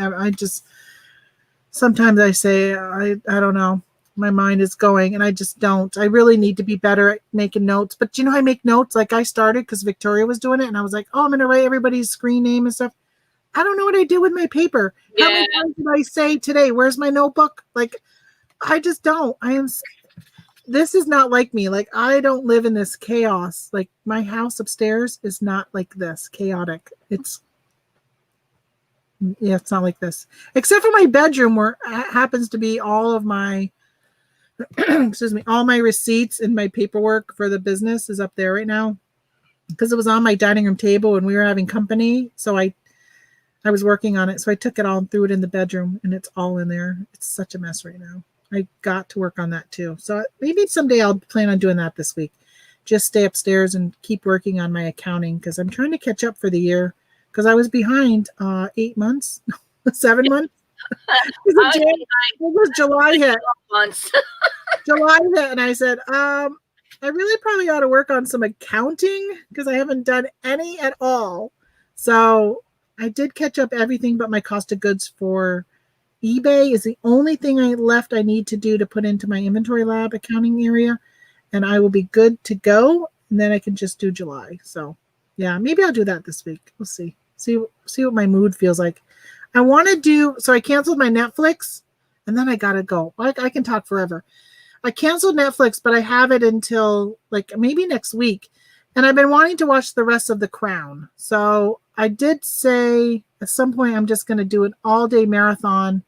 sometimes I say, I don't know. My mind is going and I just don't. I really need to be better at making notes. But I make notes like I started because Victoria was doing it. And I was like, oh, I'm going to write everybody's screen name and stuff. I don't know what I did with my paper. Yeah. How many times did I say today, where's my notebook? Like, I just don't. This is not like me. Like, I don't live in this chaos. Like, my house upstairs is not like this, chaotic. It's not like this. Except for my bedroom where it happens to be all of my, excuse me, all my receipts and my paperwork for the business is up there right now. Because it was on my dining room table and we were having company. So I was working on it. So I took it all and threw it in the bedroom and it's all in there. It's such a mess right now. I got to work on that too. So maybe someday I'll plan on doing that this week. Just stay upstairs and keep working on my accounting because I'm trying to catch up for the year because I was behind 8 months, 7 months. It was July hit. Months. July hit and I said, I really probably ought to work on some accounting because I haven't done any at all. So I did catch up everything but my cost of goods for eBay is the only thing I need to do to put into my inventory lab accounting area. And I will be good to go. And then I can just do July. So yeah, maybe I'll do that this week. We'll see. See what my mood feels like. I want to do, so I canceled my Netflix and then I got to go. I can talk forever. I canceled Netflix, but I have it until like maybe next week. And I've been wanting to watch the rest of The Crown. So I did say at some point I'm just going to do an all-day marathon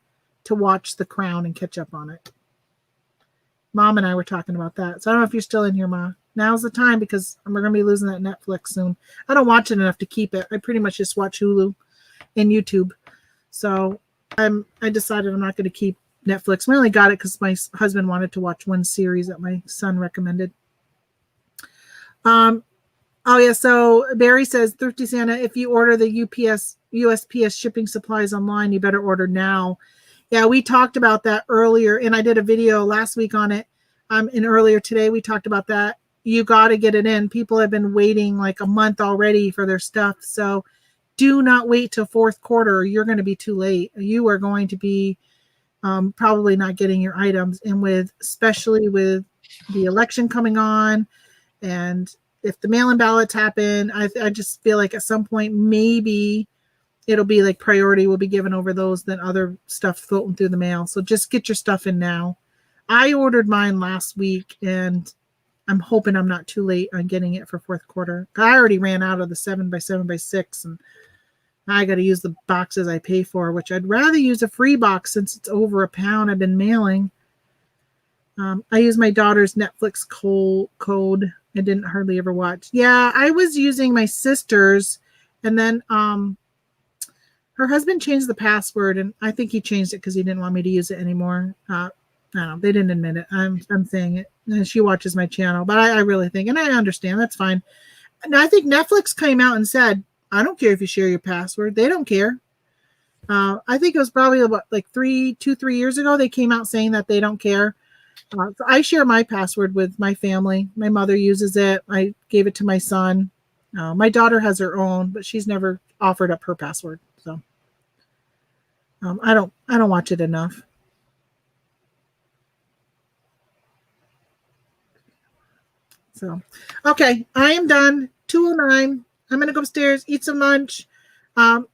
to watch The Crown and catch up on it. Mom and I were talking about that. So I don't know if you're still in here, Ma. Now's the time because we're going to be losing that Netflix soon. I don't watch it enough to keep it. I pretty much just watch Hulu and YouTube. So I decided I'm not going to keep Netflix. I only got it because my husband wanted to watch one series that my son recommended. Oh yeah, so Barry says, Thrifty Santa, if you order the USPS shipping supplies online, you better order now. Yeah, we talked about that earlier, and I did a video last week on it. And earlier today, we talked about that. You got to get it in. People have been waiting like a month already for their stuff. So do not wait till fourth quarter. You're going to be too late. You are going to be probably not getting your items. And especially with the election coming on, and if the mail-in ballots happen, I just feel like at some point maybe it'll be like priority will be given over those than other stuff floating through the mail. So just get your stuff in now. I ordered mine last week and I'm hoping I'm not too late on getting it for fourth quarter. I already ran out of the 7x7x6 and I got to use the boxes I pay for, which I'd rather use a free box since it's over £1 I've been mailing. I use my daughter's Netflix code. I didn't hardly ever watch. Yeah, I was using my sister's, and then her husband changed the password, and I think he changed it because he didn't want me to use it anymore. I don't know. They didn't admit it. I'm saying it. And she watches my channel, but I really think, and I understand, that's fine. And I think Netflix came out and said, I don't care if you share your password. They don't care. I think it was probably about like 3 years ago. They came out saying that they don't care. So I share my password with my family. My mother uses it. I gave it to my son. My daughter has her own, but she's never offered up her password. So I don't watch it enough. So, okay, I am done. 2:09. I'm going to go upstairs, eat some lunch.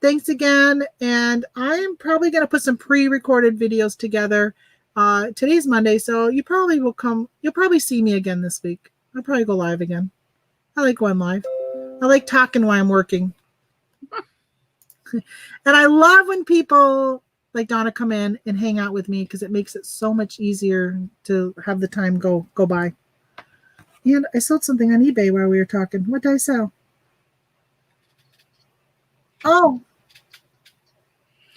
Thanks again. And I am probably going to put some pre-recorded videos together. Today's Monday, so you probably will come. You'll probably see me again this week. I'll probably go live again. I like going live. I like talking while I'm working. And I love when people like Donna come in and hang out with me because it makes it so much easier to have the time go by. And I sold something on eBay while we were talking. What did I sell? Oh,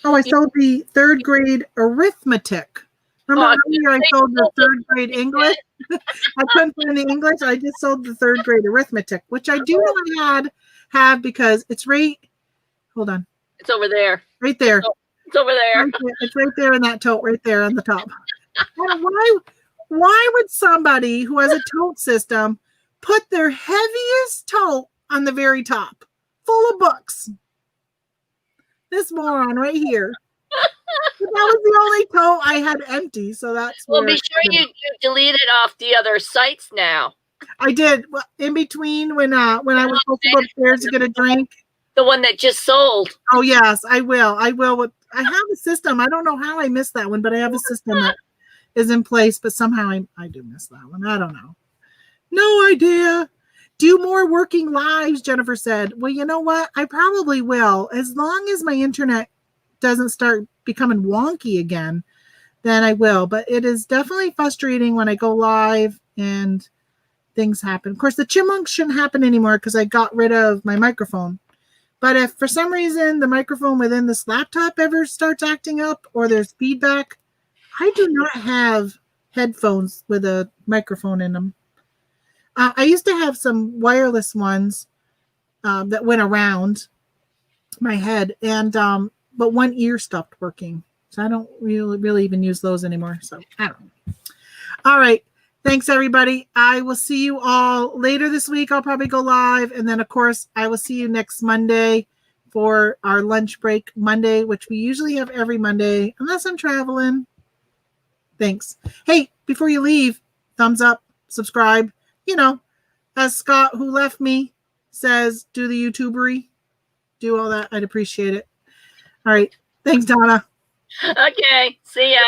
I sold the 3rd grade arithmetic. Remember earlier I sold the 3rd grade English? I couldn't find the English. I just sold the 3rd grade arithmetic, which I do not have because it's right. Hold on. It's over there. Right there. It's over there. It's right there in that tote, right there on the top. Why would somebody who has a tote system put their heaviest tote on the very top, full of books? This moron right here. was the only toe I had empty, so that's Well, where be sure you deleted off the other sites now. I did. Well, in between when I was supposed to go upstairs to get a drink. The one that just sold. Oh yes, I will. I will. I have a system. I don't know how I missed that one, but I have a system that is in place. But somehow I do miss that one. I don't know. No idea. Do more working lives, Jennifer said. Well, you know what? I probably will. As long as my internet doesn't start becoming wonky again, then I will. But it is definitely frustrating when I go live and things happen. Of course, the chipmunks shouldn't happen anymore because I got rid of my microphone. But if for some reason the microphone within this laptop ever starts acting up or there's feedback, I do not have headphones with a microphone in them. I used to have some wireless ones that went around my head, and but one ear stopped working, so I don't really even use those anymore. So I don't know. All right, thanks everybody. I will see you all later this week. I'll probably go live, and then of course I will see you next Monday for our lunch break Monday, which we usually have every Monday unless I'm traveling. Thanks. Hey, before you leave, thumbs up, subscribe. You know, as Scott, who left me, says, do the YouTubery, do all that. I'd appreciate it. All right. Thanks, Donna. Okay. See ya.